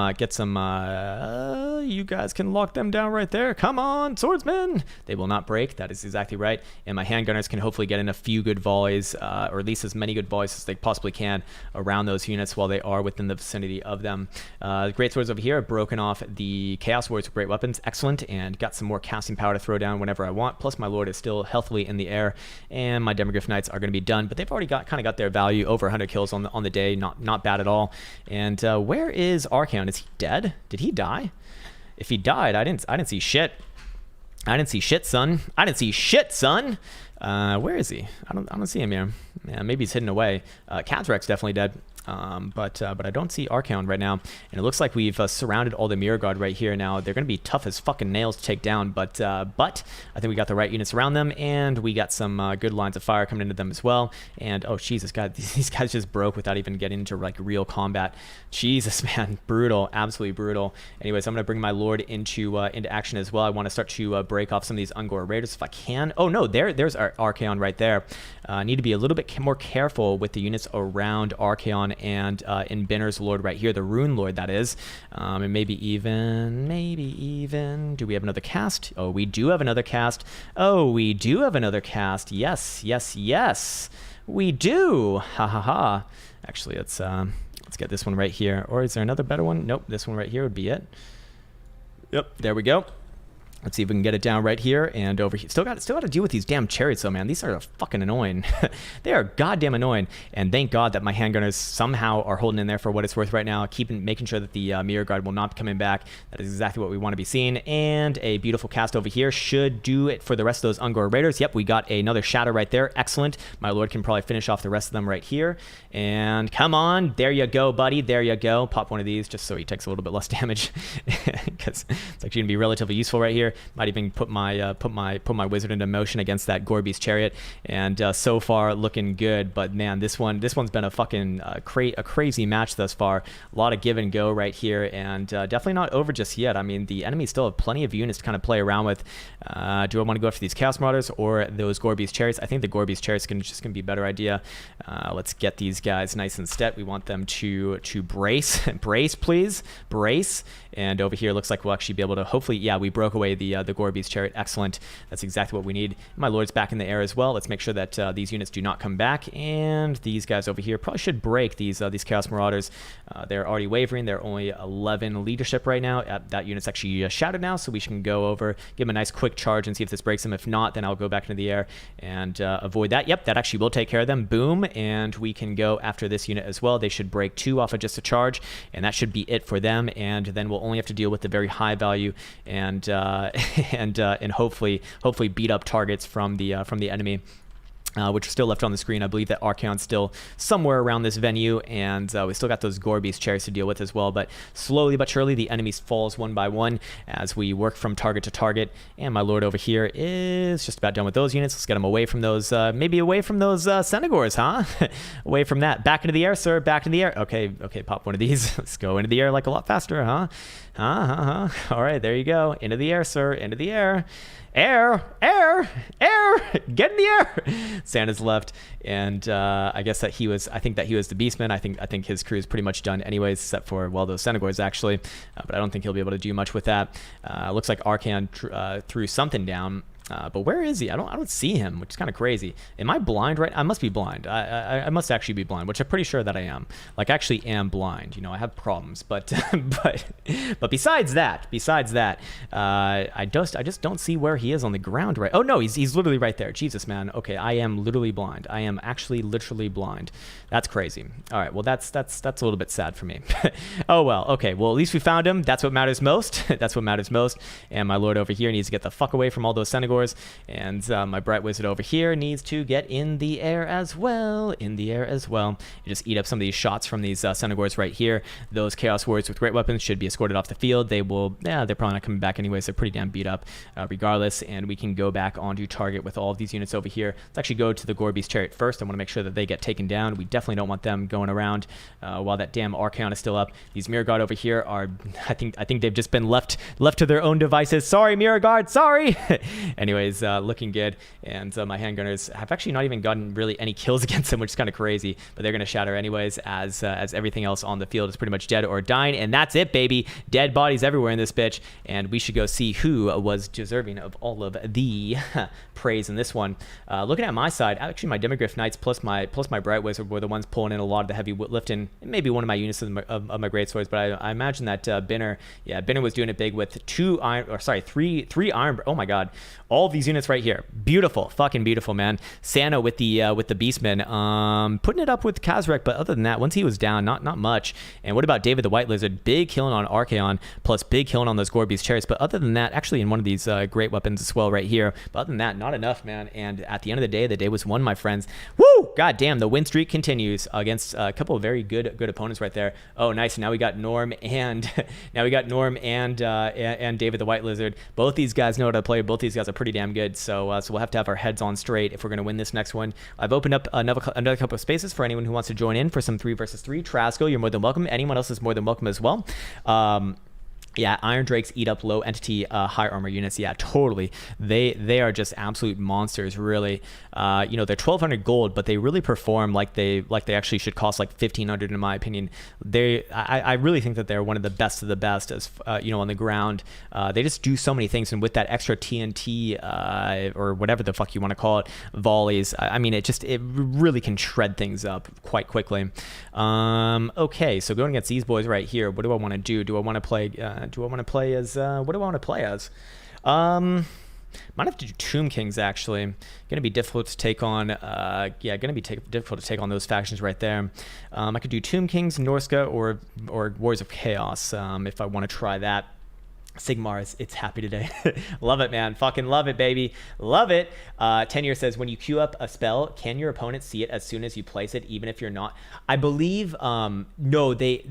You guys can lock them down right there. Come on, swordsmen. They will not break. That is exactly right. And my handgunners can hopefully get in a few good volleys, or at least as many good volleys as they possibly can around those units while they are within the vicinity of them. Great swords over here have broken off the chaos warriors with great weapons. Excellent. And got some more casting power to throw down whenever I want. Plus my lord is still healthily in the air, and my demogryph knights are going to be done. But they've already kind of got their value, over 100 kills on the day. Not bad at all. And where is Archaon? Is he dead? Did he die? If he died, I didn't see shit. I didn't see shit, son. I didn't see shit, son. Where is he? I don't see him here. Yeah, maybe he's hidden away. Kazrak's definitely dead. But I don't see Archaon right now, and it looks like we've surrounded all the Mirror Guard right here. Now they're going to be tough as fucking nails to take down, but I think we got the right units around them, and we got some good lines of fire coming into them as well. And oh Jesus, God, these guys just broke without even getting into like real combat. Jesus, man, brutal, absolutely brutal. Anyways, I'm going to bring my lord into action as well. I want to start to break off some of these Ungor Raiders if I can. Oh no, there's our Archaon right there. Need to be a little bit more careful with the units around Archaon and in Binner's Lord right here, the Rune Lord that is, and maybe even, do we have another cast? Oh, we do have another cast. Oh, we do have another cast. Yes, we do. Ha ha ha. Actually, let's get this one right here. Or is there another better one? Nope, this one right here would be it. Yep, there we go. Let's see if we can get it down right here and over here. Still got to deal with these damn chariots though, man. These are fucking annoying. They are goddamn annoying. And thank God that my handgunners somehow are holding in there for what it's worth right now, making sure that the Mirror Guard will not be coming back. That is exactly what we want to be seeing. And a beautiful cast over here should do it for the rest of those Ungor Raiders. Yep, we got another shatter right there. Excellent. My lord can probably finish off the rest of them right here. And come on, there you go, buddy. There you go. Pop one of these just so he takes a little bit less damage, because it's actually gonna be relatively useful right here. Might even put my wizard into motion against that Gorby's chariot, and so far looking good. But man, this one's been a fucking a crazy match thus far. A lot of give and go right here, and definitely not over just yet. I mean, the enemy still have plenty of units to kind of play around with. Do I want to go after these Chaos Marauders or those Gorby's chariots? I think the Gorby's chariots just gonna be a better idea. Let's get these guys nice and set. We want them to brace, please, brace. And over here looks like we'll actually be able to, hopefully, yeah, we broke away the Gorby's chariot. Excellent. That's exactly what we need. My lord's back in the air as well. Let's make sure that these units do not come back. And these guys over here probably should break these Chaos Marauders. They're already wavering. They're only 11 leadership right now. That unit's actually shattered now, so we can go over, give them a nice quick charge and see if this breaks them. If not, then I'll go back into the air and avoid that. Yep, that actually will take care of them. Boom. And we can go after this unit as well. They should break 2 off of just a charge, and that should be it for them. And then we'll only have to deal with the very high value and hopefully beat up targets from the enemy, which are still left on the screen. I believe that Archaon's still somewhere around this venue, and we still got those Gorby's chariots to deal with as well. But slowly but surely, the enemy falls one by one as we work from target to target. And my lord over here is just about done with those units. Let's get him away from those, maybe away from those Senegors, huh? Away from that. Back into the air, sir. Back into the air. Okay, pop one of these. Let's go into the air like a lot faster, huh? All right, there you go. Into the air, sir. Into the air. Air, get in the air. Santa's left, and I guess that I think that he was the Beastman. I think his crew is pretty much done anyways, except for, well, those Senegors actually, but I don't think he'll be able to do much with that. Looks like Archaon threw something down. But where is he? I don't see him, which is kind of crazy. Am I blind right? I must be blind. I must actually be blind, which I'm pretty sure that I am. Like, I actually am blind. You know, I have problems. But but besides that, I just don't see where he is on the ground right. Oh no, he's literally right there. Jesus, man. Okay, I am literally blind. I am actually literally blind. That's crazy. All right, well that's a little bit sad for me. Oh well. Okay, well at least we found him. That's what matters most. That's what matters most. And my lord over here needs to get the fuck away from all those Senegors. And my bright wizard over here needs to get in the air as well. You just eat up some of these shots from these Senegors right here. Those Chaos Warriors with great weapons should be escorted off the field. They're probably not coming back anyways. They're pretty damn beat up regardless. And we can go back onto target with all of these units over here. Let's actually go to the Gorby's chariot first. I want to make sure that they get taken down. We definitely don't want them going around while that damn Archaon is still up. These Mirror Guard over here are, I think they've just been left to their own devices. Sorry, Mirror Guard, sorry. anyways, looking good. And my handgunners have actually not even gotten really any kills against them, which is kind of crazy. But they're going to shatter anyways, as everything else on the field is pretty much dead or dying. And that's it, baby. Dead bodies everywhere in this bitch. And we should go see who was deserving of all of the praise in this one. Looking at my side, actually my Demogryph Knights plus my Bright Wizard were the ones pulling in a lot of the heavy lifting. Maybe one of my units of my great swords, but I imagine that Binner was doing it big with three iron. Oh my god, all of these units right here, beautiful, fucking beautiful, man. Santa with the Beastman, putting it up with Kazrek, but other than that, once he was down, not much. And what about David the White Lizard? Big killing on Archaon, plus big killing on those Gorby's chariots. But other than that, actually in one of these great weapons as well right here. But other than that, not enough, man. And at the end of the day was won, my friends. Woo! God damn, the win streak continues against a couple of very good opponents right there. Oh, nice. Now we got Norm and and David the White Lizard. Both these guys know how to play. Both these guys are pretty damn good. So we'll have to have our heads on straight if we're going to win this next one. I've opened up another couple of spaces for anyone who wants to join in for some 3 versus 3. Trasco, you're more than welcome. Anyone else is more than welcome as well. Yeah, Iron Drakes eat up low entity high armor units. Yeah, totally. They are just absolute monsters, really. They're 1,200 gold, but they really perform like they actually should cost like 1,500 in my opinion. I really think that they're one of the best of the best as on the ground. They just do so many things, and with that extra TNT or whatever the fuck you want to call it, volleys. I mean, it really can shred things up quite quickly. Okay, so going against these boys right here, what do I want to do? Do I want to play as what do I want to play as? Might have to do Tomb Kings, actually. Gonna be difficult to take on difficult to take on those factions right there. I could do Tomb Kings, Norska, or Warriors of Chaos, if I want to try that. Sigmar, it's happy today. Love it, man. Fucking love it, baby. Love it. 10 Year says, when you queue up a spell, can your opponent see it as soon as you place it, even if you're not? I believe, no, the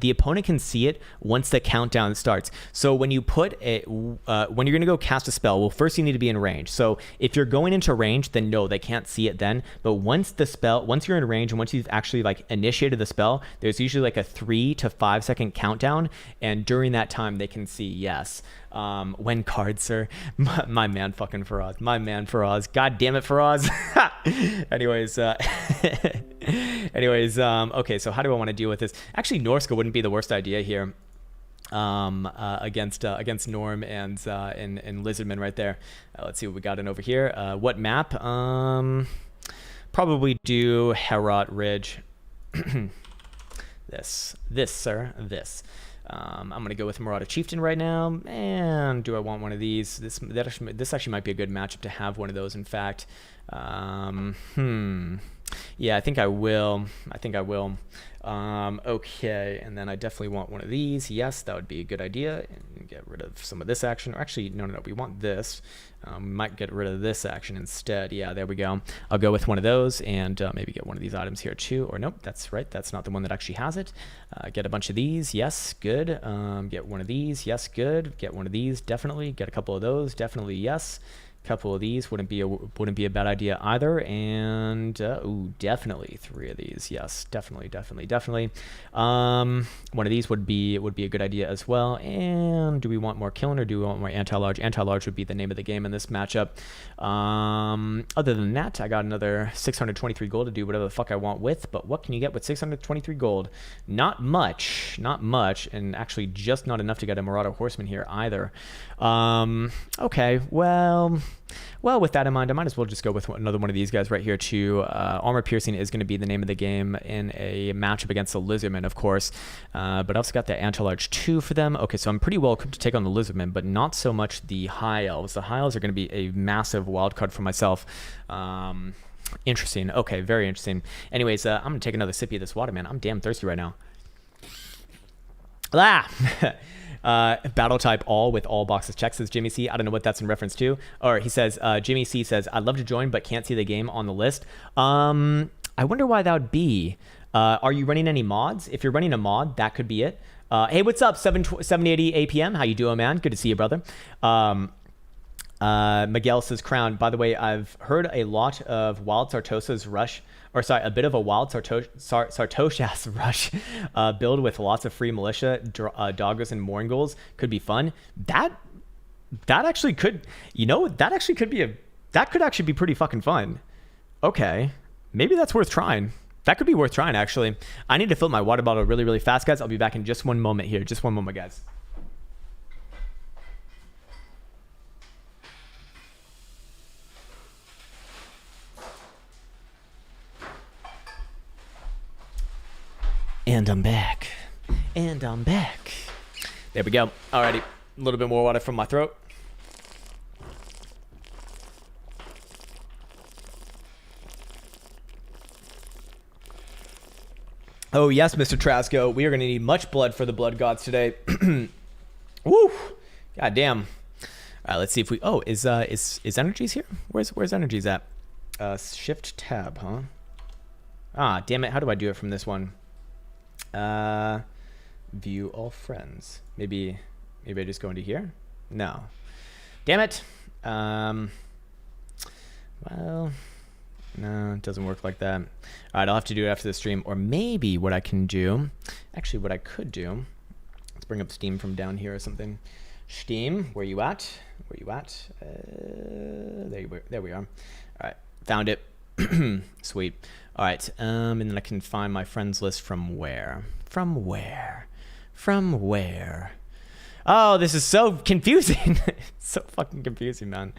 opponent can see it once the countdown starts. So when you when you're going to go cast a spell, well, first you need to be in range. So if you're going into range, then no, they can't see it then. But once you're in range and once you've actually like initiated the spell, there's usually like a 3 to 5 second countdown. And during that time, they can see, yes. When cards, sir. My man fucking Faraz. My man Faraz. God damn it, Faraz. Anyways, okay, so how do I want to deal with this? Actually, Norska wouldn't be the worst idea here. Against Norm and Lizardman right there. Let's see what we got in over here. What map? Probably do Herat Ridge. This, sir. This. I'm gonna go with Marauder Chieftain right now. And do I want one of these? This actually might be a good matchup to have one of those. In fact, yeah, I think I will. Okay, and then I definitely want one of these. Yes, that would be a good idea. And get rid of some of this action. Or actually, no, we want this. We might get rid of this action instead. Yeah, there we go. I'll go with one of those and maybe get one of these items here too. Or nope, that's right. That's not the one that actually has it. Get a bunch of these. Yes, good. Get one of these. Yes, good. Get one of these. Definitely. Get a couple of those. Definitely. Yes. Couple of these wouldn't be a bad idea either. And ooh, definitely 3 of these. Yes, definitely. One of these would be a good idea as well. And do we want more killing or do we want more anti-large? Anti-large would be the name of the game in this matchup. Other than that, I got another 623 gold to do whatever the fuck I want with. But what can you get with 623 gold? Not much, and actually just not enough to get a Marauder Horseman here either. Okay, well, with that in mind, I might as well just go with another one of these guys right here too. Armor Piercing is going to be the name of the game in a matchup against the Lizardman, of course. But I also got the Anti-Large 2 for them. Okay, so I'm pretty well equipped to take on the Lizardman, but not so much the High Elves. The High Elves are going to be a massive wild card for myself. Interesting. Okay, very interesting. Anyways, I'm going to take another sippy of this water, man. I'm damn thirsty right now. Battle type all with all boxes checked, says Jimmy C. I don't know what that's in reference to. Or he says, Jimmy C says, I'd love to join, but can't see the game on the list. I wonder why that would be. Are you running any mods? If you're running a mod, that could be it. Hey, what's up, 780 APM? How you doing, man? Good to see you, brother. Miguel says, Crown. By the way, I've heard a lot of Wild Sartosa's rush, or sorry, a bit of a Wild Sartosha's rush build with lots of free militia, doggers, and Moringles could be fun. That actually could, that could actually be pretty fucking fun. Okay, maybe that's worth trying. That could be worth trying, actually. I need to fill my water bottle really, really fast, guys. I'll be back in just one moment here. Just one moment, guys. And I'm back. And I'm back. There we go. Alrighty. A little bit more water from my throat. Oh, yes, Mr. Trasco. We are going to need much blood for the blood gods today. Woo! God damn. All right, let's see if we... Oh, is Energies here? Where's Energies at? Shift tab, huh? Ah, damn it. How do I do it from this one? View all friends. Maybe I just go into here? No. Damn it. Well, no, it doesn't work like that. All right, I'll have to do it after the stream. Or maybe what I can do, actually what I could do, let's bring up Steam from down here or something. Steam, where you at? Where you at? There we are. All right, found it. Sweet. All right, and then I can find my friends list from where? From where? From where? Oh, this is so confusing. It's so fucking confusing, man.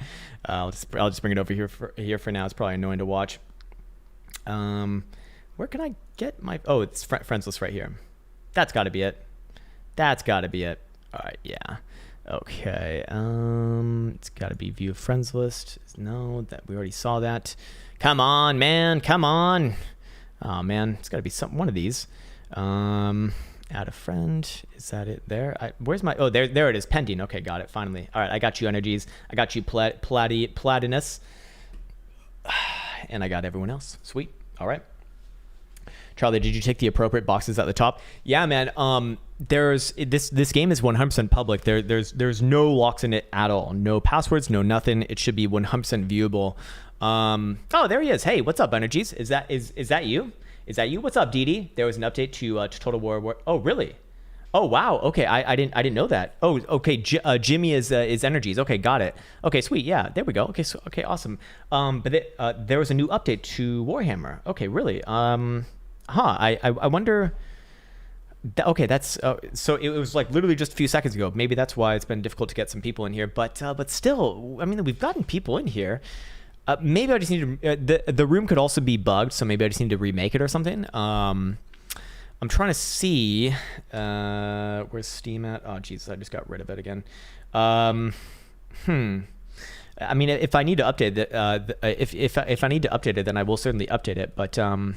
I'll just bring it over here for now. It's probably annoying to watch. Where can I get my... Oh, it's friends list right here. That's got to be it. That's got to be it. All right, yeah. Okay. It's got to be view friends list. No, that we already saw that. Come on, man. Come on. Oh man, it's got to be one of these. Add a friend. Is that it there? Where's my... Oh, there it is. Pending. Okay, got it. Finally. All right, I got you, Energies. I got you, Platinus. And I got everyone else. Sweet. All right. Charlie, did you take the appropriate boxes at the top? Yeah, man. There's this game is 100% public. There's no locks in it at all. No passwords. No nothing. It should be 100% viewable. Oh, there he is. Hey, what's up, Energies? Is that you? Is that you? What's up, Dee? There was an update to Total War. Oh, really? Oh, wow. Okay, I didn't know that. Oh, okay. Jimmy is Energies. Okay, got it. Okay, sweet. Yeah, there we go. Okay, okay, awesome. But there was a new update to Warhammer. Okay, really? I wonder. Okay, that's so it was like literally just a few seconds ago. Maybe that's why it's been difficult to get some people in here. But still, I mean, we've gotten people in here. Maybe I just need to... the room could also be bugged, so maybe I just need to remake it or something. I'm trying to see... where's Steam at? Oh, Jesus, I just got rid of it again. I mean, if I need to update it, if I need to update it, then I will certainly update it. But I'm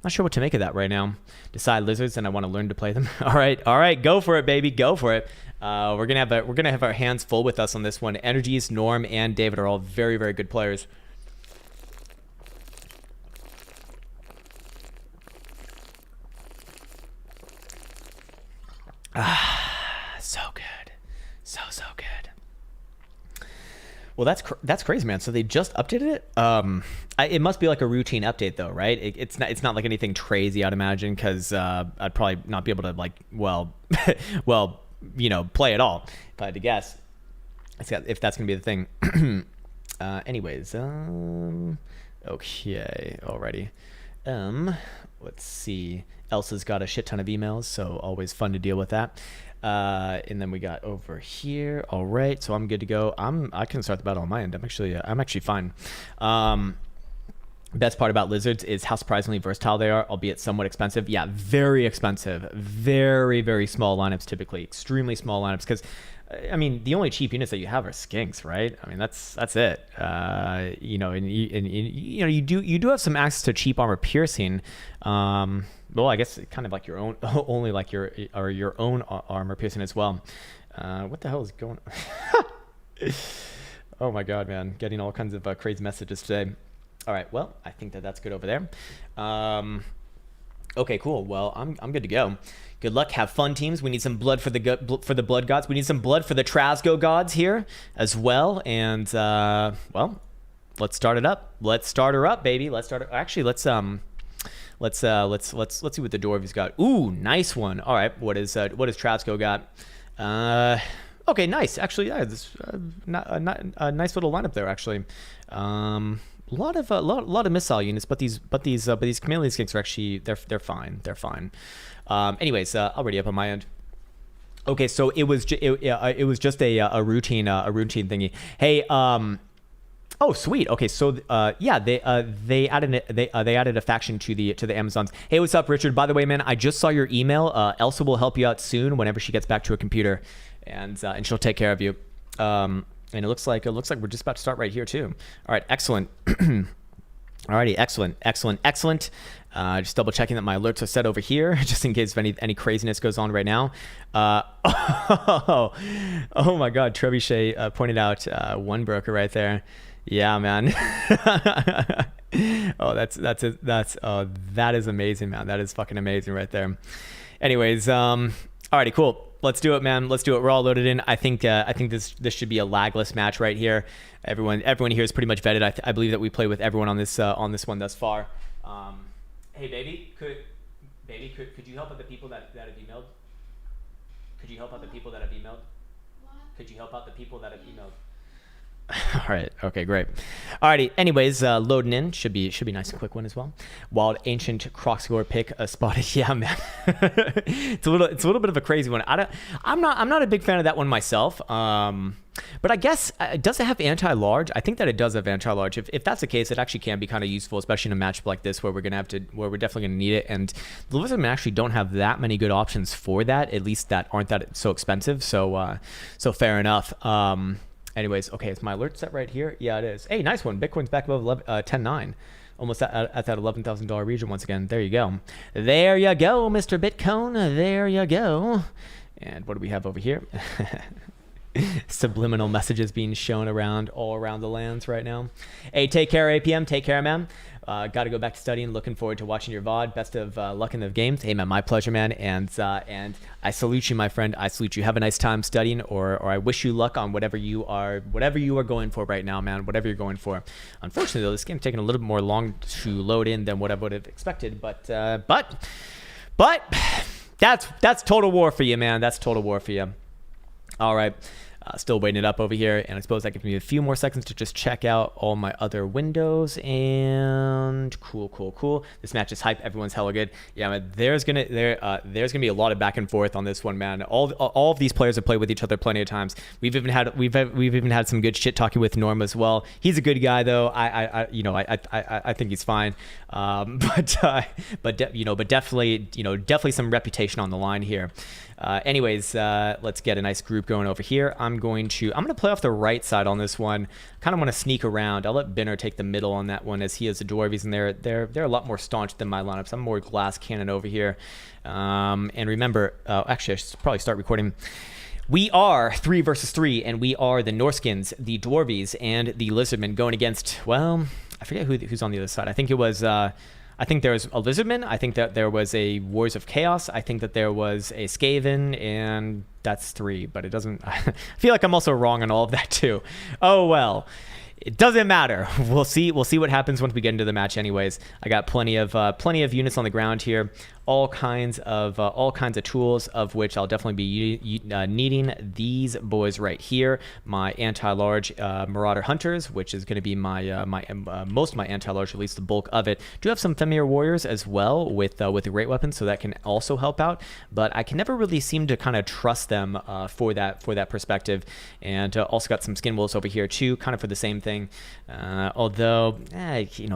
not sure what to make of that right now. Decide lizards, and I want to learn to play them. All right, go for it, baby, go for it. We're gonna have our hands full with us on this one. Energies, Norm, and David are all very, very good players. So good, so good. Well, that's crazy, man. So they just updated it. It must be like a routine update, though, right? It's not like anything crazy, I'd imagine, because I'd probably not be able to play at all if I had to guess. If that's gonna be the thing. Anyways, okay, alrighty. Let's see. Elsa's got a shit ton of emails, so always fun to deal with that. And then we got over here. All right, so I'm good to go. I can start the battle on my end. I'm actually fine. Best part about lizards is how surprisingly versatile they are, albeit somewhat expensive. Yeah, very expensive. Very, very small lineups typically. Extremely small lineups because, I mean, the only cheap units that you have are skinks, right? I mean, that's it. You do have some access to cheap armor piercing. Well, I guess kind of like your own, only like your own armor piercing as well. What the hell is going on? Oh my God, man. Getting all kinds of crazy messages today. All right, well, I think that's good over there. Okay, cool. Well, I'm good to go. Good luck. Have fun, teams. We need some blood for the blood gods. We need some blood for the Trasgo gods here as well. And well, let's start it up. Let's start her up, baby. Let's start it. Actually, let's see what the Dwarves got. Ooh, nice one. All right, what is Trasgo got? Okay, nice. Actually, yeah, this not a nice little lineup there. Actually, lot of missile units, but these chameleon skinks are actually they're fine. They're fine. Anyways, already up on my end. Okay, so it was just a routine thingy. Hey, oh sweet. Okay, so yeah, they added a faction to the Amazons. Hey, what's up, Richard? By the way, man, I just saw your email. Elsa will help you out soon whenever she gets back to a computer, and she'll take care of you. And it looks like we're just about to start right here too. All right, excellent. Alrighty, excellent. Just double checking that my alerts are set over here, just in case if any craziness goes on right now. Oh my God, Trebuchet pointed out one broker right there. Yeah, man. Oh, that is amazing, man. That is fucking amazing right there. Anyways, alrighty, cool. Let's do it, man. Let's do it. We're all loaded in. I think this should be a lagless match right here. Everyone here is pretty much vetted. I believe that we play with everyone on this one thus far. Hey, baby, could you help out the people that have emailed? Could you help out the people that have emailed? Could you help out the people that have emailed? All right. Okay, great. Alrighty. Anyways, loading in should be nice and quick one as well. Wild Ancient Crocscore pick spotted. Yeah, man. it's a little bit of a crazy one. I'm not a big fan of that one myself. But I guess does it have anti-large? I think that it does have anti-large. If that's the case, it actually can be kind of useful, especially in a matchup like this where we're definitely gonna need it. And the Lizardmen actually don't have that many good options for that, at least that aren't that so expensive. So fair enough. Anyways, okay, is my alert set right here? Yeah, it is. Hey, nice one. Bitcoin's back above 10.9. Almost at that $11,000 region once again. There you go. There you go, Mr. Bitcoin. There you go. And what do we have over here? Subliminal messages being shown all around the lands right now. Hey, take care, APM. Take care, man. Got to go back to studying. Looking forward to watching your VOD. Best of luck in the games. Hey, man, my pleasure, man. And I salute you, my friend. I salute you. Have a nice time studying, or I wish you luck on whatever you are going for right now, man. Whatever you're going for. Unfortunately, though, this game's taking a little bit more long to load in than what I would have expected. But that's total war for you, man. That's total war for you. All right. Still waiting it up over here, and I suppose that gives me a few more seconds to just check out all my other windows. And cool. This match is hype. Everyone's hella good. Yeah, man, there's gonna be a lot of back and forth on this one, man. All of these players have played with each other plenty of times. We've even had some good shit talking with Norm as well. He's a good guy though. I think he's fine. But definitely some reputation on the line here. Anyways, let's get a nice group going over here. I'm gonna play off the right side on this one. Kind of want to sneak around. I'll let Binner take the middle on that one, as he has the dwarvies, and they're a lot more staunch than my lineups. I'm more glass cannon over here. And remember, actually, I should probably start recording. We are 3 versus 3, and we are the Norskins, the dwarvies, and the lizardmen going against. Well, I forget who's on the other side. I think it was. I think there was a Lizardman. I think that there was a Wars of Chaos. I think that there was a Skaven, and that's 3. But it doesn't. I feel like I'm also wrong on all of that too. Oh well, it doesn't matter. We'll see. We'll see what happens once we get into the match. Anyways, I got plenty of units on the ground here. All kinds of tools, of which I'll definitely be needing these boys right here. My anti-large Marauder Hunters, which is going to be my most of my anti-large, at least the bulk of it. Do have some Femir Warriors as well with the great weapons, so that can also help out. But I can never really seem to kind of trust them for that perspective. And also got some Skin Wolves over here too, kind of for the same thing. Although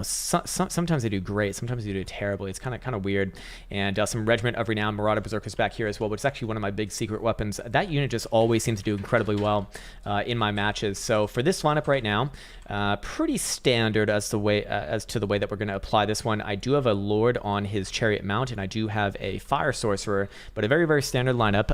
sometimes they do great, sometimes they do terribly. It's kind of weird. And some Regiment of Renown Marauder Berserkers back here as well, which is actually one of my big secret weapons. That unit just always seems to do incredibly well in my matches. So for this lineup right now, pretty standard as to the way that we're going to apply this one. I do have a Lord on his Chariot Mount, and I do have a Fire Sorcerer, but a very, very standard lineup.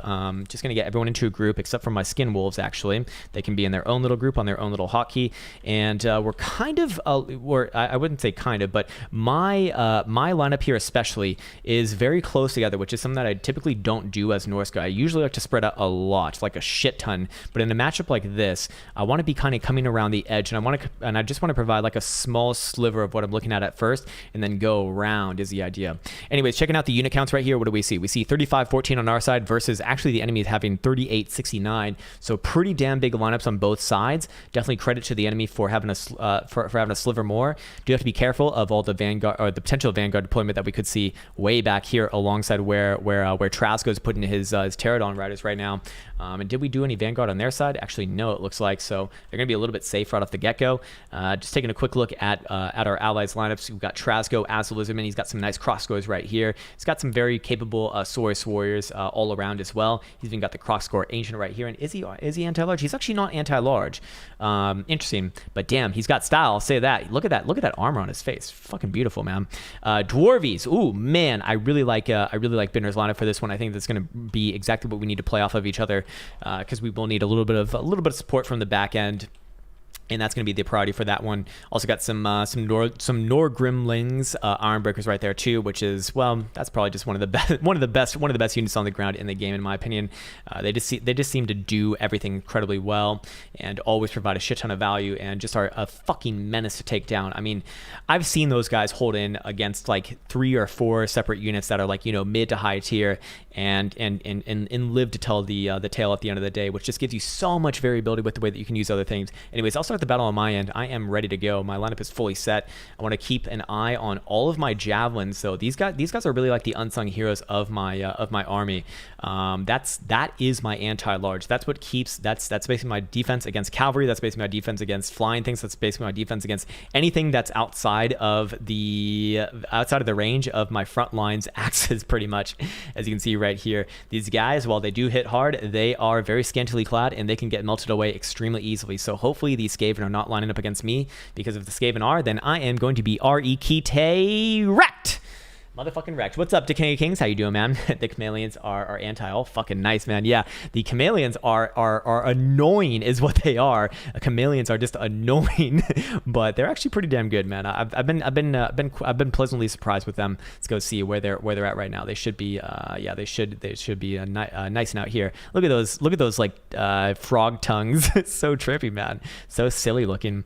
Just going to get everyone into a group, except for my Skin Wolves, actually. They can be in their own little group on their own little hotkey. And we're kind of, I wouldn't say kind of, but my lineup here especially is very close together, which is something that I typically don't do as Norse guy. I usually like to spread out a lot, like a shit ton. But in a matchup like this, I want to be kind of coming around the edge, and I just want to provide like a small sliver of what I'm looking at first, and then go around is the idea. Anyways, checking out the unit counts right here. What do we see? We see 35-14 on our side versus actually the enemy is having 38-69. So pretty damn big lineups on both sides. Definitely credit to the enemy for having a for having a sliver more. Do have to be careful of all the Vanguard or the potential Vanguard deployment that we could see way back here alongside where Trasco is putting his Pterodon riders right now. And did we do any Vanguard on their side? Actually, no, it looks like. So they're going to be a little bit safe right off the get-go. Just taking a quick look at our allies lineups. We've got Trasco as the Lizardman. He's got some nice crossbows right here. He's got some very capable Saurus warriors all around as well. He's even got the Crosscore Ancient right here. And is he anti-large? He's actually not anti-large. Interesting, but damn, he's got style. I'll say that. Look at that armor on his face. Fucking beautiful, man. Dwarvies. Ooh, man, I really like Binder's lineup for this one. I think that's going to be exactly what we need to play off of each other, because we will need a little bit of support from the back end. And that's going to be the priority for that one. Also got some Norgrimlings Iron Breakers right there too, which is, well, that's probably just one of the best units on the ground in the game in my opinion. They just seem to do everything incredibly well and always provide a shit ton of value and just are a fucking menace to take down. I mean, I've seen those guys hold in against like 3 or 4 separate units that are like, you know, mid to high tier and live to tell the tale at the end of the day, which just gives you so much variability with the way that you can use other things. Anyways, I'll start the battle on my end. I am ready to go. My lineup is fully set. I want to keep an eye on all of my javelins. So these guys are really like the unsung heroes of my army. That is my anti-large. That's what keeps. That's basically my defense against cavalry. That's basically my defense against flying things. That's basically my defense against anything that's outside of the range of my front lines axes. Pretty much, as you can see right here. These guys, while they do hit hard, they are very scantily clad and they can get melted away extremely easily. So hopefully these Skaven are not lining up against me, because if the Skaven are, then I am going to be R.E.K.T. wrecked. Motherfucking wrecked. What's up, Decay Kings? How you doing, man? The chameleons are anti. All fucking nice, man. Yeah, the chameleons are annoying, is what they are. Chameleons are just annoying, but they're actually pretty damn good, man. I've been pleasantly surprised with them. Let's go see where they're at right now. They should be, yeah, they should be nice and out here. Look at those like frog tongues. It's so trippy, man. So silly looking.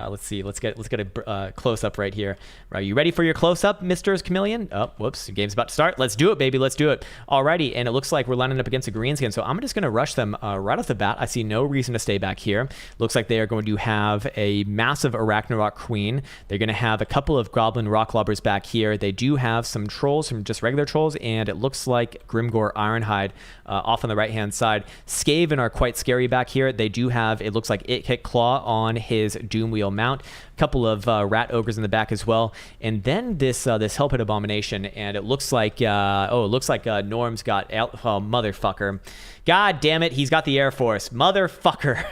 Let's see. Let's get a close up right here. Are you ready for your close up, Mr. Chameleon? Oh, whoops. The game's about to start. Let's do it, baby. Let's do it. Alrighty, and it looks like we're lining up against a greenskin, so I'm just going to rush them right off the bat. I see no reason to stay back here. Looks like they are going to have a massive Arachnarok Queen. They're going to have a couple of Goblin Rock Lobbers back here. They do have some trolls, some just regular trolls, and it looks like Grimgore Ironhide off on the right-hand side. Skaven are quite scary back here. They do have, it looks like It-Kick Claw on his Doomwheel mount. Couple of rat ogres in the back as well, and then this Hellpit Abomination, and it looks like Norm's got motherfucker. God damn it, he's got the Air Force, motherfucker.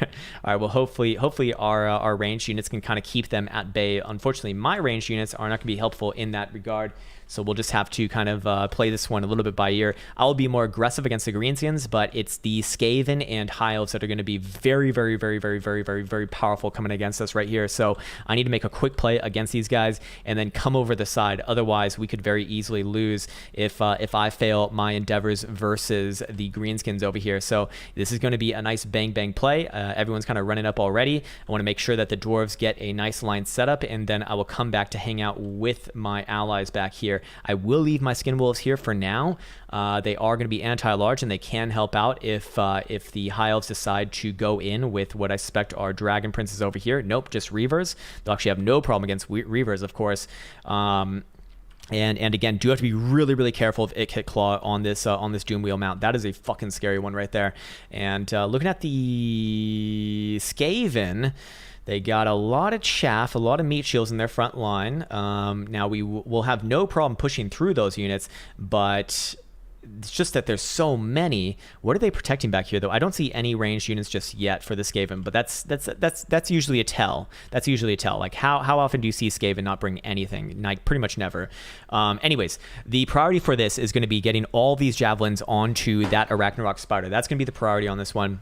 All right, well hopefully our ranged units can kind of keep them at bay. Unfortunately, my ranged units are not going to be helpful in that regard. So we'll just have to kind of play this one a little bit by ear. I'll be more aggressive against the Greenskins, but it's the Skaven and High Elves that are going to be very, very, very, very, very, very, very powerful coming against us right here. So I need to make a quick play against these guys and then come over the side. Otherwise, we could very easily lose if I fail my endeavors versus the Greenskins over here. So this is going to be a nice bang bang play. Everyone's kind of running up already. I want to make sure that the Dwarves get a nice line set up, and then I will come back to hang out with my allies back here. I will leave my Skin Wolves here for now. They are going to be anti-large, and they can help out if the High Elves decide to go in with what I suspect are Dragon Princes over here. Nope, just Reavers. They'll actually have no problem against Reavers, of course. And again, do have to be really, really careful of It-Kick Claw on this Doomwheel mount. That is a fucking scary one right there. And looking at the Skaven, they got a lot of chaff, a lot of meat shields in their front line. Now we will have no problem pushing through those units, but it's just that there's so many. What are they protecting back here, though? I don't see any ranged units just yet for the Skaven, but that's usually a tell. That's usually a tell. Like how often do you see Skaven not bring anything? Like pretty much never. Anyways, the priority for this is going to be getting all these javelins onto that Arachnarok Spider. That's going to be the priority on this one.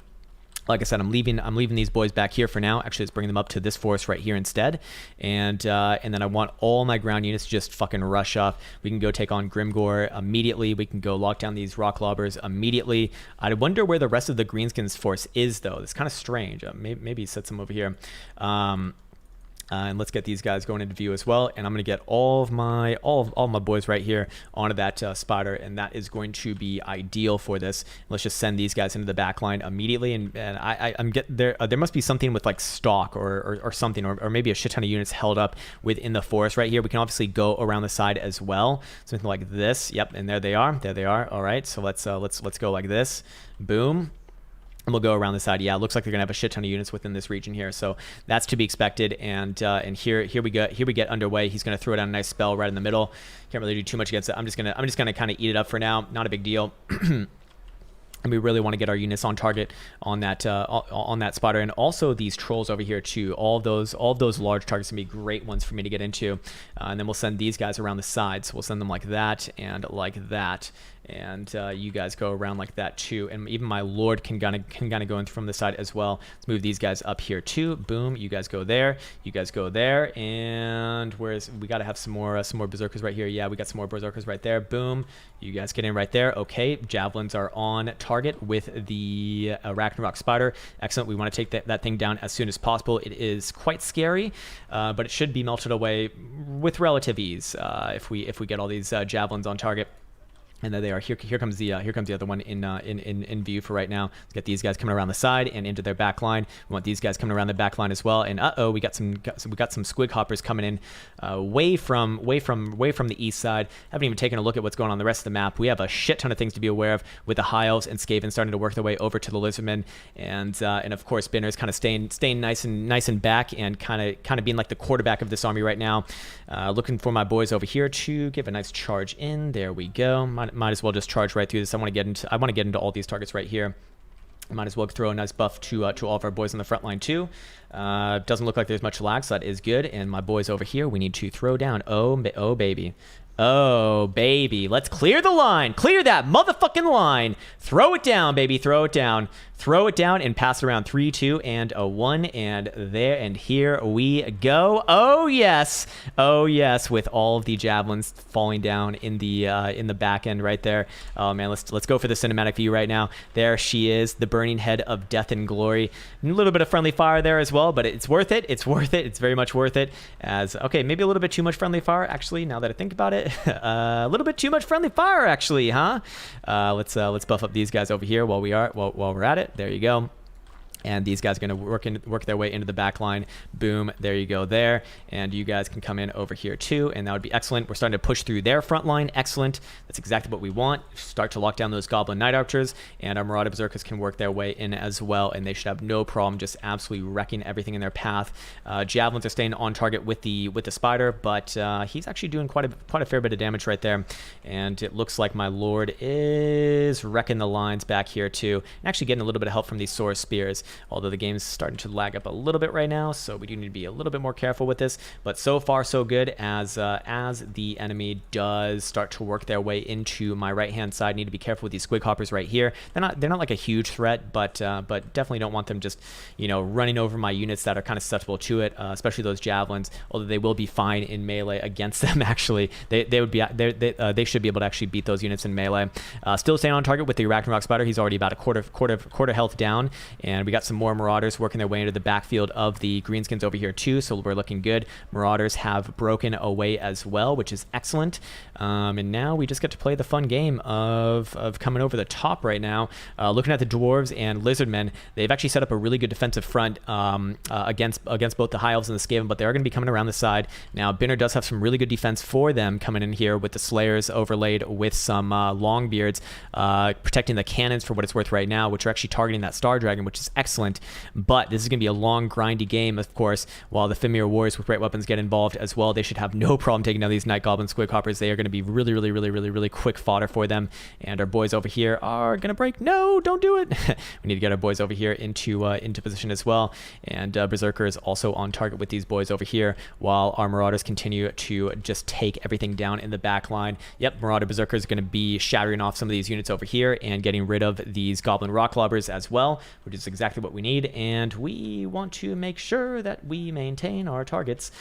like I said, I'm leaving these boys back here for now. Actually, let's bring them up to this forest right here instead. And then I want all my ground units to just fucking rush off. We can go take on Grimgore immediately. We can go lock down these rock lobbers immediately. I wonder where the rest of the Greenskins force is, though. It's kind of strange. Maybe set some over here. And let's get these guys going into view as well. And I'm going to get all of my boys right here onto that spider, and that is going to be ideal for this. Let's just send these guys into the back line immediately. And I'm getting there. There must be something with like stock or something, or maybe a shit ton of units held up within the forest right here. We can obviously go around the side as well, something like this. Yep, and there they are. There they are. All right, so let's go like this. Boom. And we'll go around the side. Yeah, it looks like they're gonna have a shit ton of units within this region here, so that's to be expected. And here we get underway. He's gonna throw down a nice spell right in the middle. Can't really do too much against it. I'm just gonna kind of eat it up for now. Not a big deal. And we really want to get our units on target on that spotter, and also these trolls over here too. All of those large targets can be great ones for me to get into. And then we'll send these guys around the sides. We'll send them like that and like that. And you guys go around like that too. And even my lord can kind of go in from the side as well. Let's move these guys up here too. Boom. You guys go there. You guys go there. And we got to have some more berserkers right here. Yeah, we got some more berserkers right there. Boom. You guys get in right there. Okay, javelins are on target with the Ragnarok spider. Excellent. We want to take that thing down as soon as possible. It is quite scary, but it should be melted away with relative ease if we get all these javelins on target. And there they are. Here comes the other one in view for right now. Let's get these guys coming around the side and into their back line. We want these guys coming around the back line as well. And we got some squig hoppers coming in way from the east side. Haven't even taken a look at what's going on the rest of the map. We have a shit ton of things to be aware of with the high elves and Skaven starting to work their way over to the lizardmen, and of course Binner's kind of staying nice and back and kind of being like the quarterback of this army right now. Looking for my boys over here to give a nice charge in. There we go. Might as well just charge right through this. I want to get into all these targets right here. Might as well throw a nice buff to all of our boys on the front line too. Doesn't look like there's much lag, so that is good. And my boys over here, we need to throw down. Oh baby. Oh, baby. Let's clear the line. Clear that motherfucking line. Throw it down, baby. Throw it down. Throw it down and pass it around. 3, 2, and a 1. And there and here we go. Oh, yes. Oh, yes. With all of the javelins falling down in the back end right there. Oh, man. Let's go for the cinematic view right now. There she is. The burning head of death and glory. A little bit of friendly fire there as well, but it's worth it. It's worth it. It's very much worth it. Okay, maybe a little bit too much friendly fire, actually, now that I think about it. A little bit too much friendly fire, actually, huh? Let's buff up these guys over here while we're at it. There you go. And these guys are going to work their way into the back line. Boom. There you go there. And you guys can come in over here too, and that would be excellent. We're starting to push through their front line. Excellent. That's exactly what we want. Start to lock down those Goblin Knight Archers, and our Marauder Berserkers can work their way in as well, and they should have no problem just absolutely wrecking everything in their path. Javelins are staying on target with the Spider, but he's actually doing quite a fair bit of damage right there. And it looks like my Lord is wrecking the lines back here too, and actually getting a little bit of help from these Source Spears. Although the game's starting to lag up a little bit right now, so we do need to be a little bit more careful with this. But so far, so good. As the enemy does start to work their way into my right-hand side, need to be careful with these squig hoppers right here. They're not like a huge threat, but definitely don't want them just running over my units that are kind of susceptible to it, especially those javelins. Although they will be fine in melee against them. Actually, they should be able to actually beat those units in melee. Still staying on target with the Ragnarok Spider. He's already about a quarter health down, and we got some more Marauders working their way into the backfield of the Greenskins over here too, so we're looking good. Marauders have broken away as well, which is excellent. And now we just get to play the fun game of coming over the top right now. Looking at the Dwarves and Lizardmen, they've actually set up a really good defensive front against both the High Elves and the Skaven, but they are going to be coming around the side. Now, Binner does have some really good defense for them coming in here with the Slayers overlaid with some Longbeards, protecting the cannons for what it's worth right now, which are actually targeting that Star Dragon, which is excellent. But this is going to be a long, grindy game, of course, while the Fimir Warriors with great weapons get involved as well. They should have no problem taking down these Night Goblin Squig Hoppers. They are going to be really quick fodder for them. And our boys over here are going to break. No, don't do it. We need to get our boys over here into position as well. And Berserker is also on target with these boys over here, while our Marauders continue to just take everything down in the back line. Yep, Marauder Berserker is going to be shattering off some of these units over here and getting rid of these Goblin Rock Lobbers as well, which is exactly exactly what we need, and we want to make sure that we maintain our targets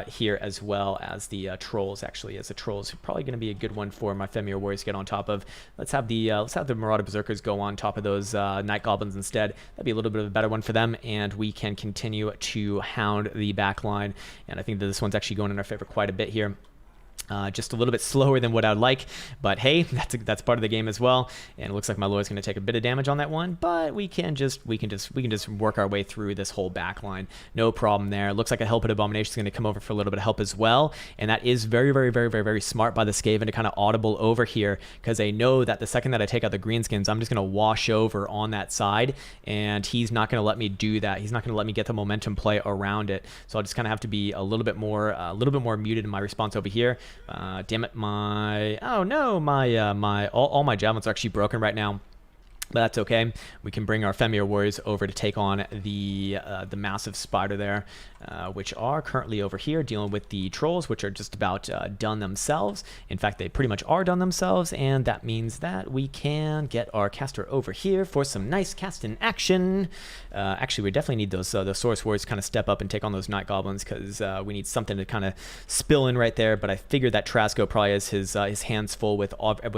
here, as well as the trolls. Actually, as the trolls, probably going to be a good one for my Fenrir Warriors to get on top of. Let's have the Marauder Berserkers go on top of those Night Goblins instead. That'd be a little bit of a better one for them, and we can continue to hound the back line. And I think that this one's actually going in our favor quite a bit here. Just a little bit slower than what I'd like, but hey, that's part of the game as well. And it looks like my Lord's going to take a bit of damage on that one, but we can just work our way through this whole back line, no problem there. Looks like a Helped Abomination is going to come over for a little bit of help as well, and that is very smart by the Skaven to kind of audible over here, because they know that the second that I take out the greenskins, I'm just going to wash over on that side, and he's not going to let me do that. He's not going to let me get the momentum play around it. So I'll just kind of have to be a little bit more muted in my response over here. Damn it, all my javelins are actually broken right now. But that's okay. We can bring our Fenrir Warriors over to take on the massive spider there, which are currently over here dealing with the trolls, which are just about done themselves. In fact, they pretty much are done themselves, and that means that we can get our caster over here for some nice casting action. Actually, we definitely need those Saurus Warriors to kind of step up and take on those Night Goblins, because we need something to kind of spill in right there. But I figured that Trasco probably has his hands full with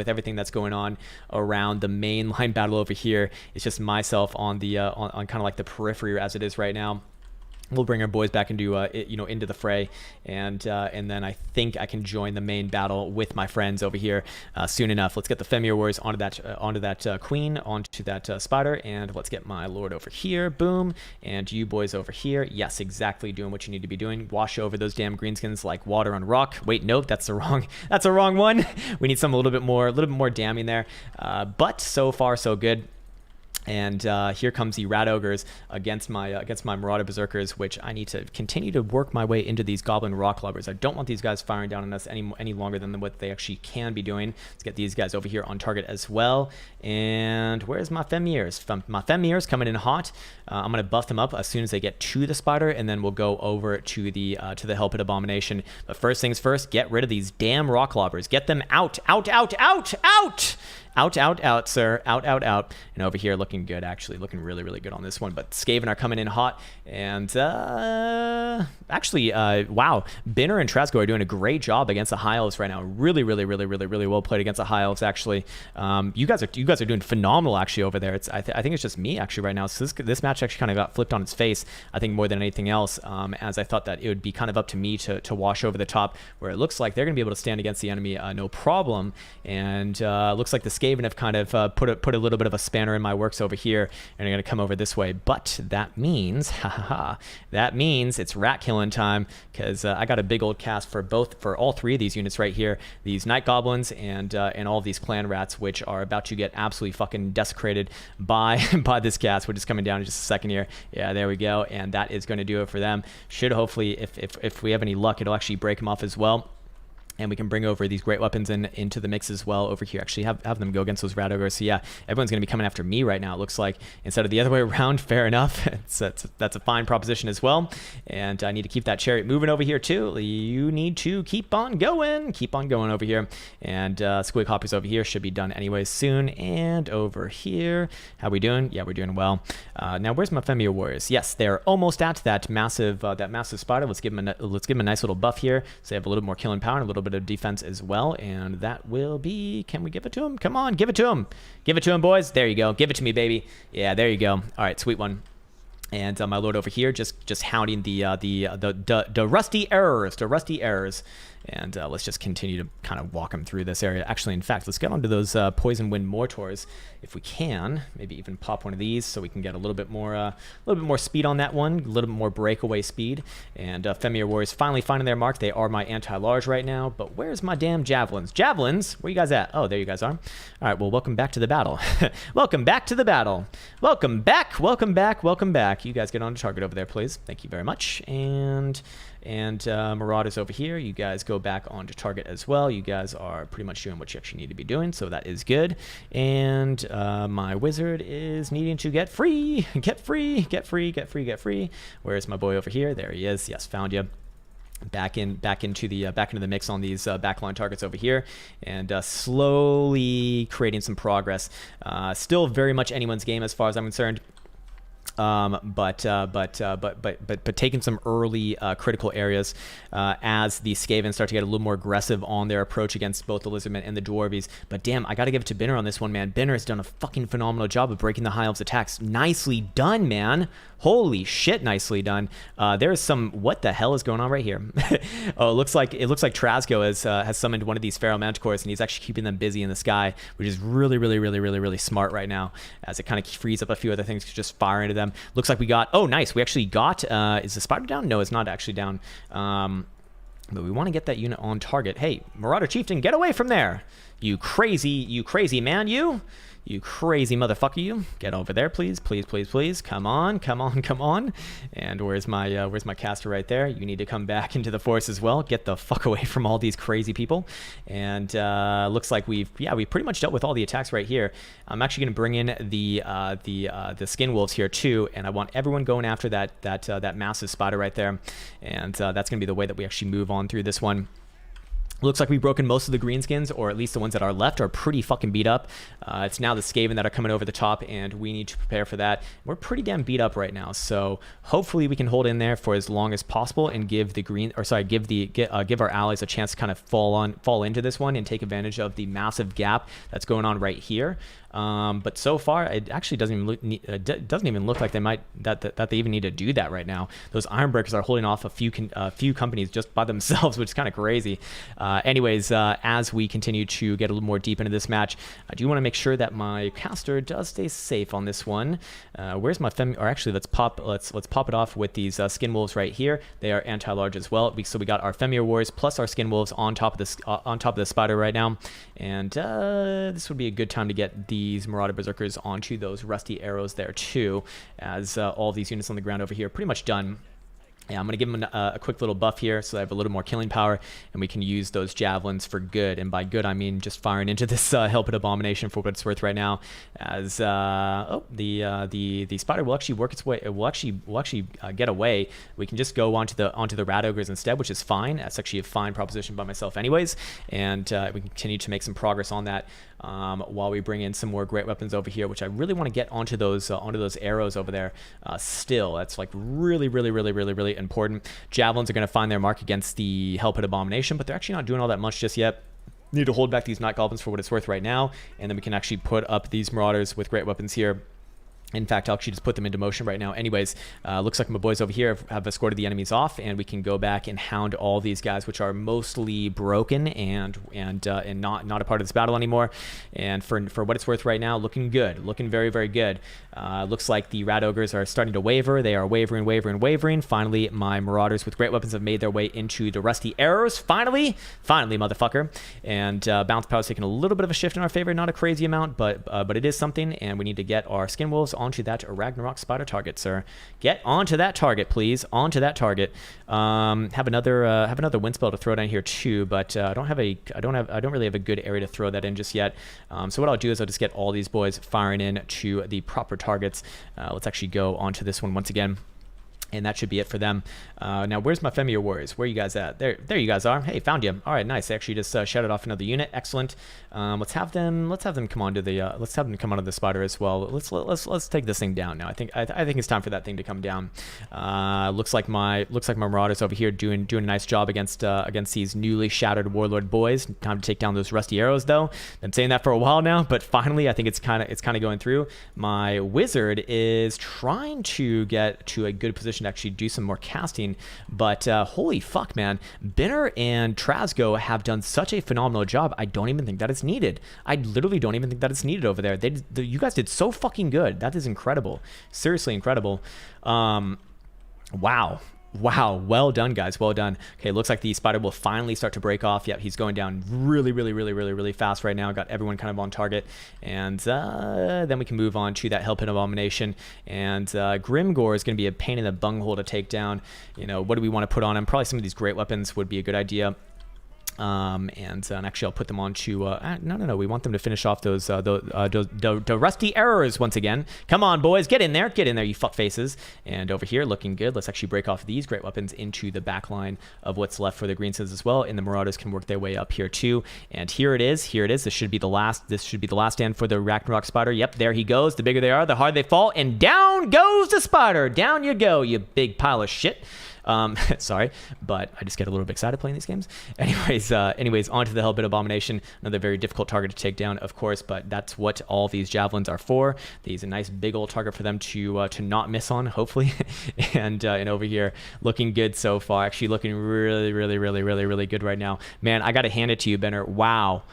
everything that's going on around the main line battle over here. It's just myself on the on kind of like the periphery as it is right now. We'll bring our boys back into into the fray, and then I think I can join the main battle with my friends over here soon enough. Let's get the Fenrir Warriors onto that queen, onto that spider, and let's get my Lord over here. Boom, and you boys over here. Yes, exactly, doing what you need to be doing. Wash over those damn greenskins like water on rock. Wait, nope, that's the wrong one. We need some a little bit more damning there. But so far so good. And here comes the Rat Ogres against my Marauder Berserkers, which I need to continue to work my way into these Goblin Rock Lovers. I don't want these guys firing down on us any longer than what they actually can be doing. Let's get these guys over here on target as well. And where's my Fenmirs? My Fenmirs coming in hot. I'm going to buff them up as soon as they get to the spider, and then we'll go over to the Helped Abomination. But first things first, get rid of these damn Rock Lobbers. Get them out, out, out, out, out! Out, out, out, sir. Out, out, out. And over here looking good, actually. Looking really good on this one. But Skaven are coming in hot. And actually, wow. Binner and Trasco are doing a great job against the High Elves right now. Really well played against the High Elves, actually. You guys are doing phenomenal, actually, over there. I think it's just me, actually, right now. So this match actually kind of got flipped on its face, I think, more than anything else, as I thought that it would be kind of up to me to wash over the top, where it looks like they're going to be able to stand against the enemy no problem. And looks like the Skaven have kind of put a little bit of a spanner in my works over here, and are going to come over this way. But that means, that means it's rat killing time, because I got a big old cast for all three of these units right here, these Night Goblins and all of these clan rats, which are about to get absolutely fucking desecrated by this cast, which is coming down in just a second here. Yeah, there we go, and that is going to do it for them. Should hopefully, if we have any luck, it'll actually break them off as well. And we can bring over these great weapons into the mix as well over here. Actually, have them go against those Rat Ogres. So yeah, everyone's going to be coming after me right now, it looks like, instead of the other way around. Fair enough. That's a fine proposition as well. And I need to keep that chariot moving over here too. You need to keep on going. Keep on going over here. And Squig Hoppers over here should be done anyways soon. And over here, how we doing? Yeah, we're doing well. Now, where's my Fenrir Warriors? Yes, they're almost at that massive spider. Let's give them a nice little buff here, so they have a little more killing power and a little bit of defense as well, and that will be, can we give it to him? Come on, give it to him. Give it to him, boys. There you go. Give it to me, baby. Yeah, there you go. All right, sweet one. And my Lord over here just hounding the rusty errors. And let's just continue to kind of walk them through this area. Actually, in fact, let's get onto those Poison Wind Mortars if we can. Maybe even pop one of these so we can get a little bit more speed on that one, a little bit more breakaway speed. And Fenrir Warriors finally finding their mark. They are my anti-large right now. But where's my damn javelins? Javelins, where you guys at? Oh, there you guys are. All right, well, welcome back to the battle. Welcome back to the battle. Welcome back. Welcome back. Welcome back. You guys get on to target over there, please. Thank you very much. And Marauders over here, you guys go back onto target as well. You guys are pretty much doing what you actually need to be doing, so that is good. And my wizard is needing to get free. Get free. Where's my boy over here? There he is. Yes, found you. Back into the mix on these backline targets over here, and slowly creating some progress. Still very much anyone's game as far as I'm concerned. But taking some early critical areas as the Skavens start to get a little more aggressive on their approach against both the Lizardmen and the Dwarvies. But damn, I gotta give it to Binner on this one, man. Binner has done a fucking phenomenal job of breaking the High Elves' attacks. Nicely done, man. Holy shit, nicely done. There is some, what the hell is going on right here? Oh, it looks like Trasgo has summoned one of these Pharaoh Manticores, and he's actually keeping them busy in the sky, which is really smart right now, as it kind of frees up a few other things to just fire into them. Looks like we got, oh nice, we actually got, is the spider down? No, it's not actually down. But we want to get that unit on target. Hey, Marauder Chieftain, get away from there. You crazy man, you crazy motherfucker, you. Get over there, please. Come on. And where's my caster right there? You need to come back into the force as well. Get the fuck away from all these crazy people. And looks like we pretty much dealt with all the attacks right here. I'm actually going to bring in the skin wolves here too, and I want everyone going after that massive spider right there. And that's going to be the way that we actually move on through this one. Looks like we've broken most of the greenskins, or at least the ones that are left are pretty fucking beat up. It's now the Skaven that are coming over the top, and we need to prepare for that. We're pretty damn beat up right now, so hopefully we can hold in there for as long as possible and give our allies a chance to kind of fall into this one and take advantage of the massive gap that's going on right here. But so far, it actually doesn't even look like that they even need to do that right now. Those Ironbreakers are holding off a few companies just by themselves, which is kind of crazy. Anyways, as we continue to get a little more deep into this match, I do want to make sure that my caster does stay safe on this one. Where's my or actually, let's pop it off with these skin wolves right here. They are anti-large as well. So we got our Femir Warriors plus our skin wolves on top of the spider right now, and this would be a good time to get these Marauder Berserkers onto those rusty arrows there too, as all these units on the ground over here are pretty much done. Yeah, I'm going to give them a quick little buff here so they have a little more killing power, and we can use those javelins for good. And by good, I mean just firing into this Hellpit Abomination for what it's worth right now. As the spider will actually work its way. It will actually get away. We can just go onto the Rat Ogres instead, which is fine. That's actually a fine proposition by myself, anyways. And we can continue to make some progress on that. While we bring in some more great weapons over here, which I really want to get onto those arrows over there. Still, that's like really important. Javelins are going to find their mark against the Hellpit Abomination, but they're actually not doing all that much just yet. Need to hold back these Night Goblins for what it's worth right now, and then we can actually put up these Marauders with great weapons here. In fact, I'll actually just put them into motion right now. Anyways, looks like my boys over here have escorted the enemies off, and we can go back and hound all these guys, which are mostly broken and not a part of this battle anymore. And for what it's worth right now, looking good, looking very good. Looks like the Rat Ogres are starting to waver. They are wavering. Finally, my Marauders with great weapons have made their way into the rusty arrows. Finally, motherfucker. And bounce power is taking a little bit of a shift in our favor, not a crazy amount, but it is something. And we need to get our Skin Wolves onto that Ragnarok spider target, sir. Get onto that target, please. Onto that target. Have another wind spell to throw down here too, but I don't really have a good area to throw that in just yet. So what I'll do is I'll just get all these boys firing in to the proper targets. Let's actually go onto this one once again. And that should be it for them. Now, where's my Femir Warriors? Where are you guys at? There you guys are. Hey, found you. All right, nice. They actually just shouted off another unit. Excellent. Let's have them come onto the spider as well. Let's take this thing down now. I think it's time for that thing to come down. Looks like my Marauders over here doing a nice job against these newly shattered Warlord boys. Time to take down those rusty arrows though. Been saying that for a while now, but finally I think it's kind of going through. My Wizard is trying to get to a good position to actually do some more casting, but holy fuck, man, Binner and Trasgo have done such a phenomenal job. I don't even think that it's needed. I literally don't even think that it's needed over there. You guys did so fucking good. That is incredible. Seriously incredible. Wow, well done, guys. Well done. Okay, looks like the spider will finally start to break off. Yep, he's going down really fast right now. Got everyone kind of on target. And then we can move on to that Hellpit Abomination. And Grimgore is going to be a pain in the bunghole to take down. You know, what do we want to put on him? Probably some of these great weapons would be a good idea. And actually, I'll put them on to. No. We want them to finish off those rusty errors once again. Come on, boys, get in there, you fuck faces. And over here, looking good. Let's actually break off these great weapons into the back line of what's left for the Greenskins as well. And the Marauders can work their way up here too. And here it is. This should be the last. This should be the last stand for the Ragnarok Spider. Yep, there he goes. The bigger they are, the harder they fall. And down goes the Spider. Down you go, you big pile of shit. Sorry, but I just get a little bit excited playing these games. Anyways, onto the Hellbit Abomination. Another very difficult target to take down, of course, but that's what all these javelins are for. These a nice big old target for them to not miss on, hopefully. and over here, looking good so far. Actually, looking really good right now. Man, I gotta hand it to you, Benner. Wow.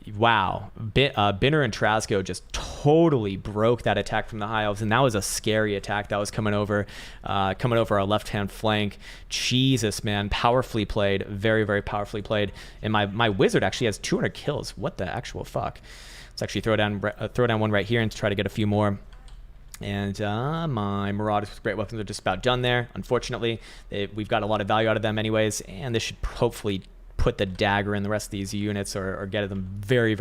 Binner and Trasco just totally broke that attack from the High Elves, and that was a scary attack that was coming over our left-hand flank. Jesus, man, powerfully played, very powerfully played. And my wizard actually has 200 kills. What the actual fuck? Let's actually throw down one right here and try to get a few more. And my Marauders with great weapons are just about done there. Unfortunately, we've got a lot of value out of them anyways, and this should hopefully put the dagger in the rest of these units or get them very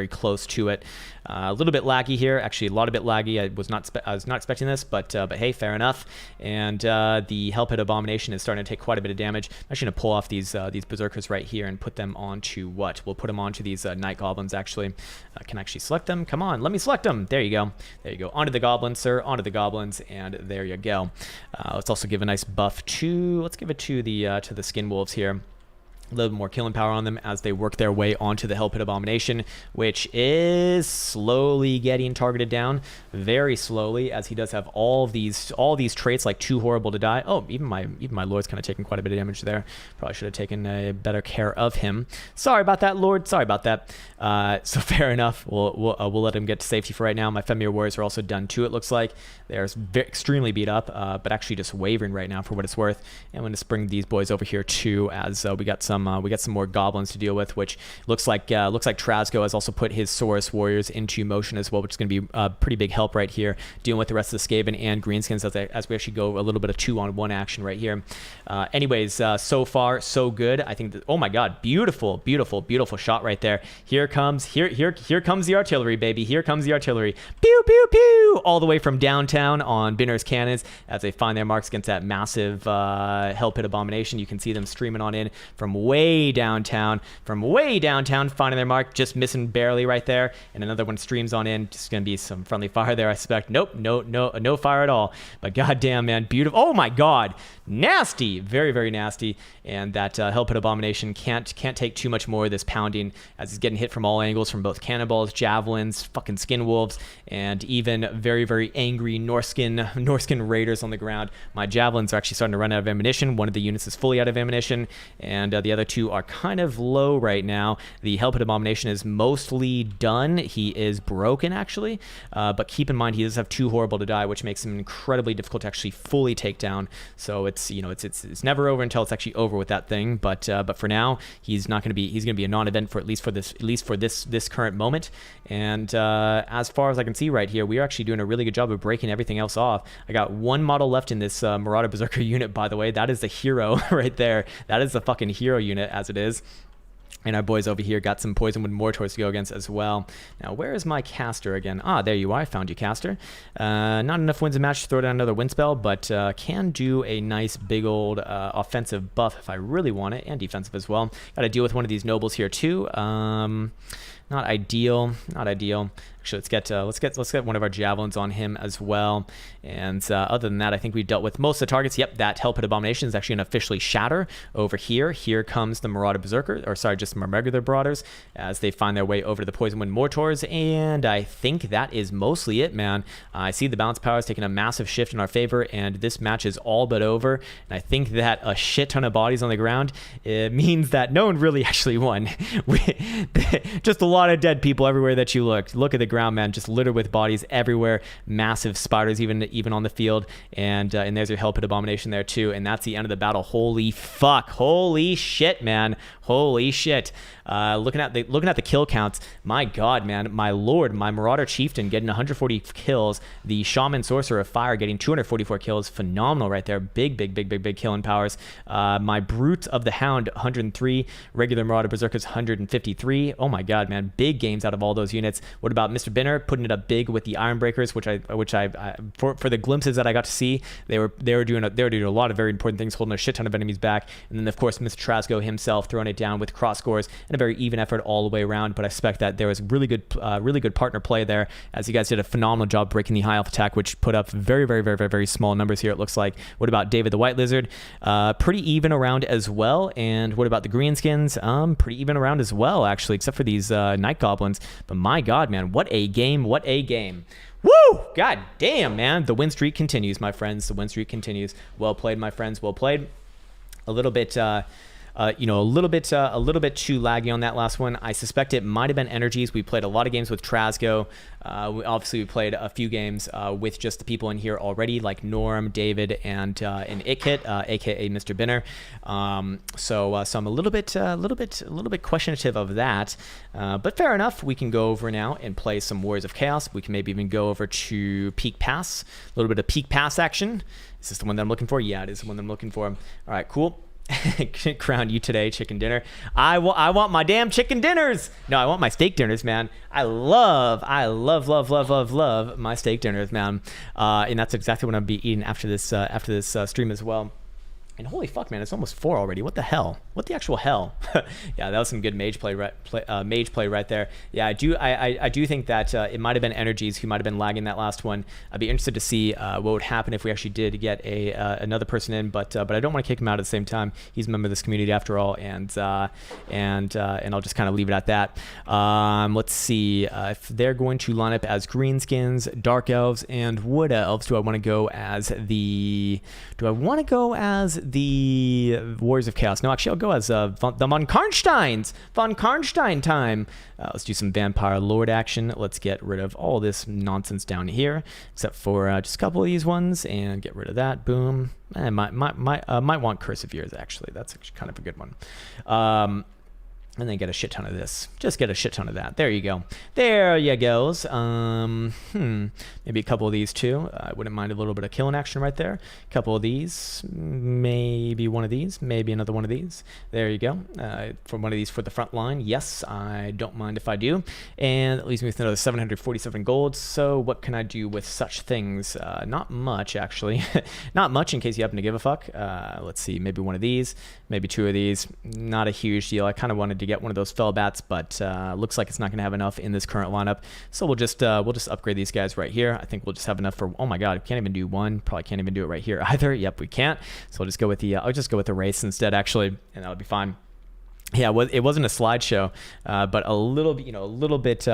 close to it. A little bit laggy here, actually a lot of bit laggy. I was not expecting this, but hey, fair enough. And the Hellpit Abomination is starting to take quite a bit of damage. I'm actually gonna pull off these Berserkers right here and put them onto what? We'll put them onto these Night Goblins actually. Can I actually select them? Come on, let me select them. There you go. Onto the Goblins, sir. Onto the Goblins, and there you go. Let's also give a nice buff to. Let's give it to the Skin Wolves here. A little bit more killing power on them as they work their way onto the Hellpit Abomination, which is slowly getting targeted down, very slowly, as he does have all these traits like too horrible to die. Oh, even my Lord's kind of taking quite a bit of damage there. Probably should have taken a better care of him. Sorry about that, Lord. Sorry about that. So fair enough. We'll let him get to safety for right now. My Femir Warriors are also done too. It looks like they're extremely beat up, but actually just wavering right now for what it's worth. And I'm going to bring these boys over here too, as we got some more goblins to deal with, which looks like Trasco has also put his Saurus warriors into motion as well, which is going to be a pretty big help right here, dealing with the rest of the Skaven and Greenskins as we actually go a little bit of 2-on-1 action right here. So far so good. I think oh my god, beautiful shot right there. Here comes the artillery, baby. Here comes the artillery. Pew pew pew, all the way from downtown on Binner's cannons as they find their marks against that massive Hellpit Abomination. You can see them streaming on in from way downtown, finding their mark, just missing barely right there. And another one streams on in. Just gonna be some friendly fire there, I suspect. Nope, no fire at all. But goddamn, man, beautiful. Oh my god, nasty, very nasty. And that Hellpit Abomination can't take too much more of this pounding as he's getting hit from all angles, from both cannonballs, javelins, fucking Skin Wolves, and even very angry Norskin raiders on the ground. My javelins are actually starting to run out of ammunition. One of the units is fully out of ammunition, and the other two are kind of low right now. The Hellpit Abomination is mostly done. He is broken actually, but keep in mind he does have too horrible to die, which makes him incredibly difficult to actually fully take down. So it's never over until it's actually over with that thing. But for now, he's going to be a non-event for at least for this current moment. And as far as I can see right here, we are actually doing a really good job of breaking everything else off. I got one model left in this Marauder Berserker unit, by the way. That is the hero right there. That is the fucking hero unit as it is. And our boys over here got some Poisonwood Mortars to go against as well. Now, where is my caster again? Ah, there you are. I found you, caster. Not enough wins a match to throw down another wind spell, but can do a nice big old offensive buff if I really want it, and defensive as well. Got to deal with one of these nobles here too. Not ideal. Actually, let's get one of our javelins on him as well. And other than that, I think we've dealt with most of the targets. Yep, that Hellpit Abomination is actually going to officially shatter over here. Here comes the Marauder Berserker, or sorry, just some regular Marauders, as they find their way over to the Poisonwood Mortars. And I think that is mostly it, man. I see the balance power is taking a massive shift in our favor, and this match is all but over. And I think that a shit ton of bodies on the ground, it means that no one really actually won. Just a lot of dead people everywhere that you look. Look at the ground, man, just littered with bodies everywhere, massive spiders even on the field, and there's your Hell Pit Abomination there too, and that's the end of the battle. Holy fuck, holy shit, man, holy shit. Looking at the kill counts, my god, man, my lord, my Marauder Chieftain getting 140 kills, the Shaman Sorcerer of Fire getting 244 kills, phenomenal right there, big killing powers. My Brute of the Hound 103, regular Marauder Berserkers 153. Oh my god, man, big games out of all those units. What about Mr. Binner putting it up big with the Iron Breakers, which I for the glimpses that I got to see, they were doing a lot of very important things, holding a shit ton of enemies back, and then of course Mr. Trasgo himself throwing it down with cross scores and a very even effort all the way around. But I expect that there was really good partner play there, as you guys did a phenomenal job breaking the high elf attack, which put up very small numbers here, it looks like. What about David the White Lizard? Pretty even around as well. And what about the Greenskins? Pretty even around as well, actually, except for these Night Goblins. But my god, man, what a game, what a game. Woo! God damn, man. The win streak continues, my friends. The win streak continues. Well played, my friends. Well played. A little bit a little bit too laggy on that last one. I suspect it might have been energies. We played a lot of games with Trasgo. We played a few games with just the people in here already, like Norm, David, and Itkit, aka Mr. Binner. So I'm a little bit questionative of that. But fair enough. We can go over now and play some Warriors of Chaos. We can maybe even go over to Peak Pass, a little bit of Peak Pass action. Is this the one that I'm looking for? Yeah, it is the one that I'm looking for. All right, cool. Crown you today, chicken dinner. I want my damn chicken dinners. No, I want my steak dinners, man. I love my steak dinners, man. And that's exactly what I'm gonna be eating after this stream as well. And holy fuck, man, it's almost 4 already. What the hell? What the actual hell? Yeah, that was some good mage play right there. Yeah, I do think that it might have been energies who might have been lagging that last one. I'd be interested to see what would happen if we actually did get another person in, but I don't want to kick him out at the same time. He's a member of this community after all, and I'll just kind of leave it at that. Let's see if they're going to line up as Greenskins, Dark Elves, and Wood Elves. Do I want to go as the Warriors of Chaos? No, actually, I'll go as the Von Karnsteins. Von Karnstein time. Let's do some Vampire Lord action. Let's get rid of all this nonsense down here, except for just a couple of these ones, and get rid of that. Boom. Might want Curse of Years, actually. That's actually kind of a good one. And then get a shit ton of this. Just get a shit ton of that. There you go. There you goes. Maybe a couple of these too. I wouldn't mind a little bit of killing action right there. A couple of these. Maybe one of these. Maybe another one of these. There you go. For one of these for the front line. Yes, I don't mind if I do. And that leaves me with another 747 gold. So what can I do with such things? Not much, actually. Not much, in case you happen to give a fuck. Let's see. Maybe one of these. Maybe 2 of these. Not a huge deal. I kind of wanted to get one of those fell bats, but looks like it's not going to have enough in this current lineup. So we'll just upgrade these guys right here. I think we'll just have enough for. Oh my god, we can't even do one. Probably can't even do it right here either. Yep, we can't. So I'll just go with the race instead, actually, and that'll be fine. Yeah, it wasn't a slideshow, but a little bit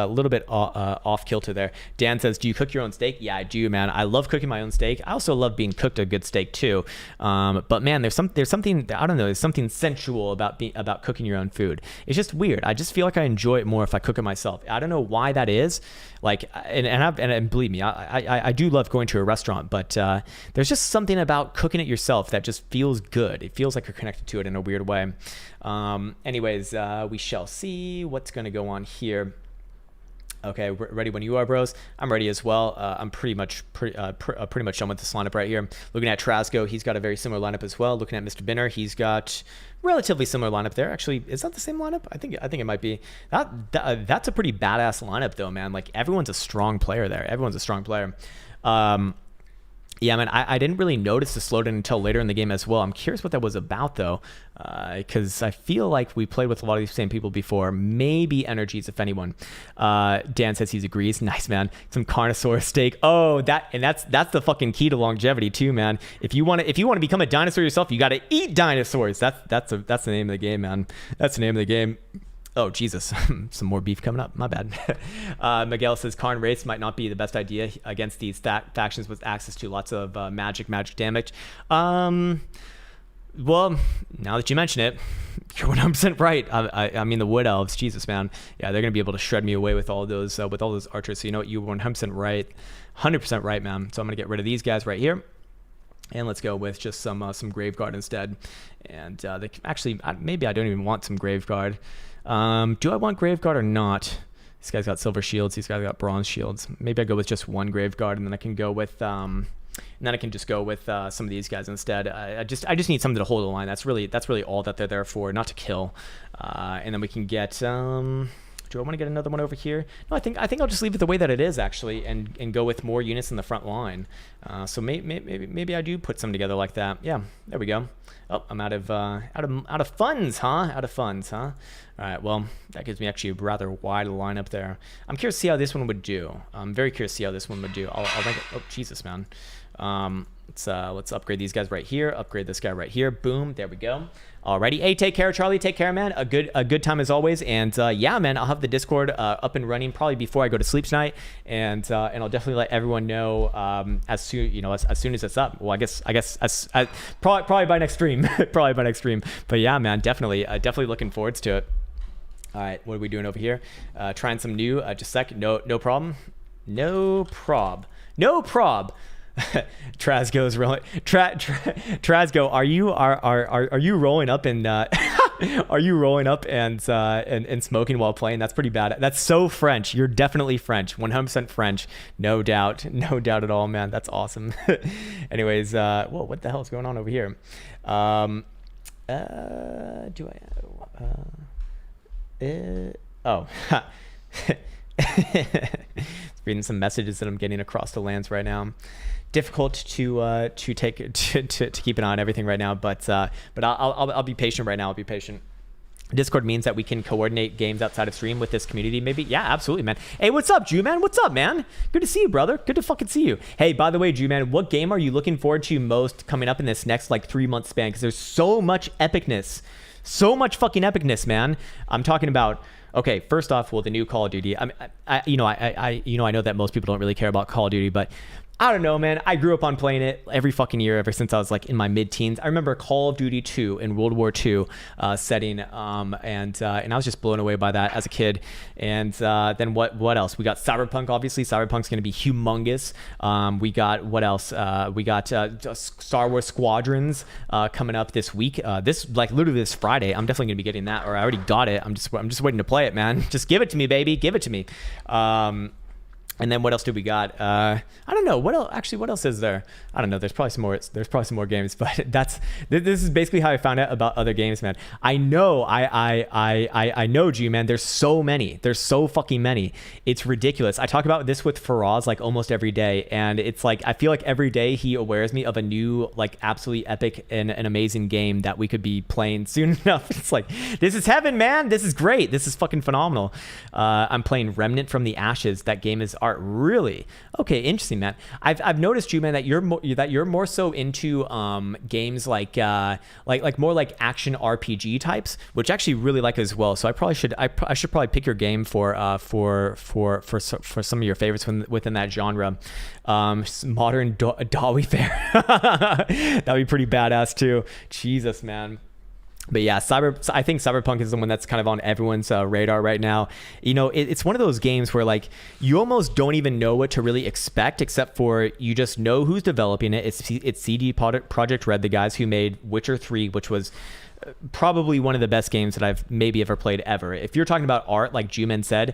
off kilter there. Dan says, "Do you cook your own steak?" Yeah, I do, man. I love cooking my own steak. I also love being cooked a good steak too. But man, there's something, I don't know. There's something sensual about cooking your own food. It's just weird. I just feel like I enjoy it more if I cook it myself. I don't know why that is. Like, and believe me, I do love going to a restaurant, but there's just something about cooking it yourself that just feels good. It feels like you're connected to it in a weird way. Anyways, we shall see what's going to go on here. Okay, ready when you are, bros. I'm ready as well. I'm pretty much done with this lineup right here. Looking at Trasgo, he's got a very similar lineup as well. Looking at Mr. Binner, he's got relatively similar lineup there. Actually, is that the same lineup? I think it might be. That's a pretty badass lineup though, man. Like, everyone's a strong player there. Everyone's a strong player. Yeah, man, I didn't really notice the slowdown until later in the game as well. I'm curious what that was about, though, because I feel like we played with a lot of these same people before. Maybe energies, if anyone. Dan says he agrees. Nice, man. Some Carnosaur steak. Oh, that's the fucking key to longevity too, man. If you want to become a dinosaur yourself, you got to eat dinosaurs. That's the name of the game, man. That's the name of the game. Oh, Jesus. Some more beef coming up. My bad. Miguel says Karn Race might not be the best idea against these factions with access to lots of magic damage. Well, now that you mention it, You're 100% right. I mean the wood elves, Jesus man, yeah, they're gonna be able to shred me away with all those archers. So you know what, you're 100% right, 100% right, man. So I'm gonna get rid of these guys right here, and let's go with just some Graveguard instead. And they can, actually maybe I don't even want some Graveguard. Do I want Graveguard or not? These guys got silver shields. These guys got bronze shields. Maybe I go with just one Graveguard, and then I can go with just go with some of these guys instead. I just need something to hold the line. That's really all that they're there for, not to kill. And then we can get. Do I want to get another one over here? No, I think I'll just leave it the way that it is actually, and go with more units in the front line. So maybe I do put some together like that. Yeah, there we go. Oh, I'm out of funds, huh? Out of funds, huh? All right, well, that gives me actually a rather wide lineup there. I'm curious to see how this one would do. I'm very curious to see how this one would do. I'll rank it. Oh, Jesus, man. Let's upgrade these guys right here. Upgrade this guy right here. Boom, there we go. Alrighty, hey, take care, Charlie. Take care, man. A good time as always. And yeah, man, I'll have the Discord up and running probably before I go to sleep tonight. And I'll definitely let everyone know as soon as it's up. Well, I guess probably by next stream. Probably by next stream. But yeah, man, definitely looking forward to it. All right, what are we doing over here? Trying some new. Just a sec. No problem. No prob. No prob. Trasgo's rolling. Trasgo, are you rolling up and are you rolling up and smoking while playing? That's pretty bad. That's so French. You're definitely French. 100% French. No doubt at all, man. That's awesome. Anyways, whoa, what the hell is going on over here? Reading some messages that I'm getting across the lands right now. Difficult to keep an eye on everything right now, but I'll be patient right now. I'll be patient. Discord means that we can coordinate games outside of stream with this community, maybe. Yeah, absolutely, man. Hey, what's up, Jew man? What's up, man? Good to see you, brother. Good to fucking see you. Hey, by the way, Jew man, what game are you looking forward to most coming up in this next like 3-month span? Because there's so much epicness, so much fucking epicness, man. I'm talking about. Okay, first off, well, the new Call of Duty. I know that most people don't really care about Call of Duty, but I don't know, man. I grew up on playing it every fucking year ever since I was like in my mid-teens. I remember Call of Duty 2 in World War II setting, and I was just blown away by that as a kid. And then what else? We got Cyberpunk, obviously. Cyberpunk's going to be humongous. We got what else? We got Star Wars Squadrons coming up this week. Literally this Friday. I'm definitely going to be getting that, or I already got it. I'm just waiting to play it, man. Just give it to me, baby. Give it to me. And then what else do we got? I don't know. What else? Actually, what else is there? I don't know. There's probably some more. There's probably some more games, but this is basically how I found out about other games, man. I know. I know, G, man. There's so many. There's so fucking many. It's ridiculous. I talk about this with Faraz like almost every day, and it's like I feel like every day he awares me of a new like absolutely epic and an amazing game that we could be playing soon enough. It's like this is heaven, man. This is great. This is fucking phenomenal. I'm playing Remnant from the Ashes. That game is art. Really? Okay, interesting, man. I've noticed, you, man, that you're more so into games like more like action RPG types, which I actually really like as well. So I should probably pick your game for some of your favorites within that genre. Modern Dawi Fair. That'd be pretty badass too. Jesus, man. But yeah, I think Cyberpunk is the one that's kind of on everyone's radar right now. You know, it's one of those games where like you almost don't even know what to really expect, except for you just know who's developing it. It's CD Projekt Red, the guys who made Witcher 3, which was probably one of the best games that I've maybe ever played ever. If you're talking about art, like Juman said,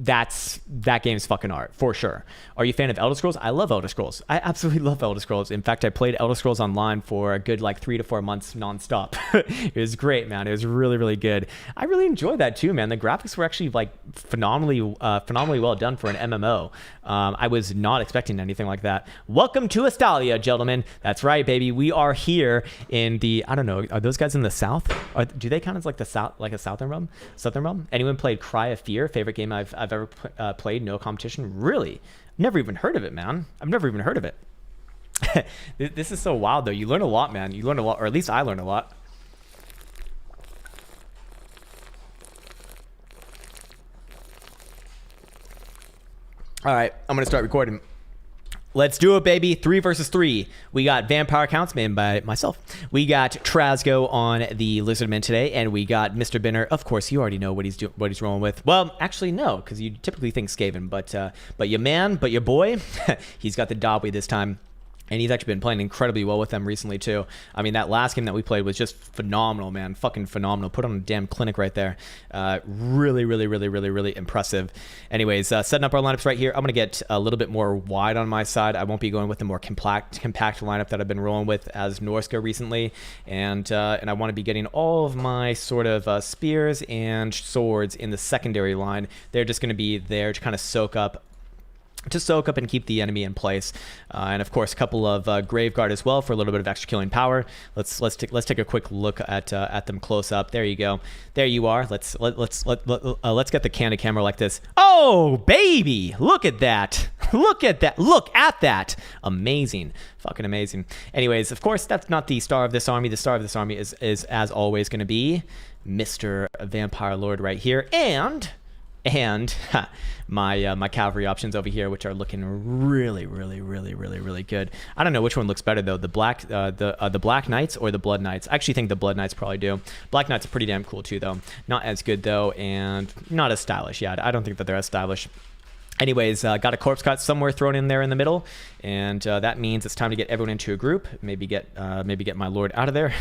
that game's fucking art for sure. Are you a fan of Elder Scrolls? I love Elder Scrolls. I absolutely love Elder Scrolls. In fact, I played Elder Scrolls Online for a good like 3 to 4 months nonstop. It was great, man. It was really, really good. I really enjoyed that too, man. The graphics were actually like phenomenally well done for an MMO. I was not expecting anything like that. Welcome to Astalia, gentlemen. That's right, baby. We are here in the, I don't know, are those guys in the south? Do they count as like the south, like a southern realm? Southern realm? Anyone played Cry of Fear? Favorite game I've ever played? No competition? Really? Never even heard of it, man. I've never even heard of it. This is so wild, though. You learn a lot, man. You learn a lot, or at least I learned a lot. All right, I'm gonna start recording. Let's do it, baby. 3 versus 3. We got Vampire Counts made by myself. We got Trasgo on the Lizardman today, and we got Mr. Binner. Of course, you already know what he's rolling with. Well, actually, no, because you typically think Skaven, but your boy, he's got the Dobby this time. And he's actually been playing incredibly well with them recently, too. I mean, that last game that we played was just phenomenal, man. Fucking phenomenal. Put on a damn clinic right there. Really, really, really, really, really impressive. Anyways, setting up our lineups right here. I'm going to get a little bit more wide on my side. I won't be going with the more compact lineup that I've been rolling with as Norska recently. And I want to be getting all of my sort of spears and swords in the secondary line. They're just going to be there to kind of soak up and keep the enemy in place, and of course a couple of Graveguard as well for a little bit of extra killing power. Let's take a quick look at them close up. There you go. There you are. Let's get the candid camera like this. Oh baby, look at that. Look at that. Look at that. Amazing. Fucking amazing. Anyways, of course that's not the star of this army. The star of this army is as always going to be Mr. Vampire Lord right here, and my cavalry options over here, which are looking really, really, really, really, really good. I don't know which one looks better though, the black Knights or the Blood Knights. I actually think the Blood Knights probably do. Black Knights are pretty damn cool too, though. Not as good though, and not as stylish. Yeah, I don't think that they're as stylish. Anyways, got a corpse cut somewhere thrown in there in the middle, and that means it's time to get everyone into a group. Maybe get my lord out of there,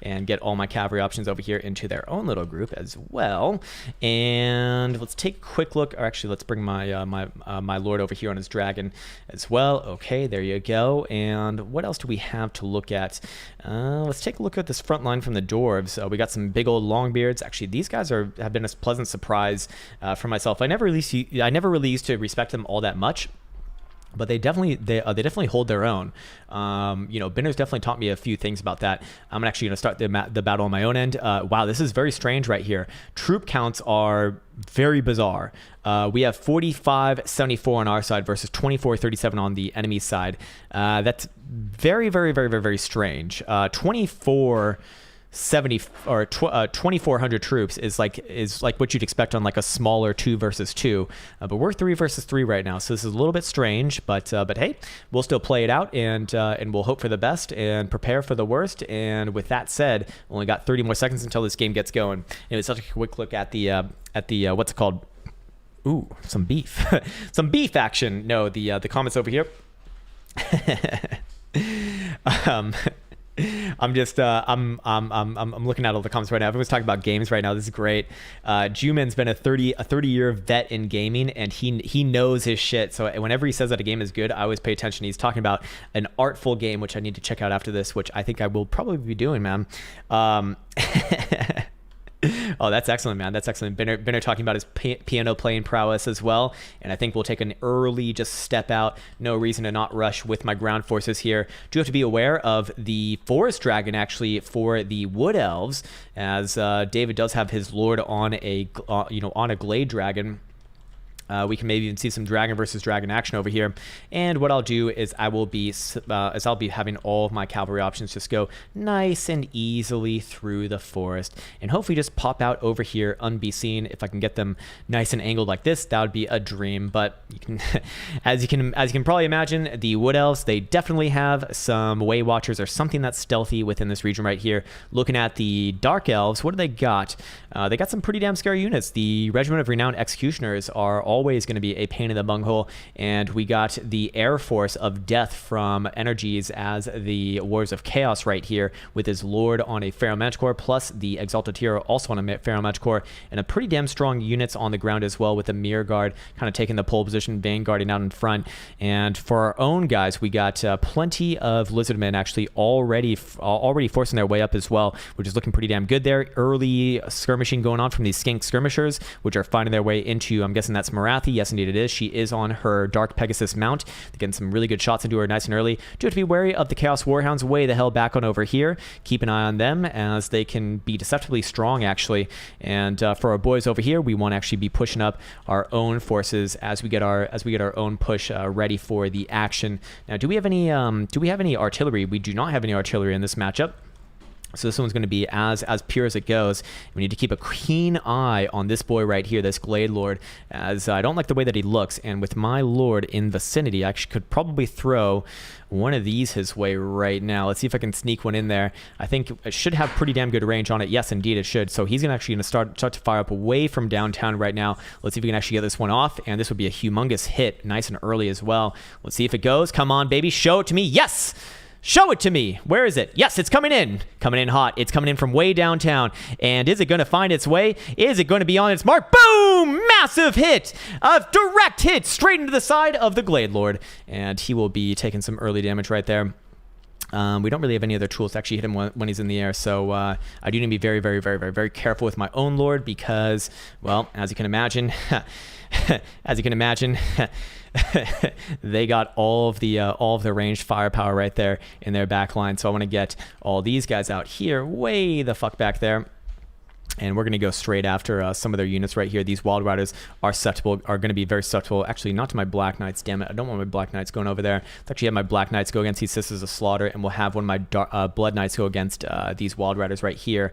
and get all my cavalry options over here into their own little group as well. And let's take a quick look. Or actually, let's bring my my lord over here on his dragon as well. Okay, there you go. And what else do we have to look at? Let's take a look at this front line from the dwarves. We got some big old Longbeards. Actually, these guys have been a pleasant surprise for myself. I never really used to respect them all that much, but they definitely hold their own. Binner's definitely taught me a few things about that. I'm actually going to start the battle on my own end. Wow, this is very strange right here. Troop counts are very bizarre. We have 45-74 on our side versus 24-37 on the enemy side. That's very, very, very, very, very strange. 2,400 troops is like what you'd expect on like a smaller 2 versus 2, but we're 3 versus 3 right now, so this is a little bit strange, but hey, we'll still play it out, and we'll hope for the best and prepare for the worst. And with that said, only got 30 more seconds until this game gets going. Anyway, such a quick look at the what's it called? Ooh, some beef. Some beef action. No, the comments over here. I'm just I'm looking at all the comments right now. Everyone's talking about games right now. This is great. Juman's been a 30-year vet in gaming, and he knows his shit. So whenever he says that a game is good, I always pay attention. He's talking about an artful game, which I need to check out after this, which I think I will probably be doing, man. Oh, that's excellent, man. That's excellent. Binner talking about his piano playing prowess as well. And I think we'll take an early just step out. No reason to not rush with my ground forces here. Do have to be aware of the forest dragon actually for the wood elves, as David does have his lord on a glade dragon. We can maybe even see some dragon versus dragon action over here. And what I'll do is I'll be having all of my cavalry options just go nice and easily through the forest, and hopefully just pop out over here unbeseen. If I can get them nice and angled like this, that would be a dream. But you can, as you can probably imagine, the wood elves, they definitely have some way watchers or something that's stealthy within this region right here. Looking at the dark elves, what do they got? They got some pretty damn scary units. The Regiment of Renowned Executioners are always going to be a pain in the bunghole, and we got the Air Force of Death from Energies as the Wars of Chaos right here, with his Lord on a Pharaoh Manticore, plus the Exalted Hero also on a Pharaoh Manticore, and a pretty damn strong units on the ground as well, with the Mirror Guard kind of taking the pole position, vanguarding out in front. And for our own guys, we got plenty of Lizardmen actually already forcing their way up as well, which is looking pretty damn good there. Early skirmishing going on from these Skink Skirmishers, which are finding their way into, I'm guessing that's Marathi. Yes, indeed it is. She is on her Dark Pegasus mount. Getting some really good shots into her nice and early. Do have to be wary of the Chaos Warhounds way the hell back on over here. Keep an eye on them, as they can be deceptively strong actually. And for our boys over here, we want to actually be pushing up our own forces as we get our own push ready for the action. Now, do we have any artillery? We do not have any artillery in this matchup. So this one's going to be as pure as it goes. We need to keep a keen eye on this boy right here, this Glade Lord, as I don't like the way that he looks. And with my Lord in vicinity, I actually could probably throw one of these his way right now. Let's see if I can sneak one in there. I think it should have pretty damn good range on it. Yes, indeed it should. So he's actually going to start to fire up away from downtown right now. Let's see if we can actually get this one off. And this would be a humongous hit, nice and early as well. Let's see if it goes. Come on, baby. Show it to me. Yes! Show it to me. Where is it? Yes, it's coming in. Coming in hot. It's coming in from way downtown. And is it going to find its way? Is it going to be on its mark? Boom! Massive hit. A direct hit straight into the side of the Glade Lord. And he will be taking some early damage right there. We don't really have any other tools to actually hit him when he's in the air, so I do need to be very, very, very, very, very careful with my own Lord because, well, as you can imagine, they got all of the ranged firepower right there in their back line. So I want to get all these guys out here, way the fuck back there. And we're going to go straight after some of their units right here. These Wild Riders are going to be very susceptible. Actually, not to my Black Knights, damn it. I don't want my Black Knights going over there. Let's actually have my Black Knights go against these Sisters of Slaughter, and we'll have one of my Blood Knights go against these Wild Riders right here.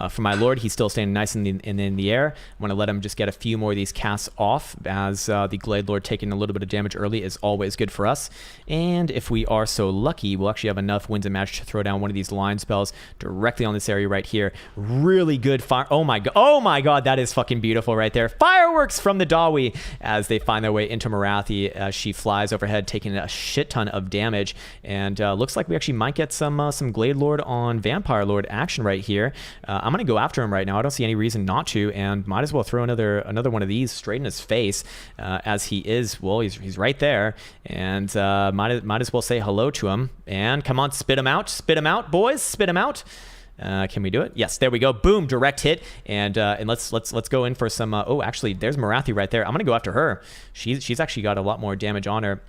For my Lord, he's still standing nice in the air. I want to let him just get a few more of these casts off, as the Glade Lord taking a little bit of damage early is always good for us. And if we are so lucky, we'll actually have enough Winds of Magic to throw down one of these line spells directly on this area right here. Really good fire. Oh my god, that is fucking beautiful right there. Fireworks from the Dawi as they find their way into Marathi as she flies overhead, taking a shit ton of damage. And looks like we actually might get some Glade Lord on Vampire Lord action right here. I'm gonna go after him right now. I don't see any reason not to, and might as well throw another one of these straight in his face, as he is. Well, he's right there, and might as well say hello to him. And come on, spit him out, boys, spit him out. Can we do it? Yes, there we go. Boom, direct hit. And let's go in for some. Oh, actually, there's Marathi right there. I'm gonna go after her. She's actually got a lot more damage on her.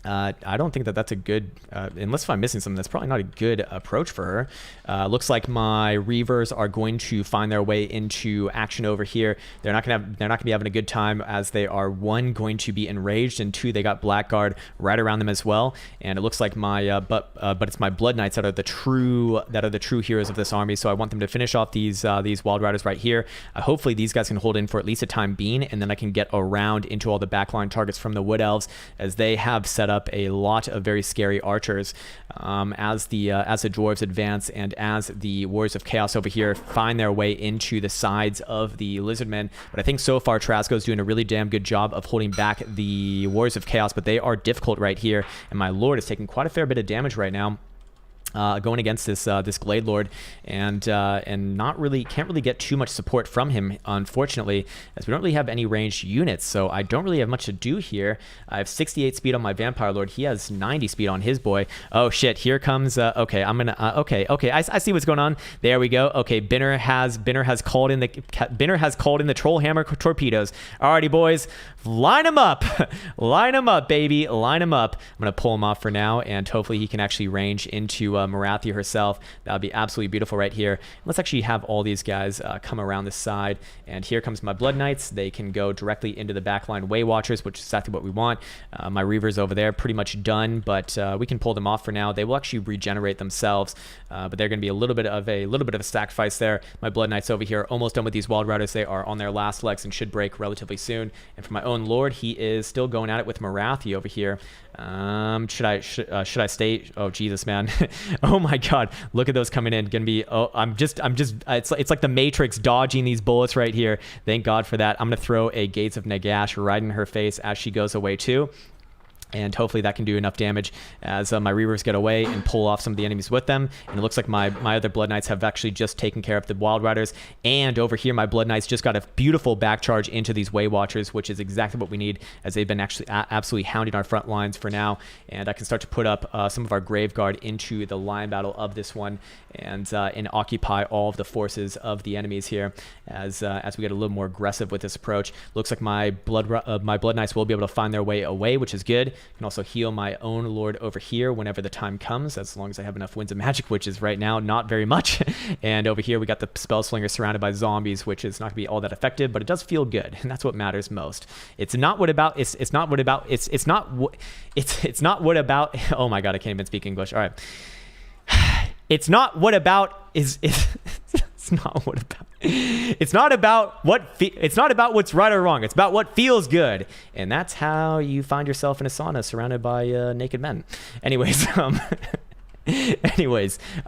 I don't think that's a good, unless if I'm missing something, that's probably not a good approach for her. Looks like my Reavers are going to find their way into action over here. They're not gonna be having a good time, as they are, one, going to be enraged, and two, they got Blackguard right around them as well. And it looks like my but it's my Blood Knights that are the true heroes of this army. So I want them to finish off these Wild Riders right here. Hopefully these guys can hold in for at least a time being, and then I can get around into all the backline targets from the Wood Elves, as they have set up a lot of very scary archers as the dwarves advance, and as the Warriors of Chaos over here find their way into the sides of the Lizardmen. But I think so far Trasco's doing a really damn good job of holding back the Warriors of Chaos, but they are difficult right here, and my Lord is taking quite a fair bit of damage right now. Going against this Glade Lord, and can't really get too much support from him, unfortunately, as we don't really have any ranged units. So I don't really have much to do here. I have 68 speed on my Vampire Lord. He has 90 speed on his boy. Oh shit! Here comes. Okay, I'm gonna. Okay. I see what's going on. There we go. Okay, Binner has called in the Troll Hammer torpedoes. Alrighty, boys, line them up, line them up, baby, line them up. I'm gonna pull him off for now, and hopefully he can actually range into Marathi herself. That would be absolutely beautiful right here. Let's actually have all these guys come around the side, and here comes my Blood Knights. They can go directly into the backline Way Watchers, which is exactly what we want. My Reavers over there pretty much done, but we can pull them off for now. They will actually regenerate themselves, but they're going to be a little bit of a sacrifice there. My Blood Knights over here almost done with these Wild Riders. They are on their last legs and should break relatively soon. And for my own Lord, he is still going at it with Marathi over here. Should I stay? Oh Jesus, man. Oh my god, look at those coming in. Gonna be, oh, I'm just it's like the Matrix dodging these bullets right here. Thank God for that. I'm gonna throw a Gates of Nagash right in her face as she goes away too. And hopefully that can do enough damage as my Reavers get away and pull off some of the enemies with them. And it looks like my other Blood Knights have actually just taken care of the Wild Riders. And over here, my Blood Knights just got a beautiful back charge into these Way Watchers, which is exactly what we need, as they've been actually absolutely hounding our front lines for now. And I can start to put up some of our Grave Guard into the line battle of this one, and occupy all of the forces of the enemies here as we get a little more aggressive with this approach. Looks like my Blood Knights will be able to find their way away, which is good. Can also heal my own Lord over here whenever the time comes, as long as I have enough Winds of Magic, which is right now not very much. And over here we got the Spell Slinger surrounded by zombies, which is not going to be all that effective, but it does feel good, and that's what matters most. It's not what about. Oh my god, I can't even speak English. All right. It's not what about is it's not what about. It's not about it's not about what's right or wrong. It's about what feels good, and that's how you find yourself in a sauna surrounded by naked men. Anyways,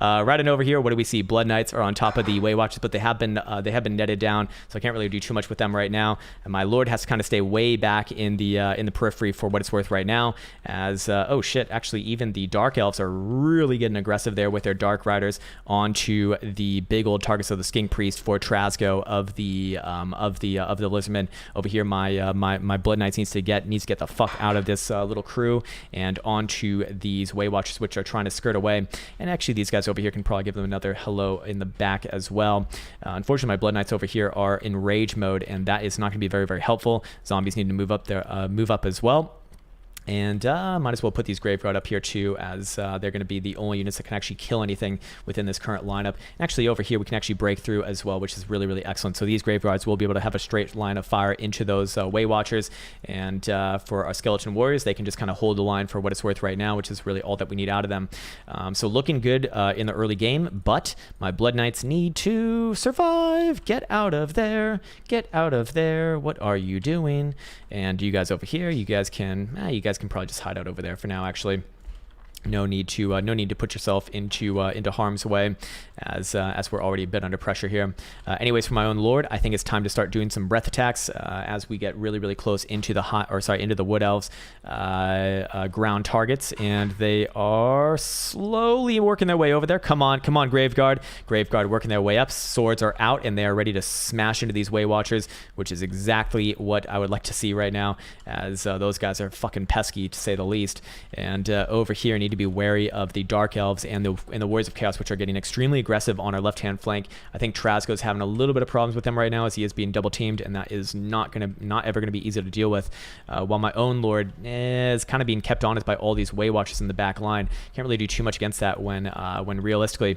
right on over here, what do we see? Blood Knights are on top of the Way Watchers, but they have been netted down, so I can't really do too much with them right now. And my Lord has to kind of stay way back in the periphery for what it's worth right now. As oh shit, actually even the Dark Elves are really getting aggressive there with their Dark Riders onto the big old targets of the Skink Priest for Trasgo of the Lizardmen over here. My Blood Knights needs to get the fuck out of this little crew and onto these Way Watchers, which are trying to skirt away. And actually these guys over here can probably give them another hello in the back as well. Unfortunately, my Blood Knights over here are in rage mode, and that is not going to be very, very helpful. Zombies need to move up as well. And might as well put these Graveyard up here too, as they're going to be the only units that can actually kill anything within this current lineup. And actually over here we can actually break through as well, which is really, really excellent. So these Graveyards will be able to have a straight line of fire into those Way Watchers. And for our Skeleton Warriors, they can just kind of hold the line for what it's worth right now, which is really all that we need out of them. So looking good in the early game, but my Blood Knights need to survive. Get out of there. Get out of there. What are you doing? And you guys over here, you guys can probably just hide out over there for now, actually. No need to put yourself into harm's way, as we're already a bit under pressure here. Anyways, for my own Lord, I think it's time to start doing some breath attacks as we get really, really close into the Wood Elves ground targets, and they are slowly working their way over there. Come on, Graveguard working their way up. Swords are out, and they are ready to smash into these Way Watchers, which is exactly what I would like to see right now, as those guys are fucking pesky to say the least. And over here, I need to be wary of the Dark Elves and the Warriors of Chaos, which are getting extremely aggressive on our left-hand flank. I think Trasgo's having a little bit of problems with them right now, as he is being double teamed, and that is not ever gonna be easy to deal with. While my own Lord is kind of being kept honest by all these Way Watchers in the back line. Can't really do too much against that when realistically,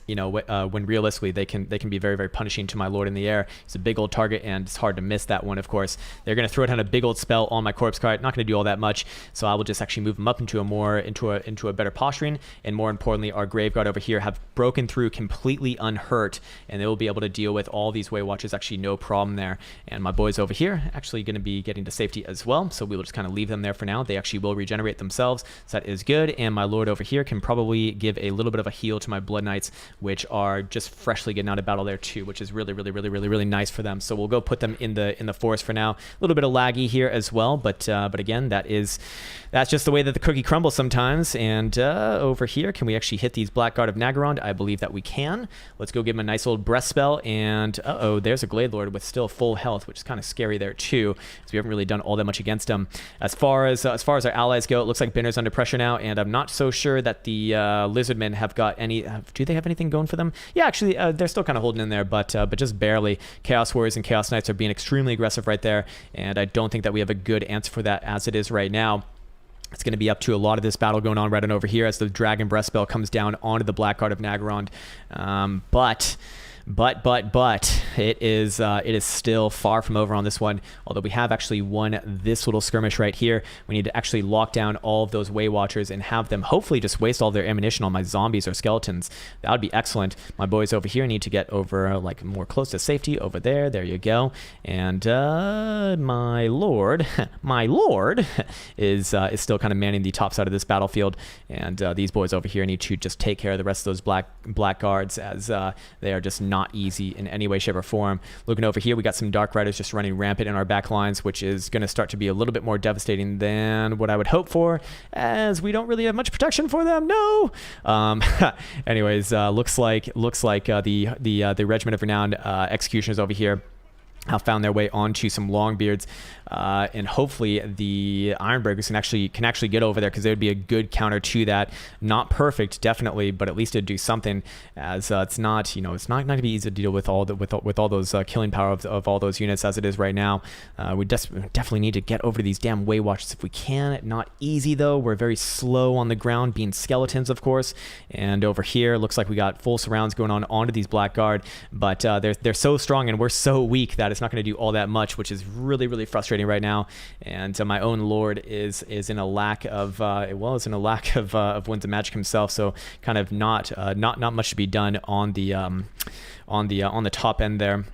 when realistically they can be very, very punishing to my Lord in the air. It's a big old target, and it's hard to miss that one, of course. They're going to throw down a big old spell on my corpse cart. Not going to do all that much, so I will just actually move them up into a better posturing. And more importantly, our Graveguard over here have broken through completely unhurt, and they will be able to deal with all these Way Watchers actually no problem there. And my boys over here actually going to be getting to safety as well, so we will just kind of leave them there for now. They actually will regenerate themselves, so that is good. And my Lord over here can probably give a little bit of a heal to my Blood Knights, which are just freshly getting out of battle there too, which is really, really, really, really, really nice for them. So we'll go put them in the forest for now. A little bit of laggy here as well, but again, that's just the way that the cookie crumbles sometimes. And over here, can we actually hit these Blackguard of Nagarond? I believe that we can. Let's go give him a nice old breath spell. And there's a Glade Lord with still full health, which is kind of scary there too, because we haven't really done all that much against him. As far as our allies go, it looks like Binner's under pressure now, and I'm not so sure that the Lizardmen have got any. Do they have anything going for them? Yeah, actually, they're still kind of holding in there, but just barely. Chaos Warriors and Chaos Knights are being extremely aggressive right there, and I don't think that we have a good answer for that as it is right now. It's going to be up to a lot of this battle going on right on over here as the Dragon Breath spell comes down onto the Blackguard of Nagarond. But it is still far from over on this one, although we have actually won this little skirmish right here. We need to actually lock down all of those Way Watchers and have them hopefully just waste all their ammunition on my zombies or skeletons. That would be excellent. My boys over here need to get over more close to safety over there. There you go. And my Lord is still kind of manning the top side of this battlefield, and these boys over here need to just take care of the rest of those blackguards, as they are just not easy in any way, shape, or form. Looking over here, we got some Dark Riders just running rampant in our back lines, which is going to start to be a little bit more devastating than what I would hope for, as we don't really have much protection for them. No. Anyways, looks like the Regiment of Renowned Executioners over here have found their way onto some Longbeards, and hopefully the Ironbreakers can actually get over there, because they would be a good counter to that. Not perfect, definitely, but at least it'd do something, as it's not going to be easy to deal with all those killing power of all those units as it is right now. We definitely need to get over to these damn Way Watchers if we can. Not easy though. We're very slow on the ground, being skeletons, of course. And over here, looks like we got full surrounds going on onto these Blackguard, but they're so strong and we're so weak that it's not going to do all that much, which is really, really frustrating right now. And my own Lord is in a lack of is in a lack of Winds of Magic himself, so kind of not much to be done on the top end there.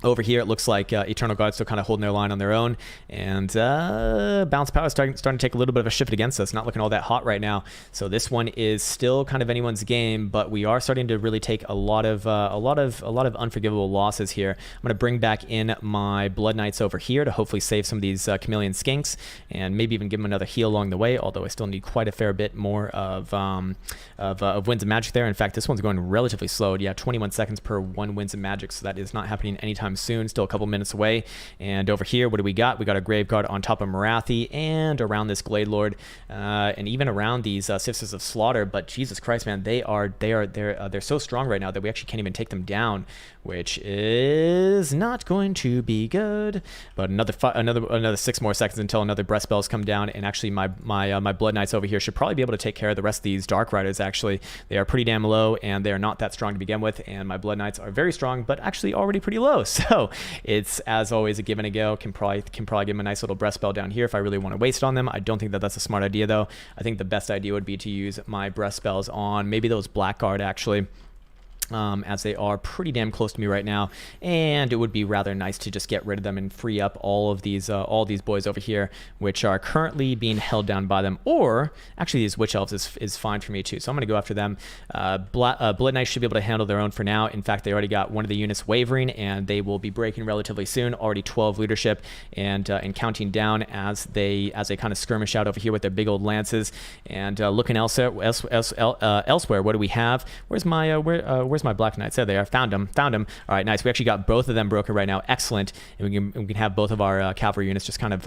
Over here, it looks like Eternal Guard still kind of holding their line on their own, and Balance Power is starting to take a little bit of a shift against us. Not looking all that hot right now, so this one is still kind of anyone's game. But we are starting to really take a lot of unforgivable losses here. I'm going to bring back in my Blood Knights over here to hopefully save some of these Chameleon Skinks, and maybe even give them another heal along the way. Although I still need quite a fair bit more of Winds of Magic there. In fact, this one's going relatively slow. Yeah, 21 seconds per 1 Winds of Magic, so that is not happening anytime soon. Still a couple minutes away. And over here, what do we got? We got a Grave Guard on top of Marathi and around this Glade Lord, and even around these Sisters of Slaughter. But Jesus Christ, man, they're so strong right now that we actually can't even take them down, which is not going to be good. But another 6 more seconds until another Breath Spells come down, and actually my Blood Knights over here should probably be able to take care of the rest of these Dark Riders. Actually, they are pretty damn low, and they are not that strong to begin with. And my Blood Knights are very strong, but actually already pretty low. So it's, as always, a give and a go. Can probably give them a nice little Breath Spell down here if I really want to waste on them. I don't think that that's a smart idea, though. I think the best idea would be to use my Breath Spells on maybe those Blackguard, actually. As they are pretty damn close to me right now, and it would be rather nice to just get rid of them and free up all these boys over here, which are currently being held down by them. Or actually, these Witch Elves is fine for me too, so I'm going to go after them. Blood Knights should be able to handle their own for now. In fact, they already got one of the units wavering, and they will be breaking relatively soon. Already 12 leadership, and counting down as they kind of skirmish out over here with their big old lances. And looking elsewhere, what do we have? Where's my Black Knights? There they are. Found them. All right, nice. We actually got both of them broken right now. Excellent. And we can have both of our cavalry units just kind of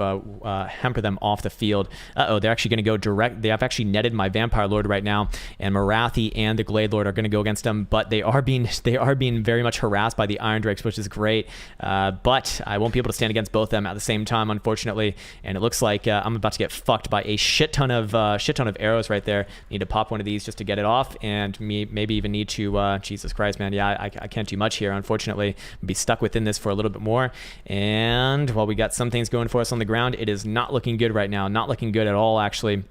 hamper them off the field. They're actually going to go direct. They have actually netted my Vampire Lord right now, and Marathi and the Glade Lord are going to go against them. But they are being very much harassed by the Iron Drakes, which is great. But I won't be able to stand against both of them at the same time, unfortunately. And it looks like I'm about to get fucked by a shit ton of arrows right there. Need to pop one of these just to get it off, and maybe even need to Jesus Christ, man. Yeah, I can't do much here, unfortunately. I'll be stuck within this for a little bit more. And while we got some things going for us on the ground, it is not looking good right now. Not looking good at all, actually.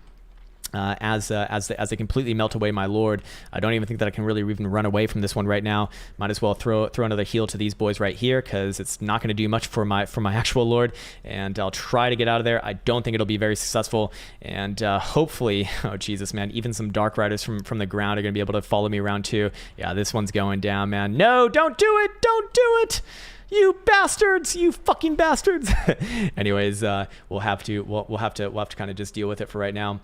As they completely melt away my Lord. I don't even think that I can really even run away from this one right now. Might as well throw another heal to these boys right here, because it's not going to do much for my actual Lord. And I'll try to get out of there. I don't think it'll be very successful. And hopefully, oh Jesus, man, even some Dark Riders from the ground are going to be able to follow me around too. Yeah, this one's going down, man. No, don't do it! Don't do it! You bastards! You fucking bastards! Anyways, we'll have to kind of just deal with it for right now.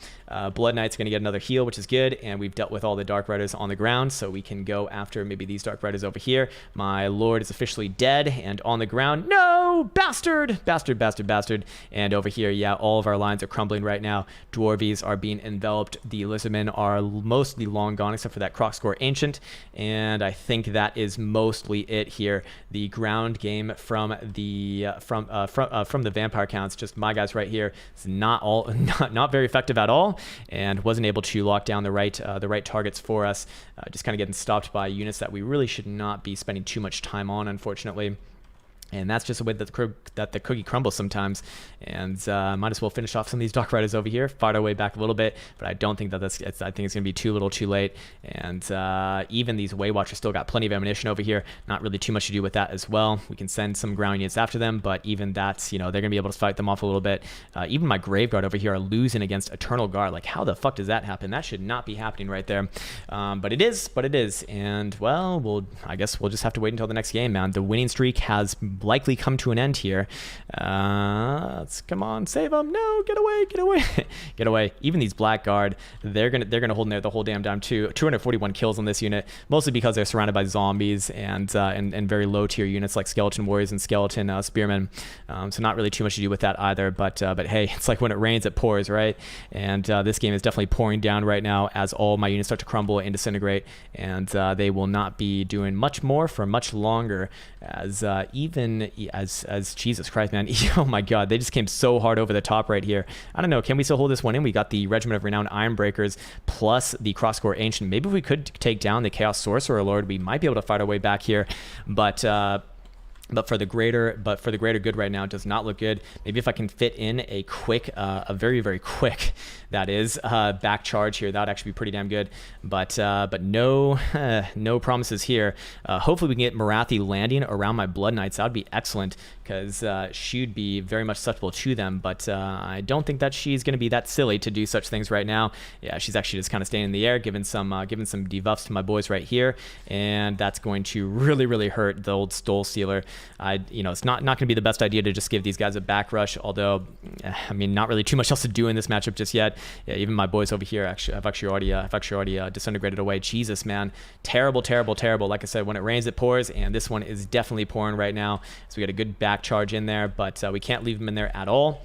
Blood Knight's gonna get another heal, which is good, and we've dealt with all the Dark Riders on the ground, so we can go after maybe these Dark Riders over here. My Lord is officially dead and on the ground. No! Bastard! Bastard, bastard, bastard. And over here, yeah, all of our lines are crumbling right now. Dwarvies are being enveloped. The Lizardmen are mostly long gone, except for that Crocscore Ancient, and I think that is mostly it here. The ground game from the vampire counts, just my guys right here, is not very effective at all, and wasn't able to lock down the right targets for us. Just kind of getting stopped by units that we really should not be spending too much time on, unfortunately. And that's just the way that the cookie crumbles sometimes. And might as well finish off some of these Dark Riders over here. Fight our way back a little bit, but I don't think that I think it's going to be too little too late. And even these Way Watchers still got plenty of ammunition over here. Not really too much to do with that as well. We can send some ground units after them, but even that's, they're going to be able to fight them off a little bit. Even my Grave Guard over here are losing against Eternal Guard. Like, how the fuck does that happen? That should not be happening right there. But it is. And, well, I guess we'll just have to wait until the next game, man. The winning streak has likely come to an end here. Come on, save them. No, get away, get away. Get away. Even these Blackguard, they're gonna hold in there the whole damn time too. 241 kills on this unit, mostly because they're surrounded by zombies and very low tier units like Skeleton Warriors and Skeleton Spearmen. So not really too much to do with that either, but hey, it's like when it rains it pours, right? And this game is definitely pouring down right now as all my units start to crumble and disintegrate, and they will not be doing much more for much longer, as as Jesus Christ, man. Oh my god, they just came so hard over the top right here. I don't know, can we still hold this one in? We got the Regiment of Renowned Ironbreakers plus the Crosscore Ancient. Maybe if we could take down the Chaos Sorcerer Lord, we might be able to fight our way back here, but But for the greater good right now, it does not look good. Maybe if I can fit in a quick, a very, very quick, that is, back charge here, that would actually be pretty damn good. But no, no promises here. Hopefully we can get Marathi landing around my Blood Knights. That would be excellent, because she'd be very much susceptible to them. But I don't think that she's going to be that silly to do such things right now. Yeah, she's actually just kind of staying in the air, giving some debuffs to my boys right here, and that's going to really, really hurt the old Stole Stealer. It's not going to be the best idea to just give these guys a back rush, although, I mean, not really too much else to do in this matchup just yet. Yeah, even my boys over here have actually already disintegrated away. Jesus, man. Terrible, terrible, terrible. Like I said, when it rains, it pours, and this one is definitely pouring right now. So we got a good back charge in there, but we can't leave them in there at all.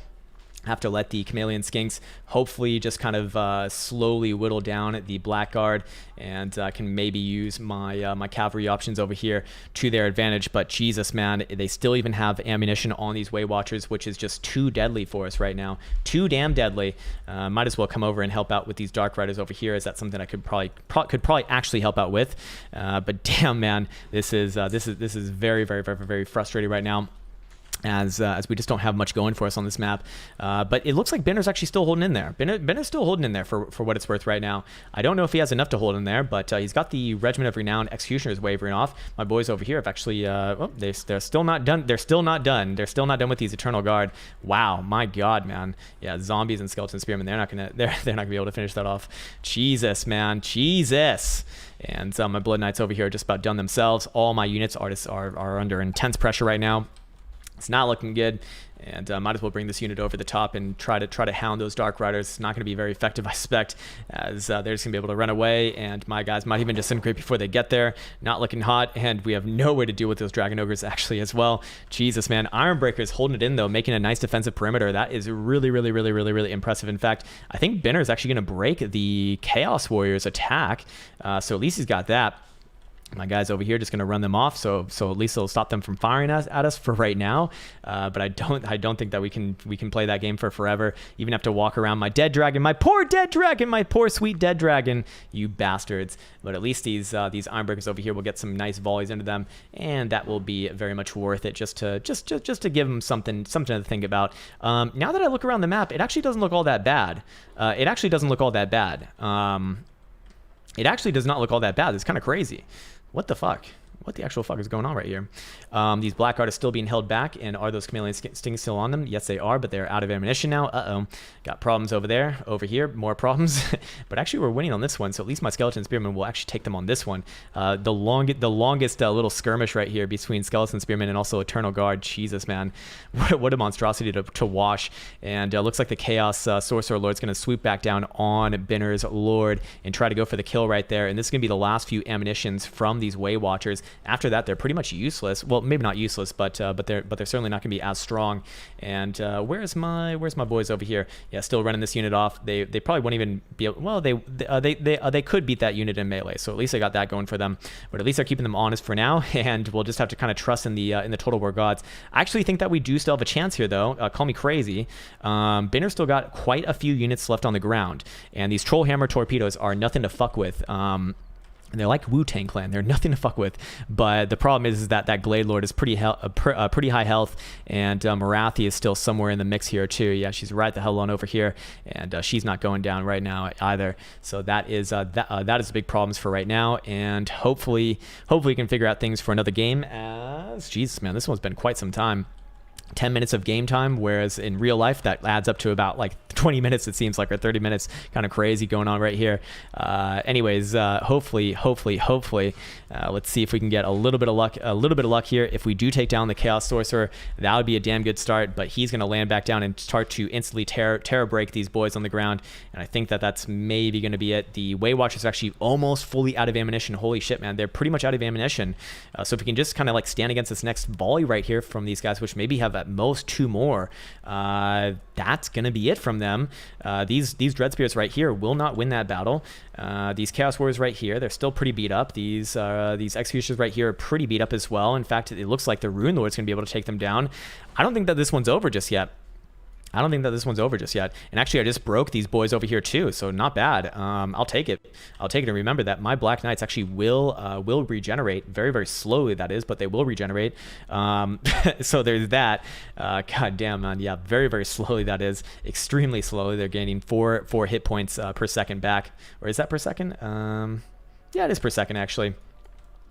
Have to let the Chameleon Skinks hopefully just kind of slowly whittle down the Blackguard, and can maybe use my my cavalry options over here to their advantage. But Jesus, man, they still even have ammunition on these Way Watchers, which is just too deadly for us right now. Too damn deadly. Might as well come over and help out with these Dark Riders over here, as that's something I could probably actually help out with. But damn, man, this is very, very, very, very frustrating right now, as we just don't have much going for us on this map. But it looks like Benner's actually still holding in there. Benner's still holding in there for what it's worth right now. I don't know if he has enough to hold in there, but he's got the Regiment of Renowned Executioners wavering off. My boys over here have actually, they're still not done. They're still not done. They're still not done with these Eternal Guard. Wow, my God, man. Yeah, Zombies and Skeleton Spearmen, they're not gonna be able to finish that off. Jesus, man, Jesus. And my Blood Knights over here are just about done themselves. All my units are under intense pressure right now. It's not looking good, and might as well bring this unit over the top and try to hound those Dark Riders. It's not going to be very effective, I suspect, as they're just going to be able to run away, and my guys might even disintegrate before they get there. Not looking hot, and we have no way to deal with those Dragon Ogres actually as well. Jesus, man. Ironbreaker is holding it in, though, making a nice defensive perimeter. That is really, really, really, really, really impressive. In fact, I think Benner is actually going to break the Chaos Warriors attack, so at least he's got that. My guys over here just going to run them off, so at least it'll stop them from firing at us for right now. But I don't think that we can play that game for forever. Even have to walk around my dead dragon, my poor dead dragon, my poor sweet dead dragon, you bastards. But at least these Ironbreakers over here will get some nice volleys into them, and that will be very much worth it, just to give them something to think about. Now that I look around the map, it actually doesn't look all that bad. It actually doesn't look all that bad. It actually does not look all that bad. It's kind of crazy. What the fuck? What the actual fuck is going on right here? These Blackguard are still being held back, and are those Chameleon Stings still on them? Yes, they are, but they're out of ammunition now. Uh-oh. Got problems over there. Over here, more problems. But actually, we're winning on this one, so at least my Skeleton Spearmen will actually take them on this one. The longest little skirmish right here between Skeleton Spearmen and also Eternal Guard. Jesus, man. What a monstrosity to wash. And looks like the Chaos Sorcerer Lord's going to swoop back down on Benner's Lord and try to go for the kill right there. And this is going to be the last few ammunitions from these Way Watchers. After that, they're pretty much useless. Well, maybe not useless, but they're certainly not going to be as strong. And where's my boys over here? Yeah, still running this unit off. They probably won't even be able. Well, they could beat that unit in melee, so at least they got that going for them. But at least they're keeping them honest for now, and we'll just have to kind of trust in the Total War Gods. I actually think that we do still have a chance here, though. Call me crazy. Benner still got quite a few units left on the ground, and these Trollhammer torpedoes are nothing to fuck with. And they're like Wu-Tang Clan. They're nothing to fuck with. But the problem is that Glade Lord is pretty high health, and Marathi is still somewhere in the mix here too. Yeah, she's right the hell on over here, and she's not going down right now either. So that is the big problems for right now. And hopefully we can figure out things for another game. As Jesus, man, this one's been quite some time. 10 minutes of game time, whereas in real life that adds up to about like 20 minutes, it seems like, or 30 minutes. Kind of crazy going on right here. Anyways, hopefully let's see if we can get a little bit of luck here. If we do take down the Chaos Sorcerer, that would be a damn good start, but he's going to land back down and start to instantly terror break these boys on the ground, and I think that's maybe going to be it. The Way Watchers are actually almost fully out of ammunition. Holy shit, man, they're pretty much out of ammunition. So if we can just kind of like stand against this next volley right here from these guys, which maybe have at most 2 more, that's gonna be it from them. These Dread Spears right here will not win that battle. These Chaos Warriors right here, they're still pretty beat up. These Executioners right here are pretty beat up as well. In fact, it looks like the Rune Lord's gonna be able to take them down. I don't think that this one's over just yet. I don't think that this one's over just yet. And actually, I just broke these boys over here too, so not bad. I'll take it. I'll take it. And remember that my Black Knights actually will regenerate very, very slowly. That is, but they will regenerate. So there's that. God damn, man. Yeah, very, very slowly. That is extremely slowly. They're gaining four hit points per second back. Or is that per second? Yeah, it is per second actually.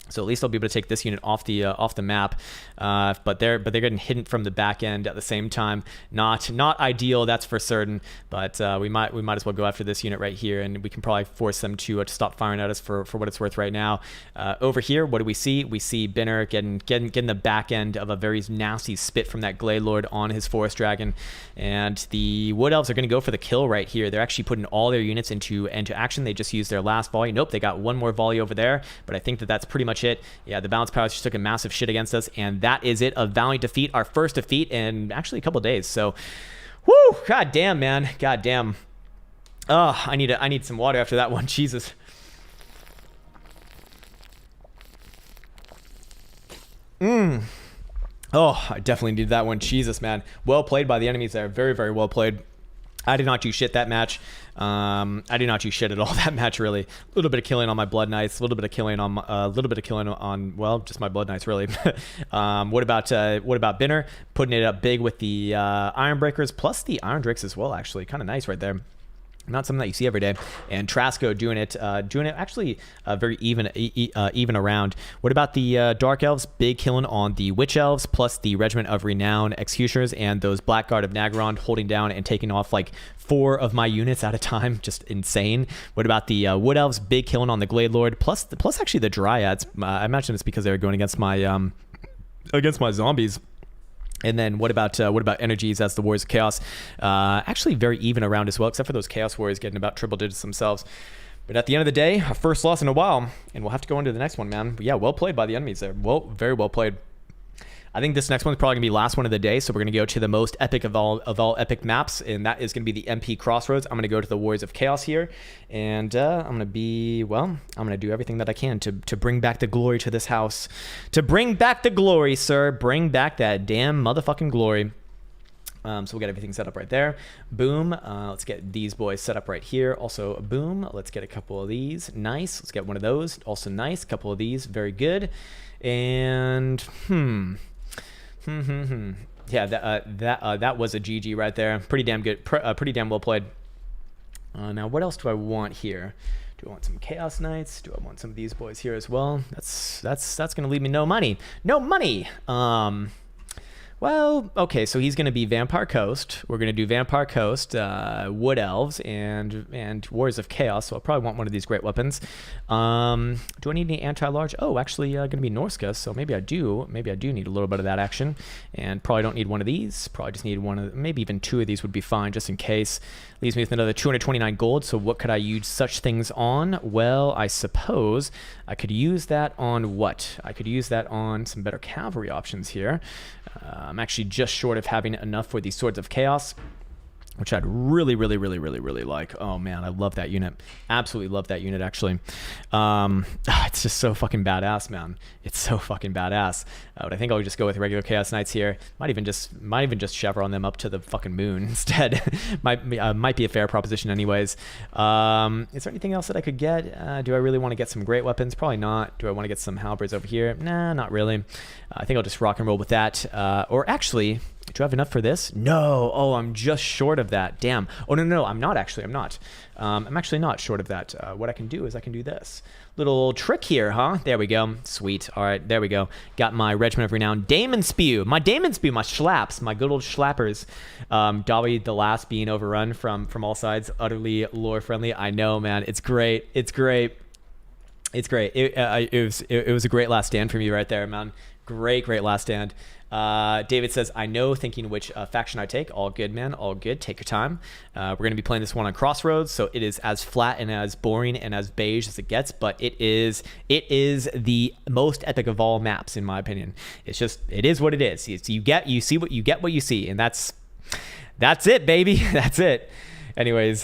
So at least I'll be able to take this unit off the map, but they're getting hidden from the back end at the same time. Not ideal, that's for certain. But we might as well go after this unit right here, and we can probably force them to stop firing at us for what it's worth right now. Over here, what do we see? We see Binner getting the back end of a very nasty spit from that Glade Lord on his Forest Dragon, and the Wood Elves are going to go for the kill right here. They're actually putting all their units into action. They just used their last volley. Nope, they got one more volley over there, but I think that's pretty much it. Yeah, the Balance Powers just took a massive shit against us, and that is it. A valiant defeat, our first defeat in actually a couple days. So, whoo, god damn, man, god damn. Oh, I need some water after that one. Jesus. Oh, I definitely needed that one. Jesus, man. Well played by the enemies there. Very, very well played. I did not do shit that match. I did not do shit at all that match, really. A little bit of killing on my Blood Knights, a little bit of killing on well, just my Blood Knights, really. What about Binner putting it up big with the Iron Breakers plus the Iron Drakes as well? Actually, kind of nice right there. Not something that you see every day. And Trasco doing it actually very even around. What about the Dark Elves? Big killing on the Witch Elves, plus the Regiment of Renown Executioners and those Blackguard of Nagaron holding down and taking off like 4 of my units at a time. Just insane. What about the Wood Elves? Big killing on the Glade Lord, plus actually the Dryads. I imagine it's because they were going against my zombies. And then what about energies as the Warriors of Chaos? Actually very even around as well, except for those Chaos Warriors getting about triple digits themselves. But at the end of the day, our first loss in a while, and we'll have to go into the next one, man. But yeah, well played by the enemies there. Well, very well played. I think this next one's probably gonna be the last one of the day, so we're gonna go to the most epic of all epic maps, and that is gonna be the MP Crossroads. I'm gonna go to the Warriors of Chaos here, and I'm gonna do everything that I can to bring back the glory to this house, to bring back the glory, sir. Bring back that damn motherfucking glory. So we'll get everything set up right there. Boom. Let's get these boys set up right here. Also, boom. Let's get a couple of these. Nice. Let's get one of those. Also nice. A couple of these. Very good. And yeah, that was a GG right there. Pretty damn good. Pretty damn well played. Now, what else do I want here? Do I want some Chaos Knights? Do I want some of these boys here as well? That's gonna leave me no money. No money. Well, okay, so he's going to be Vampire Coast. We're going to do Vampire Coast, Wood Elves, and Warriors of Chaos, so I'll probably want one of these great weapons. Do I need any anti-large? Oh, actually, going to be Norska, so maybe I do. Maybe I do need a little bit of that action, and probably don't need one of these. Probably just need one of, maybe even 2 of these would be fine, just in case. Leaves me with another 229 gold, so what could I use such things on? Well, I suppose I could use that on what? I could use that on some better cavalry options here. I'm actually just short of having enough for these Swords of Chaos, which I'd really like. Oh man, I love that unit. Absolutely love that unit, actually. It's just so fucking badass, man. It's so fucking badass. But I think I'll just go with regular Chaos Knights here. Might even just chevron them up to the fucking moon instead. might be a fair proposition anyways. Is there anything else that I could get? Do I really want to get some great weapons? Probably not. Do I want to get some halberds over here? Nah, not really. I think I'll just rock and roll with that. Or actually, do I have enough for this? No. Oh, I'm just short of that. Damn. Oh, no, I'm not actually. I'm not. I'm actually not short of that. What I can do is I can do this. Little trick here, huh? There we go. Sweet. All right, there we go. Got my Regiment of Renown. Damon Spew. My Damon Spew, my schlaps, my good old schlappers. Dobby the Last being overrun from all sides. Utterly lore friendly. I know, man. It's great. It's great. It's great. It was a great last stand for me right there, man. Great last stand. David says, I know, thinking which faction I take. All good, man. All good. Take your time. We're going to be playing this one on Crossroads, so it is as flat and as boring and as beige as it gets, but it is the most epic of all maps, in my opinion. It's just, it is what it is. You get what you see, and that's it, baby. That's it. Anyways,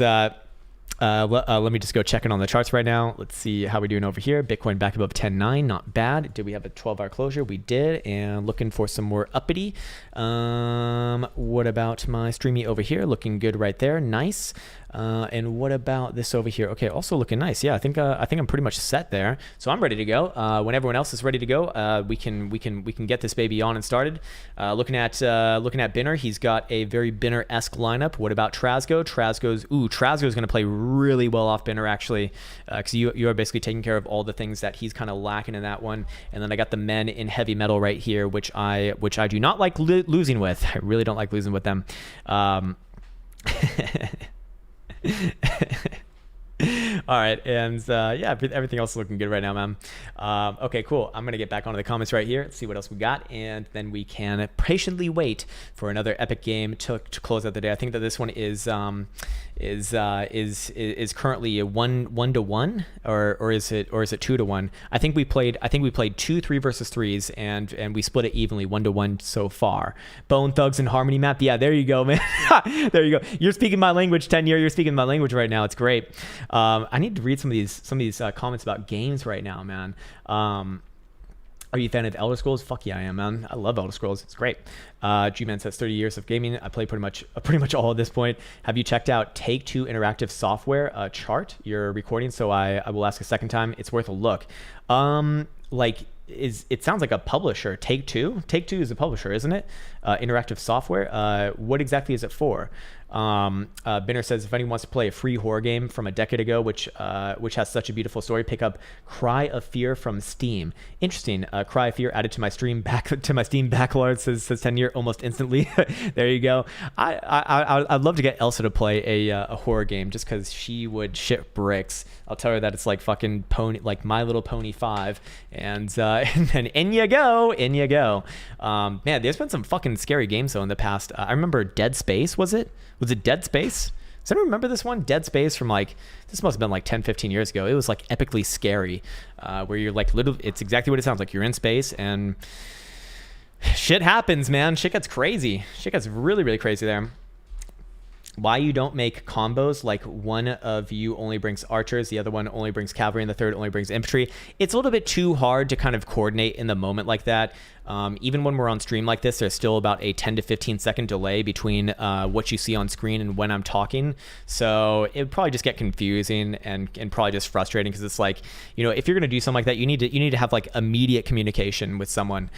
Let me just go check in on the charts right now. Let's see how we're doing over here. Bitcoin back above 10.9, not bad. Did we have a 12-hour closure? We did, and looking for some more uppity. What about my streamy over here? Looking good right there, nice. And what about this over here? Okay, also looking nice. Yeah, I think I'm pretty much set there. So I'm ready to go. When everyone else is ready to go, we can get this baby on and started. Looking at Binner, he's got a very Binner-esque lineup. What about Trasgo? Trasgo's going to play really well off Binner actually, because you are basically taking care of all the things that he's kind of lacking in that one. And then I got the men in heavy metal right here, which I do not like losing with. I really don't like losing with them. All right, and yeah, everything else is looking good right now, man. Okay, cool. I'm gonna get back onto the comments right here, see what else we got, and then we can patiently wait for another epic game to close out the day. I think that this one is currently a 1-1, or is it 2-1? I think we played 2 3 versus 3s, and we split it evenly 1-1 so far. Bone Thugs and Harmony map. Yeah, there you go, man. There you go. You're speaking my language, 10-year. You're speaking my language right now. It's great. I need to read some of these comments about games right now, man. Are you a fan of Elder Scrolls? Fuck yeah, I am, man. I love Elder Scrolls. It's great. G-Man says 30 years of gaming. I play pretty much all at this point. Have you checked out Take-Two Interactive Software chart? You're recording, so I will ask a second time. It's worth a look. It sounds like a publisher. Take-Two is a publisher, isn't it? Interactive Software. What exactly is it for? Binner says if anyone wants to play a free horror game from a decade ago, which has such a beautiful story, pick up Cry of Fear from Steam. Interesting. Cry of Fear added to my Steam backlog, says 10-year almost instantly. There you go. I'd love to get Elsa to play a horror game just because she would shit bricks. I'll tell her that it's like fucking Pony, like My Little Pony 5, and then in you go. Man, there's been some fucking scary games though in the past. I remember Dead Space. Was it Dead Space? Does anyone remember this one? Dead Space from this must have been like 10, 15 years ago. It was like epically scary, where you're like literally, it's exactly what it sounds like. You're in space and shit happens, man. Shit gets crazy. Shit gets really, really crazy there. Why you don't make combos like one of you only brings archers, the other one only brings cavalry, and the third only brings infantry? It's a little bit too hard to kind of coordinate in the moment like that. Even when we're on stream like this, there's still about a 10 to 15 second delay between what you see on screen and when I'm talking. So it would probably just get confusing and probably just frustrating, because it's like, if you're going to do something like that, you need to have like immediate communication with someone,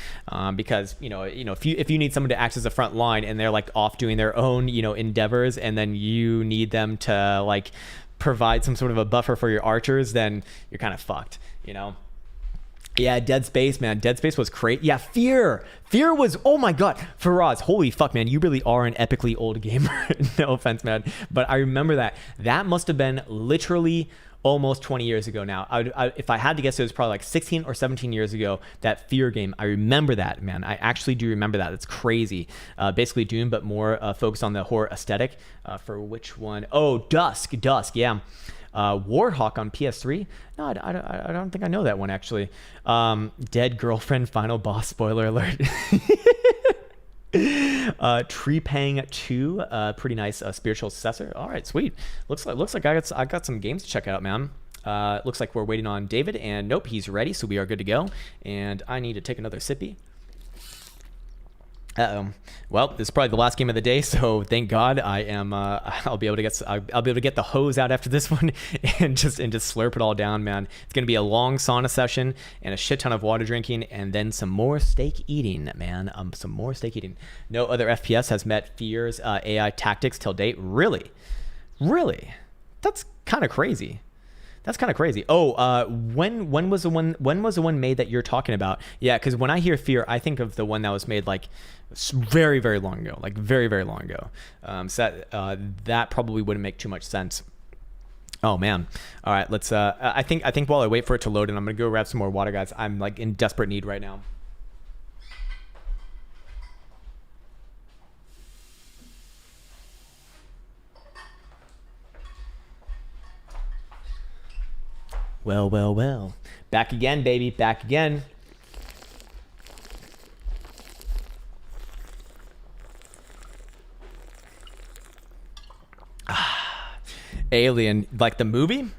because if you need someone to act as a front line and they're like off doing their own endeavors, and then you need them to like provide some sort of a buffer for your archers, then you're kind of fucked, Yeah, Dead Space, man. Dead Space was great. Yeah, Fear was, oh my God. Faraz, holy fuck, man. You really are an epically old gamer. No offense, man. But I remember that. That must have been literally almost 20 years ago now. If I had to guess, it was probably like 16 or 17 years ago, that Fear game. I remember that, man. I actually do remember that. It's crazy. Basically Doom, but more focused on the horror aesthetic. For which one? Oh, Dusk, yeah. Warhawk on PS3. No, I don't think I know that one actually. Dead Girlfriend Final Boss, spoiler alert. Treepang 2, pretty nice spiritual successor. All right, sweet. Looks like I got some games to check out, man. Looks like we're waiting on David, and nope, he's ready, so we are good to go. And I need to take another sippy. Well, this is probably the last game of the day, so thank God I'll be able to get the hose out after this one and just slurp it all down, man. It's gonna be a long sauna session and a shit ton of water drinking, and then some more steak eating, man. Some more steak eating. No other FPS has met Fear's AI tactics till date. Really? That's kind of crazy. Oh, when was the one made that you're talking about? Yeah, because when I hear Fear, I think of the one that was made like very, very long ago, like very, very long ago. So that probably wouldn't make too much sense. Oh man. All right, let's. I think while I wait for it to load, and I'm gonna go grab some more water, guys. I'm like in desperate need right now. Well. Back again, baby. Back again. Alien, like the movie.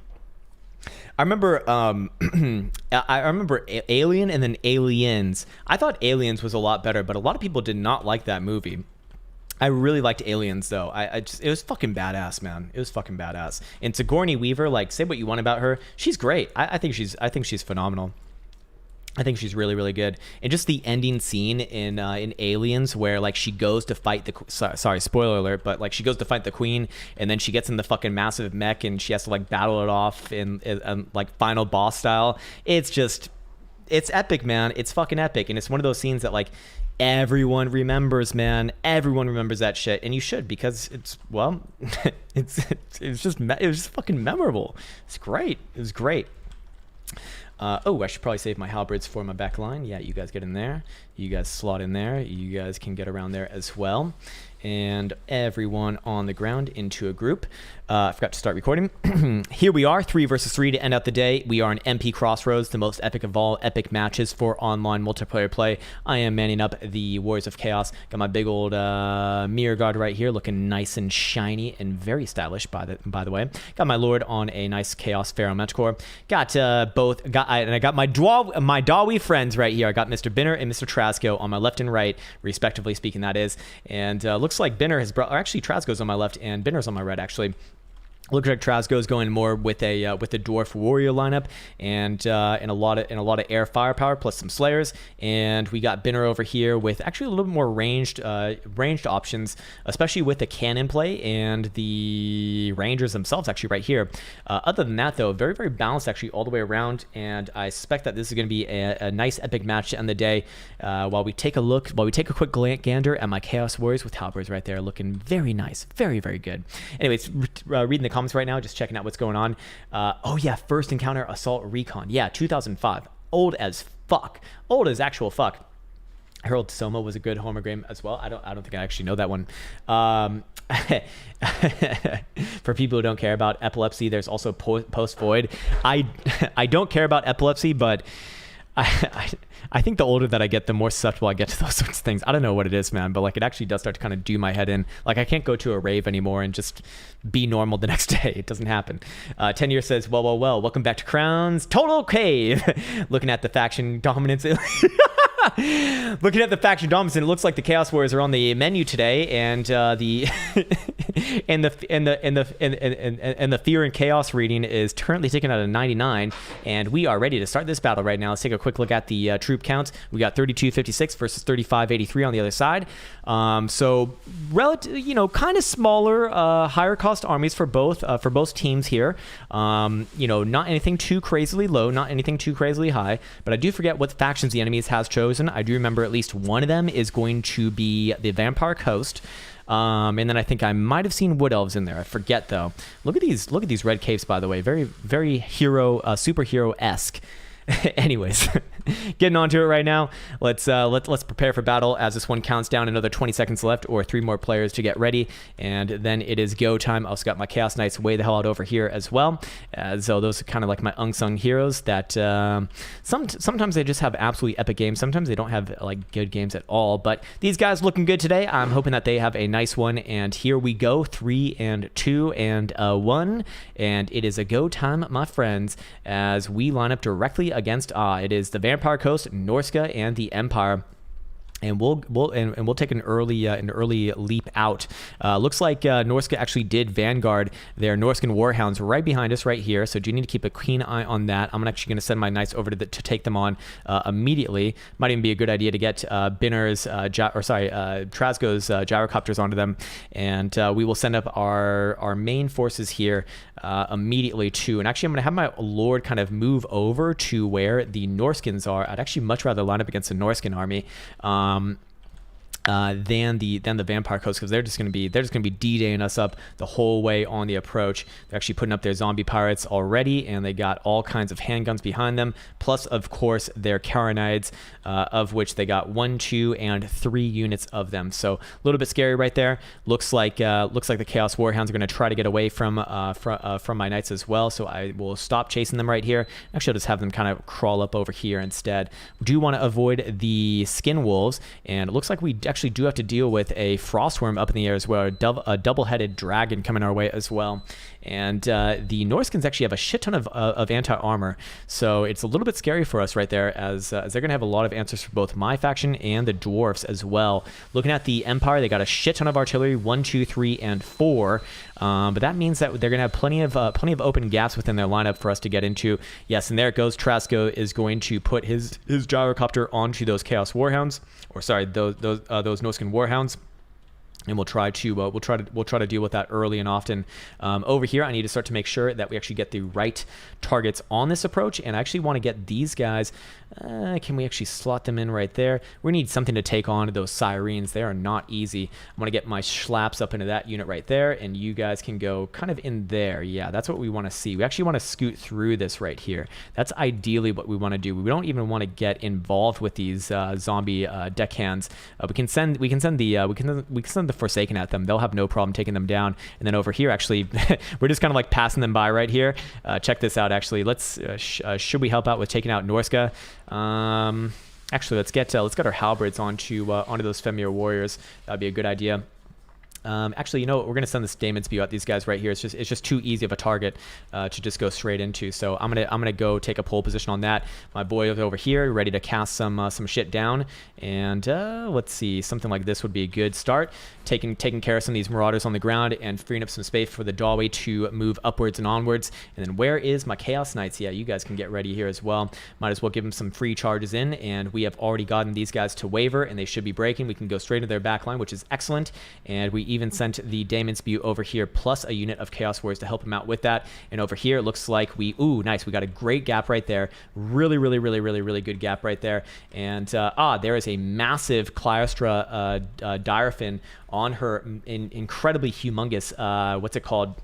I remember, I remember Alien and then Aliens. I thought Aliens was a lot better, but a lot of people did not like that movie. I really liked Aliens though. It was fucking badass, man. It was fucking badass. And Sigourney Weaver, like, say what you want about her, she's great. I think she's phenomenal. I think she's really, really good. And just the ending scene in Aliens where, like, she goes to fight the... Sorry, spoiler alert, but, like, she goes to fight the queen, and then she gets in the fucking massive mech, and she has to, like, battle it off in like, final boss style. It's just... It's epic, man. It's fucking epic. And it's one of those scenes that, like, everyone remembers, man. Everyone remembers that shit. And you should, because it's, well... it was just fucking memorable. It's great. It was great. Oh, I should probably save my halberds for my back line. Yeah, you guys get in there. You guys slot in there. You guys can get around there as well. And everyone on the ground into a group. I forgot to start recording. Here we are, 3 versus 3 to end out the day. We are in MP Crossroads, the most epic of all epic matches for online multiplayer play. I am manning up the Warriors of Chaos. Got my big old mirror guard right here, looking nice and shiny and very stylish, by the way. Got my Lord on a nice Chaos Pharaoh Mechcore. Got I got my Dawi friends right here. I got Mr. Binner and Mr. Trasco on my left and right, respectively speaking, that is. And looks like Binner has brought, or actually Trasco's on my left and Binner's on my right, actually. Looks like Trasco's going more with a dwarf warrior lineup and a lot of air firepower plus some slayers, and we got Binner over here with actually a little bit more ranged options, especially with the cannon play and the rangers themselves actually right here. Other than that though, very, very balanced actually all the way around, and I suspect that this is going to be a nice epic match to end the day. While we take a quick gander at my Chaos Warriors with halberds right there, looking very nice, very, very good. Anyways, reading the comments right now, just checking out what's going on. Oh yeah, First Encounter Assault Recon. Yeah, 2005. Old as fuck. Old as actual fuck. Harold Soma was a good Homer game as well. I don't think I actually know that one. For people who don't care about epilepsy, there's also Post Void. I don't care about epilepsy, but I think the older that I get, the more susceptible I get to those sorts of things. I don't know what it is, man, but like it actually does start to kind of do my head in. Like I can't go to a rave anymore and just be normal the next day. It doesn't happen. 10 Years says, well, welcome back to Crowns Total Cave. Looking at the faction dominance. Looking at the faction dominance, it looks like the Chaos Warriors are on the menu today, and the Fear and Chaos reading is currently taken out of 99, and we are ready to start this battle right now. Let's take a quick look at the troop counts. We got 3256 versus 3583 on the other side. So relative, kind of smaller, higher cost armies for both teams here. Not anything too crazily low, not anything too crazily high, but I do forget what factions the enemies has chosen. I do remember at least one of them is going to be the Vampire Coast. And then I think I might have seen Wood Elves in there. I forget though. Look at these red capes, by the way. Very, very superhero-esque. Anyways, getting on to it right now. Let's prepare for battle as this one counts down. Another 20 seconds left, or 3 more players to get ready, and then it is go time. I also got my Chaos Knights way the hell out over here as well. So those are kind of like my unsung heroes that sometimes they just have absolutely epic games. Sometimes they don't have like good games at all. But these guys looking good today. I'm hoping that they have a nice one. And here we go, 3 and 2 and 1, and it is a go time, my friends, as we line up directly against it is the Vampire Coast, Norska, and the Empire. And we'll take an early leap out. Looks like Norska actually did vanguard their Norskan Warhounds right behind us right here. So do need to keep a keen eye on that. I'm actually going to send my knights over to take them on immediately. Might even be a good idea to get Binner's Trasco's gyrocopters onto them, and we will send up our main forces here immediately too. And actually, I'm going to have my Lord kind of move over to where the Norskins are. I'd actually much rather line up against the Norskan army. Than the Vampire Coast, because they're just gonna be D-daying us up the whole way on the approach. They're actually putting up their zombie pirates already, and they got all kinds of handguns behind them, plus of course their Caronides, of which they got 1, 2, and 3 units of them. So a little bit scary right there. Looks like the Chaos Warhounds are gonna try to get away from my knights as well. So I will stop chasing them right here. Actually, I'll just have them kind of crawl up over here instead. We do want to avoid the skin wolves, and it looks like we actually actually do have to deal with a Frostworm up in the air as well, a double-headed dragon coming our way as well. And the Norskins actually have a shit ton of anti-armor, so it's a little bit scary for us right there, as they're going to have a lot of answers for both my faction and the dwarfs as well. Looking at the Empire, they got a shit ton of artillery, 1, 2, 3, and 4. But that means that they're going to have plenty of open gaps within their lineup for us to get into. Yes, and there it goes. Trasco is going to put his gyrocopter onto those Chaos Warhounds, or sorry, those Norskin Warhounds. And we'll try to deal with that early and often. Over here, I need to start to make sure that we actually get the right targets on this approach, and I actually want to get these guys. Can we actually slot them in right there? We need something to take on those Sirens. They are not easy. I'm going to get my Schlaps up into that unit right there, and you guys can go kind of in there. Yeah, that's what we want to see. We actually want to scoot through this right here. That's ideally what we want to do. We don't even want to get involved with these zombie deckhands. We can send the Forsaken at them. They'll have no problem taking them down. And then over here, actually, we're just kind of like passing them by right here. Check this out. Actually, let's should we help out with taking out Norska? Actually, let's get our halberds onto those Femir warriors. That'd be a good idea. Actually, you know what? We're gonna send this Daemon Spew at these guys right here. It's just too easy of a target to just go straight into. So I'm gonna go take a pole position on that. My boy is over here, ready to cast some shit down. And let's see, something like this would be a good start. Taking care of some of these Marauders on the ground and freeing up some space for the Dalway to move upwards and onwards. And then where is my Chaos Knights? Yeah, you guys can get ready here as well. Might as well give them some free charges in, and we have already gotten these guys to waver, and they should be breaking. We can go straight into their back line, which is excellent. And we even sent the Daemon Spew over here, plus a unit of Chaos Warriors to help him out with that. And over here, it looks like ooh, nice. We got a great gap right there. Really good gap right there. And there is a massive Clyostra Direfin on her incredibly humongous, what's it called?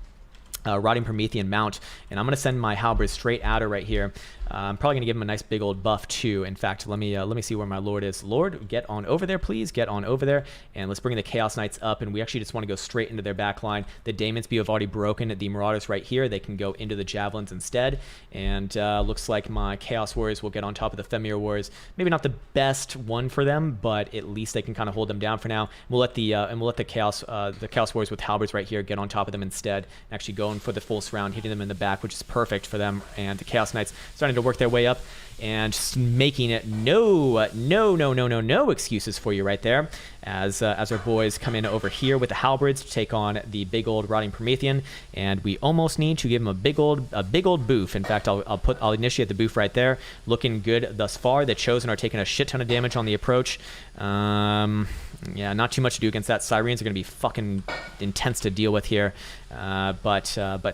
Rotting Promethean mount, and I'm going to send my halberd straight at her right here. I'm probably going to give him a nice big old buff too. In fact, let me see where my Lord is. Lord, get on over there, please. Get on over there, and let's bring the Chaos Knights up, and we actually just want to go straight into their back line. The Daemon Spew have already broken the Marauders right here. They can go into the Javelins instead, and looks like my Chaos Warriors will get on top of the Femir Warriors. Maybe not the best one for them, but at least they can kind of hold them down for now. We'll let the Chaos Warriors with halberds right here get on top of them instead, and actually go for the full surround, hitting them in the back, which is perfect for them. And the Chaos Knights starting to work their way up and just making it no excuses for you right there, as our boys come in over here with the halberds to take on the big old Rotting Promethean, and we almost need to give him a big old boof. In fact, I'll initiate the boof right there. Looking good thus far. The Chosen are taking a shit ton of damage on the approach. Yeah, not too much to do against that. Sirens are going to be fucking intense to deal with here. But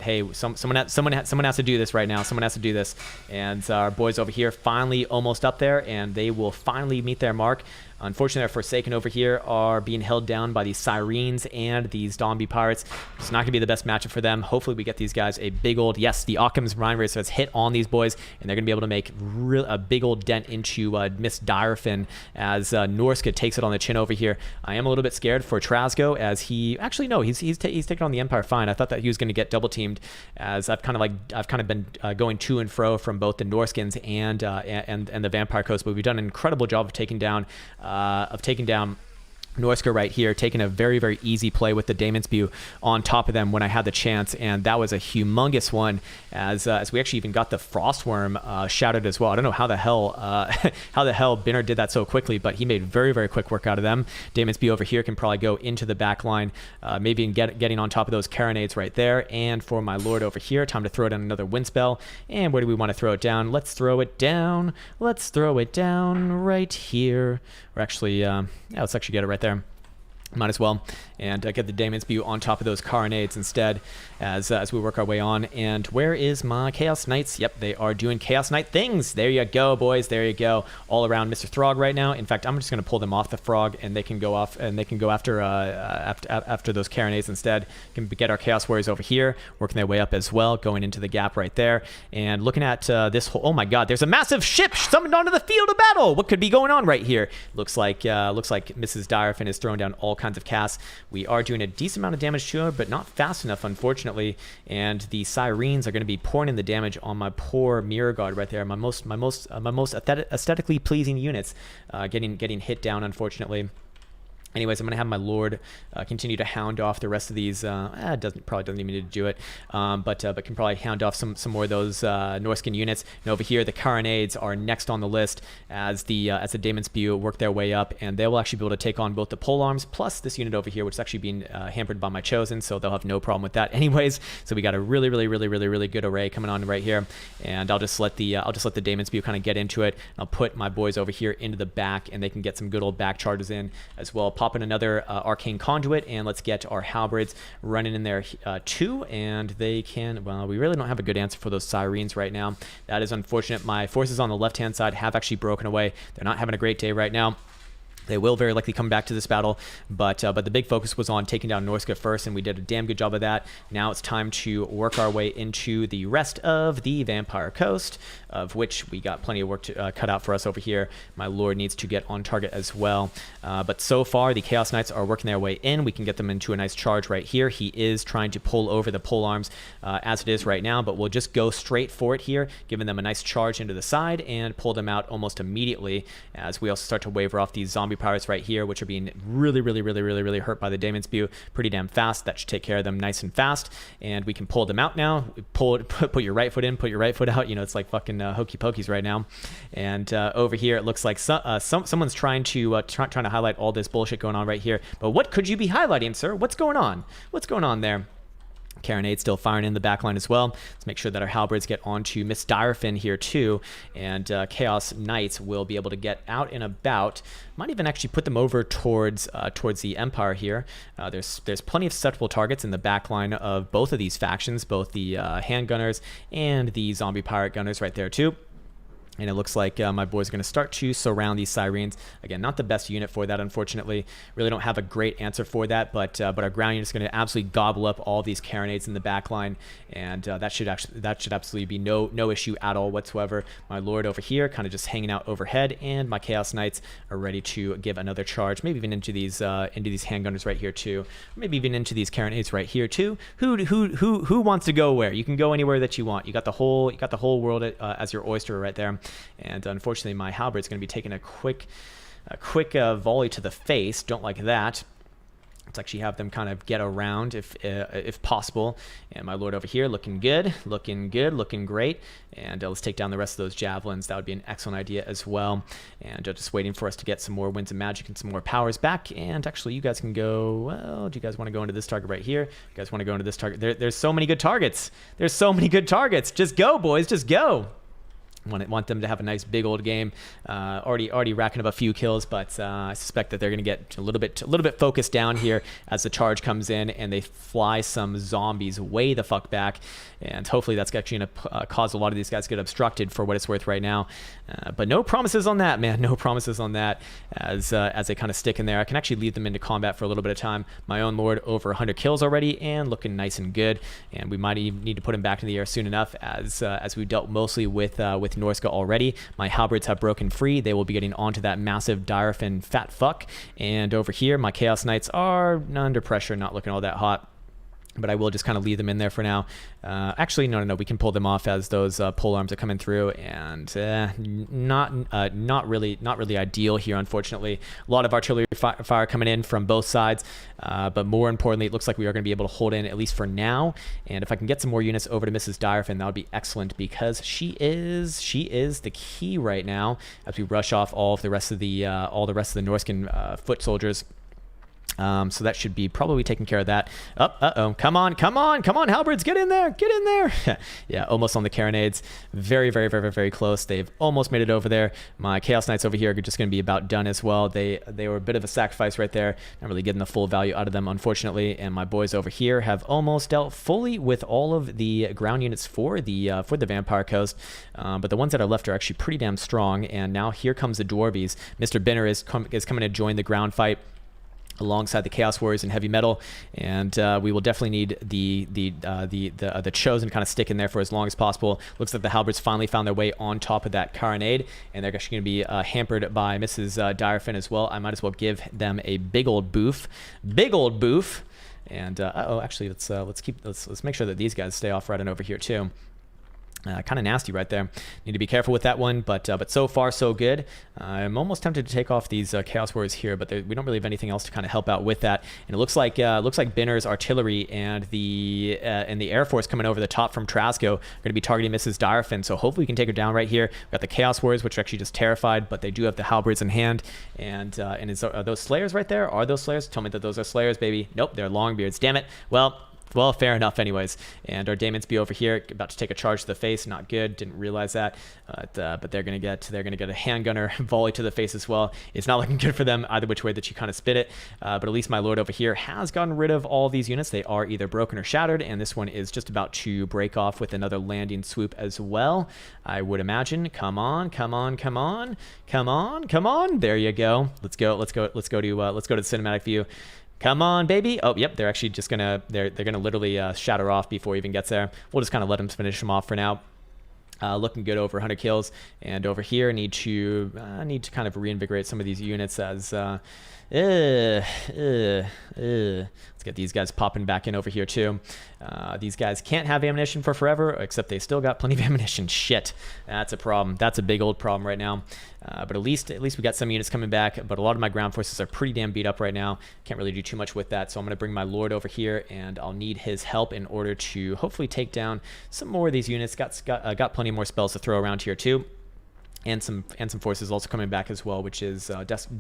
hey, someone has to do this right now. Someone has to do this, and our boys over here finally almost up there, and they will finally meet their mark. Unfortunately, our Forsaken over here are being held down by these Sirens and these zombie pirates. It's not going to be the best matchup for them. Hopefully, we get these guys a big old... Yes, the Occam's Rhine Racer has hit on these boys, and they're going to be able to make a big old dent into Miss Direfin as Norska takes it on the chin over here. I am a little bit scared for Trasgo, as he... Actually, no, he's taken on the Empire fine. I thought that he was going to get double teamed, as I've kind of been going to and fro from both the Norskins and the Vampire Coast, but we've done an incredible job of taking down Norska right here, taking a very easy play with the Daemon Spew on top of them when I had the chance, and that was a humongous one, as we actually even got the Frostworm shouted as well. I don't know how the hell Binner did that so quickly, but he made very quick work out of them. Daemon Spew over here can probably go into the back line, maybe getting on top of those Carronades right there. And for my Lord over here, time to throw down another wind spell. And where do we want to throw it down? Let's throw it down right here. Or actually, yeah, let's actually get it right there. Might as well, and get the Daemon Spew on top of those Carronades instead, as we work our way on. And where is my Chaos Knights? Yep, they are doing Chaos Knight things. There you go, boys. There you go. All around Mr. Throg right now. In fact, I'm just going to pull them off the Frog, and they can go off, and they can go after those Carronades instead. Can get our Chaos Warriors over here, working their way up as well, going into the gap right there. And looking at this whole... Oh my God, there's a massive ship summoned onto the field of battle. What could be going on right here? Looks like Mrs. Direfin is throwing down all kinds of casts. We are doing a decent amount of damage to her, but not fast enough, unfortunately. And the Sirens are going to be pouring in the damage on my poor Mirror Guard right there. My most aesthetically pleasing units getting hit down, unfortunately. Anyways, I'm going to have my Lord continue to hound off the rest of these. Probably doesn't even need to do it, but can probably hound off some more of those Norskin units. And over here, the Carronades are next on the list as the Daemon Spew work their way up, and they will actually be able to take on both the polearms plus this unit over here, which is actually being hampered by my Chosen, so they'll have no problem with that. Anyways, so we got a really good array coming on right here, and I'll just let the Daemon Spew kind of get into it. I'll put my boys over here into the back, and they can get some good old back charges in as well. Pop in another Arcane Conduit, and let's get our Halberds running in there too, and they can, well, we really don't have a good answer for those Sirens right now. That is unfortunate. My forces on the left-hand side have actually broken away. They're not having a great day right now. They will very likely come back to this battle, but the big focus was on taking down Norska first, and we did a damn good job of that. Now it's time to work our way into the rest of the Vampire Coast, of which we got plenty of work to cut out for us over here. My Lord needs to get on target as well. But so far, the Chaos Knights are working their way in. We can get them into a nice charge right here. He is trying to pull over the polearms as it is right now, but we'll just go straight for it here, giving them a nice charge into the side and pull them out almost immediately, as we also start to waver off these zombie pirates right here, which are being really hurt by the Daemon Spew pretty damn fast. That should take care of them nice and fast, and we can pull them out now. Put your right foot in, put your right foot out. You know, it's like fucking hokey pokeys right now. And over here, it looks like someone's trying to highlight all this bullshit going on right here. But what could you be highlighting, sir? What's going on? What's going on there? Carronade still firing in the back line as well. Let's make sure that our Halberds get onto Miss Direfin here too, and Chaos Knights will be able to get out and about. Might even actually put them over towards the Empire here. There's plenty of susceptible targets in the back line of both of these factions, both the handgunners and the zombie pirate gunners right there too. And it looks like my boys are going to start to surround these Sirens. Again, not the best unit for that, unfortunately. Really don't have a great answer for that, but our ground unit is going to absolutely gobble up all these Carronades in the back line, and that should absolutely be no issue at all whatsoever. My Lord over here kind of just hanging out overhead, and my Chaos Knights are ready to give another charge, maybe even into these handgunners right here too, maybe even into these Carronades right here too. Who wants to go where? You can go anywhere that you want. You got the whole world as your oyster right there. And unfortunately, my Halberd's going to be taking a quick volley to the face. Don't like that. Let's actually have them kind of get around if possible. And my Lord over here looking good, looking great. And let's take down the rest of those javelins. That would be an excellent idea as well. And just waiting for us to get some more winds of magic and some more powers back. And actually, you guys can go, well, do you guys want to go into this target right here? You guys want to go into this target? There's so many good targets. There's so many good targets. Just go, boys, just go. Want them to have a nice big old game. Already racking up a few kills, but I suspect that they're going to get a little bit focused down here as the charge comes in and they fly some zombies way the fuck back. And hopefully that's actually going to cause a lot of these guys to get obstructed for what it's worth right now. But no promises on that, man. No promises on that as they kind of stick in there. I can actually lead them into combat for a little bit of time. My own Lord over 100 kills already and looking nice and good. And we might even need to put him back in the air soon enough as we dealt mostly with Norska already. My Halberds have broken free. They will be getting onto that massive Direfin fat fuck. And over here, my Chaos Knights are under pressure, not looking all that hot. But I will just kind of leave them in there for now. Actually, no. We can pull them off as those polearms are coming through, and not really ideal here, unfortunately. A lot of artillery fire coming in from both sides, but more importantly, it looks like we are going to be able to hold in at least for now. And if I can get some more units over to Mrs. Direfin, that would be excellent because she is the key right now as we rush off all the rest of the Norskin foot soldiers. So that should be probably taking care of that. Uh-oh. Come on, Halberds, get in there. Yeah, almost on the Carronades. Very close. They've almost made it over there. My Chaos Knights over here are just going to be about done as well. They were a bit of a sacrifice right there. Not really getting the full value out of them, unfortunately. And my boys over here have almost dealt fully with all of the ground units for the Vampire Coast. But the ones that are left are actually pretty damn strong. And now here comes the Dwarvies. Mr. Binner is coming to join the ground fight alongside the Chaos Warriors and Heavy Metal, and we will definitely need the Chosen kind of stick in there for as long as possible. Looks like the Halberds finally found their way on top of that Carronade, and they're actually going to be hampered by Mrs. Direfin as well. I might as well give them a big old boof. And actually, let's make sure that these guys stay off right on over here too. Kind of nasty right there. Need to be careful with that one, but so far so good. I'm almost tempted to take off these Chaos Warriors here, but we don't really have anything else to kind of help out with that. And it looks like Binner's artillery and the Air Force coming over the top from Trasgo are going to be targeting Mrs. Direfin. So hopefully we can take her down right here. We've got the Chaos Warriors, which are actually just terrified, but they do have the halberds in hand. And are those Slayers right there? Are those Slayers? Tell me that those are Slayers, baby. Nope, they're Longbeards. Damn it. Well, fair enough anyways. And our Daemons be over here, about to take a charge to the face. Not good. Didn't realize that. But they're gonna get a handgunner volley to the face as well. It's not looking good for them either which way that you kind of spit it. But at least my lord over here has gotten rid of all these units. They are either broken or shattered, and this one is just about to break off with another landing swoop as well, I would imagine. Come on. There you go. Let's go to the cinematic view. Come on, baby. Oh, yep. They're actually just gonna literally shatter off before he even gets there. We'll just kind of let him finish him off for now. Looking good, over 100 kills. And over here, need to kind of reinvigorate some of these units as. Let's get these guys popping back in over here too. These guys can't have ammunition for forever, except they still got plenty of ammunition. Shit, that's a problem. That's a big old problem right now. But at least we got some units coming back. But a lot of my ground forces are pretty damn beat up right now. Can't really do too much with that. So I'm going to bring my lord over here, and I'll need his help in order to hopefully take down some more of these units. Got plenty more spells to throw around here too. And some forces also coming back as well, which is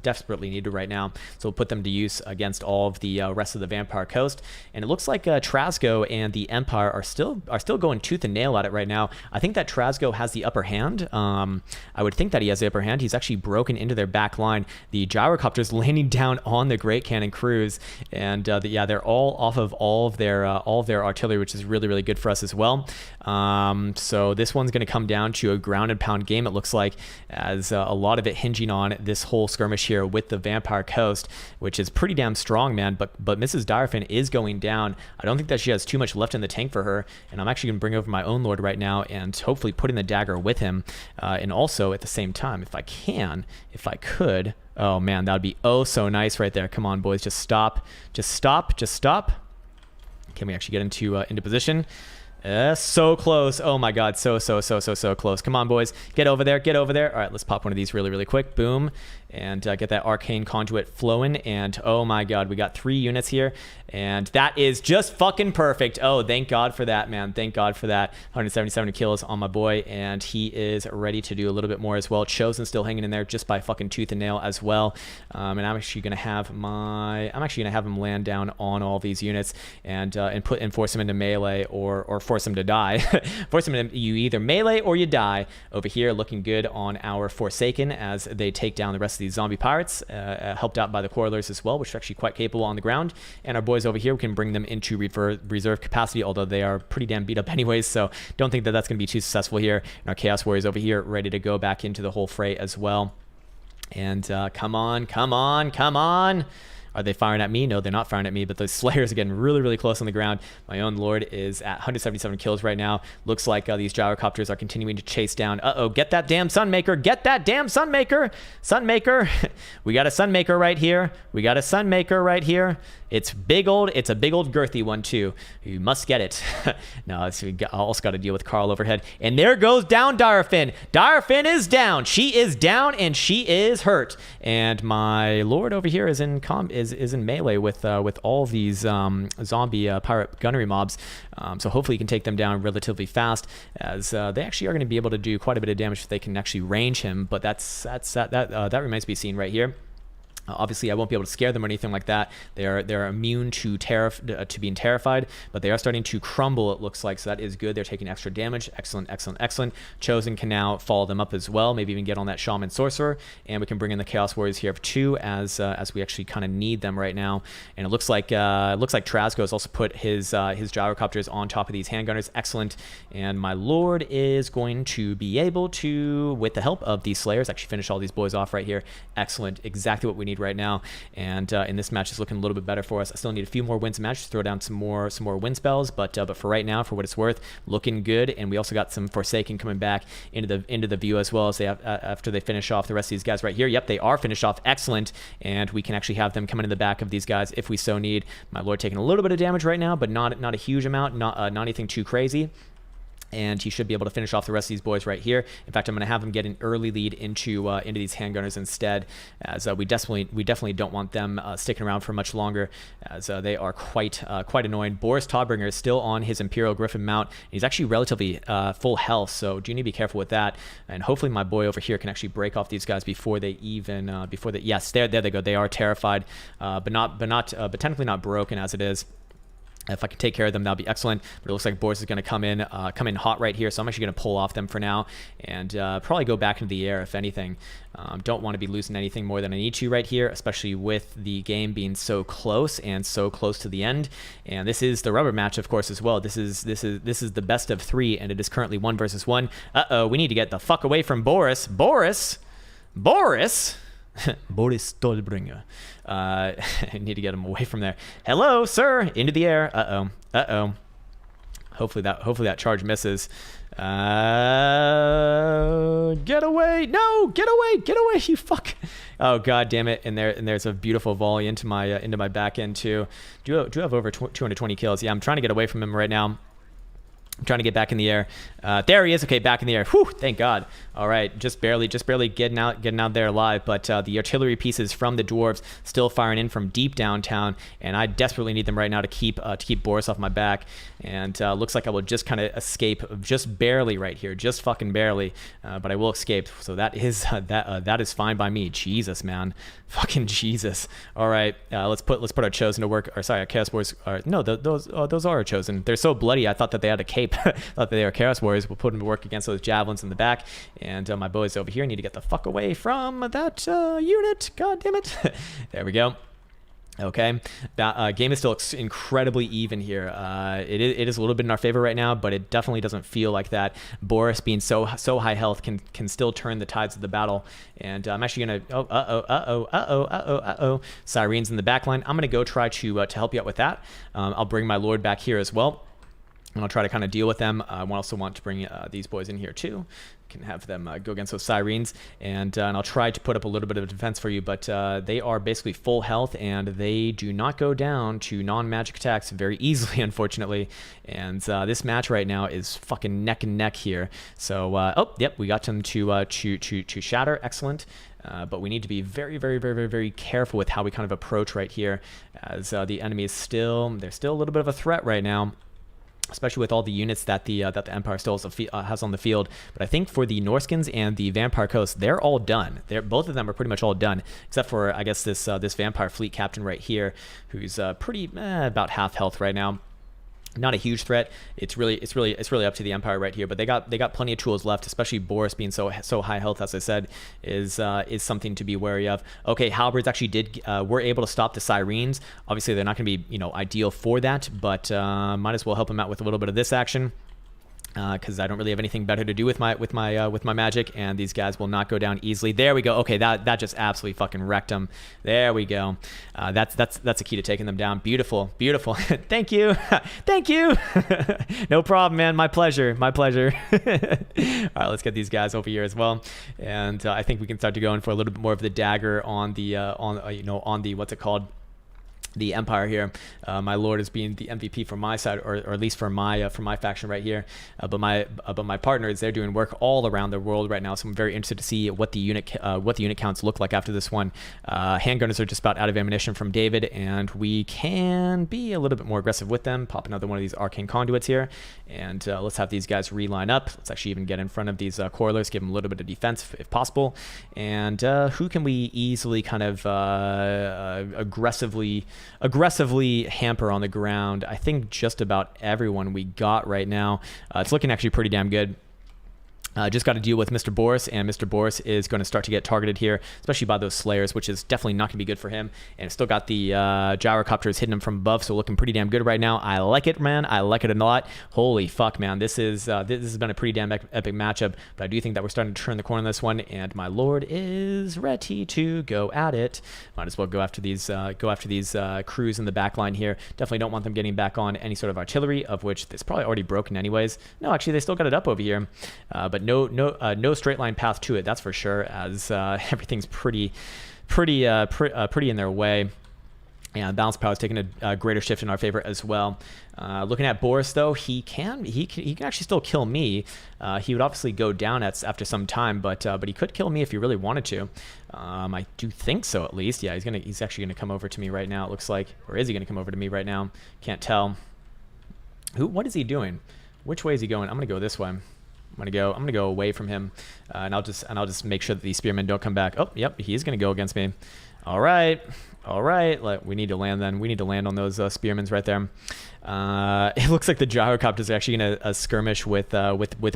desperately needed right now. So we'll put them to use against all of the rest of the Vampire Coast. And it looks like Trasgo and the Empire are still going tooth and nail at it right now. I think that Trasgo has the upper hand. I would think that he has the upper hand. He's actually broken into their back line. The gyrocopters landing down on the Great Cannon crews, and they're all off of all of their artillery, which is really, really good for us as well. So this one's going to come down to a ground and pound game, it looks like, as a lot of it hinging on this whole skirmish here with the Vampire Coast, which is pretty damn strong, man. But Mrs. Direfin is going down. I don't think that she has too much left in the tank for her, and I'm actually going to bring over my own lord right now and hopefully put in the dagger with him, and also at the same time, if I could, oh man, that would be oh so nice right there. Come on, boys, just stop. Can we actually get into position? So close. Oh my god, so close. Come on, boys, get over there. All right, let's pop one of these really quick. Boom. And get that arcane conduit flowing. And oh my god, we got 3 units here, and that is just fucking perfect. Oh, thank god for that, man. Thank god for that. 177 kills on my boy, and he is ready to do a little bit more as well. Chosen still hanging in there just by fucking tooth and nail as well. And I'm actually gonna have him land down on all these units and force him into melee or force him to die. You either melee or you die. Over here, looking good on our Forsaken as they take down the rest of these zombie pirates, helped out by the Quarrelers as well, which are actually quite capable on the ground. And our boys over here, we can bring them into reserve capacity, although they are pretty damn beat up anyways, so don't think that that's going to be too successful here. And our Chaos Warriors over here ready to go back into the whole fray as well. And come on. Are they firing at me? No, they're not firing at me, but those Slayers are getting really close on the ground. My own lord is at 177 kills right now. Looks like these gyrocopters are continuing to chase down. Uh-oh, get that damn Sunmaker. Get that damn Sunmaker. Sunmaker. We got a Sunmaker right here. It's a big old girthy one too. You must get it. No, I also got to deal with Carl overhead. And there goes down Direfin. Direfin is down. She is down and she is hurt. And my lord over here is in melee with all these zombie pirate gunnery mobs. So hopefully you can take them down relatively fast, as they actually are going to be able to do quite a bit of damage if they can actually range him. But that remains to be seen right here. Obviously, I won't be able to scare them or anything like that. They're immune to being terrified, but they are starting to crumble, it looks like, so that is good. They're taking extra damage. Excellent. Chosen can now follow them up as well, maybe even get on that Shaman Sorcerer, and we can bring in the Chaos Warriors here too, as we actually kind of need them right now. And it looks like Trasgo has also put his gyrocopters on top of these handgunners. Excellent. And my lord is going to be able to, with the help of these Slayers, actually finish all these boys off right here. Excellent. Exactly what we need right now. And in this match is looking a little bit better for us. I still need a few more wins in match to throw down some more win spells, but for right now, for what it's worth, looking good. And we also got some Forsaken coming back into the view as well, as after they finish off the rest of these guys right here. Yep, they are finished off. Excellent. And we can actually have them come into the back of these guys if we so need. My lord taking a little bit of damage right now, but not a huge amount, not anything too crazy. and he should be able to finish off the rest of these boys right here. In fact, I'm going to have him get an early lead into these handgunners instead, as we definitely don't want them sticking around for much longer, as they are quite annoying. Boris Todbringer is still on his Imperial Griffin mount. He's actually relatively full health, so do need to be careful with that. And hopefully my boy over here can actually break off these guys before they even yes, there they go. They are terrified, but technically not broken as it is. If I can take care of them, that'll be excellent. But it looks like Boris is going to come in hot right here. So I'm actually going to pull off them for now and probably go back into the air, if anything. Don't want to be losing anything more than I need to right here, especially with the game being so close and so close to the end. And this is the rubber match, of course, as well. This is the best of 3, and it is currently 1 versus 1. We need to get the fuck away from Boris. Boris. Boris Stolbringer. I need to get him away from there. Hello, sir. Into the air. Hopefully that charge misses. Get away. No, get away, you fuck. Oh god damn it. And there's a beautiful volley into my back end too. Do you have over 220 kills? Yeah, I'm trying to get away from him right now. I'm trying to get back in the air. There he is. Okay, back in the air. Whew, thank God. All right, just barely getting out there alive. But the artillery pieces from the dwarves still firing in from deep downtown, and I desperately need them right now to keep Boris off my back. And looks like I will just kind of escape, just barely right here, just fucking barely. But I will escape. So that is fine by me. Jesus, man, fucking Jesus. All right, let's put our chosen to work. Or sorry, our chaos boys. No, those are our chosen. They're so bloody. I thought that they had a cape. Thought they were chaos warriors. We'll put them to work against those javelins in the back. And my boys over here need to get the fuck away from that unit. God damn it. There we go. Okay, that game is still incredibly even here. It is a little bit in our favor right now, but it definitely doesn't feel like that. Boris being so high health can still turn the tides of the battle. And I'm actually gonna Sirens in the back line. I'm gonna go try to help you out with that. I'll bring my lord back here as well, and I'll try to kind of deal with them. I also want to bring these boys in here too. Can have them go against those Sirens, and I'll try to put up a little bit of defense for you, but they are basically full health, and they do not go down to non-magic attacks very easily, unfortunately. And this match right now is fucking neck and neck here. So, oh, yep, we got them to shatter. Excellent. But we need to be very, very, very, very, very careful with how we kind of approach right here, as the enemy is they're still a little bit of a threat right now, especially with all the units that the Empire still has on the field. But I think for the Norskins and the Vampire Coast, they're all done. Both of them are pretty much all done, except for, I guess, this Vampire Fleet Captain right here, who's pretty about half health right now. Not a huge threat. It's really up to the Empire right here. But they got plenty of tools left, especially Boris being so high health, as I said, is something to be wary of. Okay, halberds actually were able to stop the Sirens. Obviously, they're not going to be ideal for that, but might as well help them out with a little bit of this action. Because I don't really have anything better to do with my magic, and these guys will not go down easily. There we go. Okay, that just absolutely fucking wrecked them. There we go. That's a key to taking them down. Beautiful. Thank you. Thank you. No problem, man. My pleasure. All right, let's get these guys over here as well, and I think we can start to go in for a little bit more of the dagger on the on the what's it called, the Empire here. My lord is being the MVP for my side, or at least for my faction right here. But my partners, they're doing work all around the world right now. So I'm very interested to see what the unit counts look like after this one. Handgunners are just about out of ammunition from David, and we can be a little bit more aggressive with them. Pop another one of these arcane conduits here, and let's have these guys reline up. Let's actually even get in front of these coilers, give them a little bit of defense if possible. And who can we easily kind of aggressively hamper on the ground? I think just about everyone we got right now. It's looking actually pretty damn good. Just got to deal with Mr. Boris, and Mr. Boris is going to start to get targeted here, especially by those Slayers, which is definitely not going to be good for him. And it's still got the gyrocopters hitting him from above, so looking pretty damn good right now. I like it, man. I like it a lot. Holy fuck, man. This has been a pretty damn epic matchup, but I do think that we're starting to turn the corner on this one, and my lord is ready to go at it. Might as well go after these crews in the back line here. Definitely don't want them getting back on any sort of artillery, of which it's probably already broken anyways. No, actually, they still got it up over here, but no straight line path to it, that's for sure, as everything's pretty in their way. And balance power is taking a greater shift in our favor as well. Looking at Boris, though, he can actually still kill me. He would obviously go down after some time, but he could kill me if he really wanted to. I do think so, at least. Yeah, he's actually gonna come over to me right now. It looks like, or is he gonna come over to me right now? Can't tell. What is he doing? Which way is he going? I'm gonna go this way. I'm gonna go away from him, and I'll just make sure that these spearmen don't come back. Oh, yep, he's gonna go against me. All right. We need to land then. We need to land on those spearmen right there. It looks like the gyrocopters are actually gonna skirmish with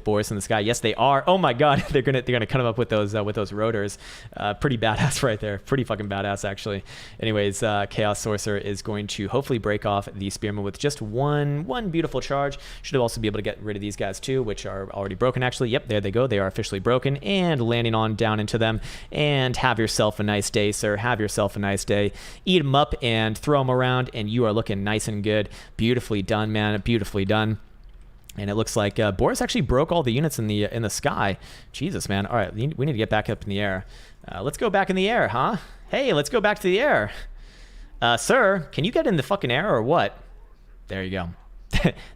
Boris in the sky. Yes, they are. Oh my God, they're gonna cut him up with those rotors. Pretty badass right there. Pretty fucking badass actually. Anyways, Chaos Sorcerer is going to hopefully break off the spearmen with just one beautiful charge. Should also be able to get rid of these guys too, which are already broken actually. Yep, there they go. They are officially broken, and landing on down into them. And have yourself a nice day, sir. Have yourself a nice day. Eat them up and throw them around, and you are looking nice and good. Beautifully done, man. Beautifully done. And it looks like Boris actually broke all the units in the sky. Jesus, man. All right, we need to get back up in the air. Let's go back in the air, huh? Hey, let's go back to the air. Sir, can you get in the fucking air or what? There you go.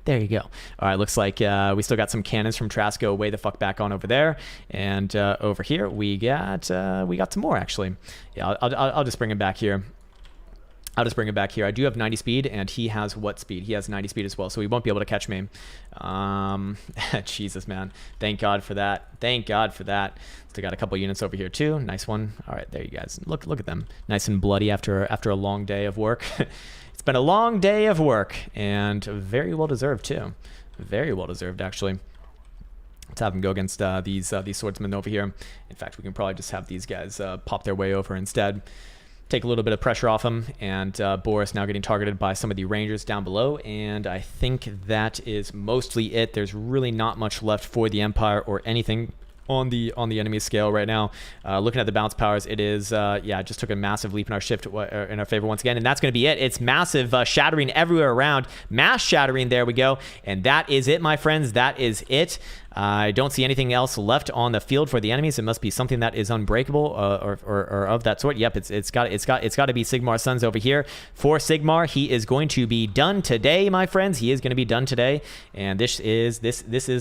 There you go. All right, looks like we still got some cannons from Trasco way the fuck back on over there, and over here we got some more actually. Yeah, I'll just bring him back here. I do have 90 speed, and he has what speed? He has 90 speed as well, so he won't be able to catch me. Jesus, man. Thank God for that. Thank God for that. Still got a couple units over here too. Nice one. All right, there you guys. Look at them. Nice and bloody after a long day of work. It's been a long day of work, and very well deserved too. Very well deserved actually. Let's have them go against these swordsmen over here. In fact, we can probably just have these guys pop their way over instead. Take a little bit of pressure off him, and Boris now getting targeted by some of the rangers down below, and I think that is mostly it. There's really not much left for the Empire or anything on the enemy scale right now. Looking at the bounce powers, it is yeah, just took a massive leap in our shift in our favor once again, and that's going to be it. It's massive shattering everywhere around, mass shattering. There we go, and that is it, my friends. That is it. I don't see anything else left on the field for the enemies. It must be something that is unbreakable or of that sort. Yep, it's got to be Sigmar's sons over here. For Sigmar, he is going to be done today, my friends. He is going to be done today, and this is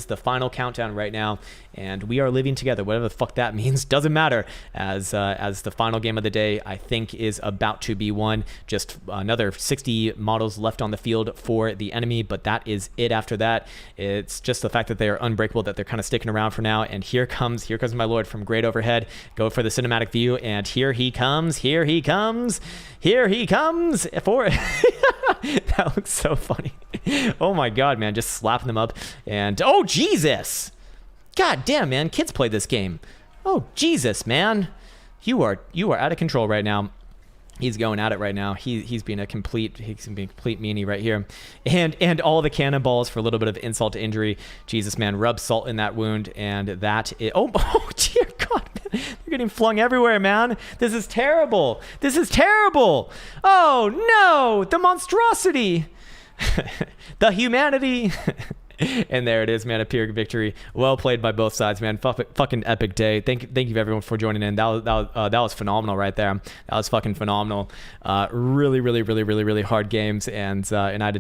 the final countdown right now, and we are living together. Whatever the fuck that means doesn't matter. As the final game of the day, I think, is about to be won. Just another 60 models left on the field for the enemy, but that is it. After that, it's just the fact that they are unbreakable, that they're kind of sticking around for now. And here comes my lord from great overhead. Go for the cinematic view, and here he comes for that looks so funny. Oh my God, man, just slapping them up. And oh Jesus, God damn, man, kids play this game. Oh Jesus, man, you are out of control right now. He's going at it right now. He's being a complete meanie right here, and all the cannonballs for a little bit of insult to injury. Jesus, man, rub salt in that wound, and that is, oh dear God, man. They're getting flung everywhere, man. This is terrible. Oh no, the monstrosity, the humanity. And there it is, man, a pure victory. Well played by both sides, man. Fucking epic day. Thank you everyone for joining in. That was phenomenal right there. That was fucking phenomenal. Really hard games, and I had a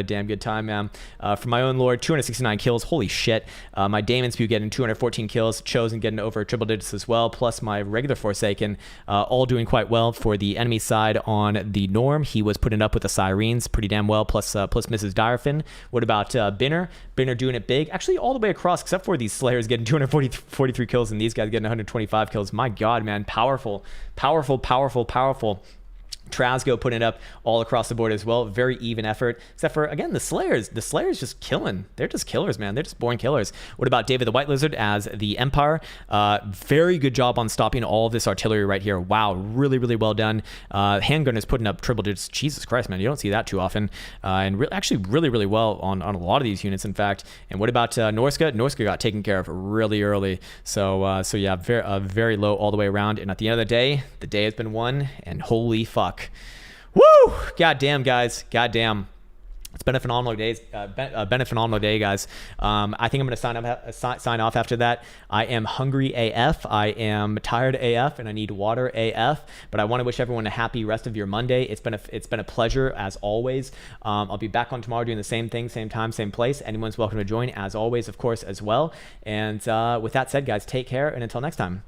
damn good time, man. For my own lord, 269 kills. Holy shit. My Daemon Spew getting 214 kills. Chosen getting over triple digits as well. Plus my regular Forsaken, all doing quite well. For the enemy side on the Norm, he was putting up with the Sirens pretty damn well. Plus Mrs. Direfin. What about Binner? Binner doing it big, actually all the way across, except for these Slayers getting 243 kills and these guys getting 125 kills. My God, man, powerful. Trasgo putting it up all across the board as well. Very even effort, except for, again, the Slayers. The Slayers just killing. They're just killers, man. They're just born killers. What about David the White Lizard as the Empire? Very good job on stopping all of this artillery right here. Wow, really well done. Handgun is putting up triple digits. Jesus Christ, man, you don't see that too often. And actually really well on a lot of these units, in fact. And what about Norska? Norska got taken care of really early. So yeah, very low all the way around. And at the end of the day has been won, and holy fuck. Woo! Goddamn, guys. Goddamn. It's been a phenomenal been a phenomenal day, guys. I think I'm going to sign off after that. I am hungry AF. I am tired AF, and I need water AF. But I want to wish everyone a happy rest of your Monday. It's been a pleasure as always. I'll be back on tomorrow doing the same thing, same time, same place. Anyone's welcome to join as always, of course, as well. And with that said, guys, take care, and until next time.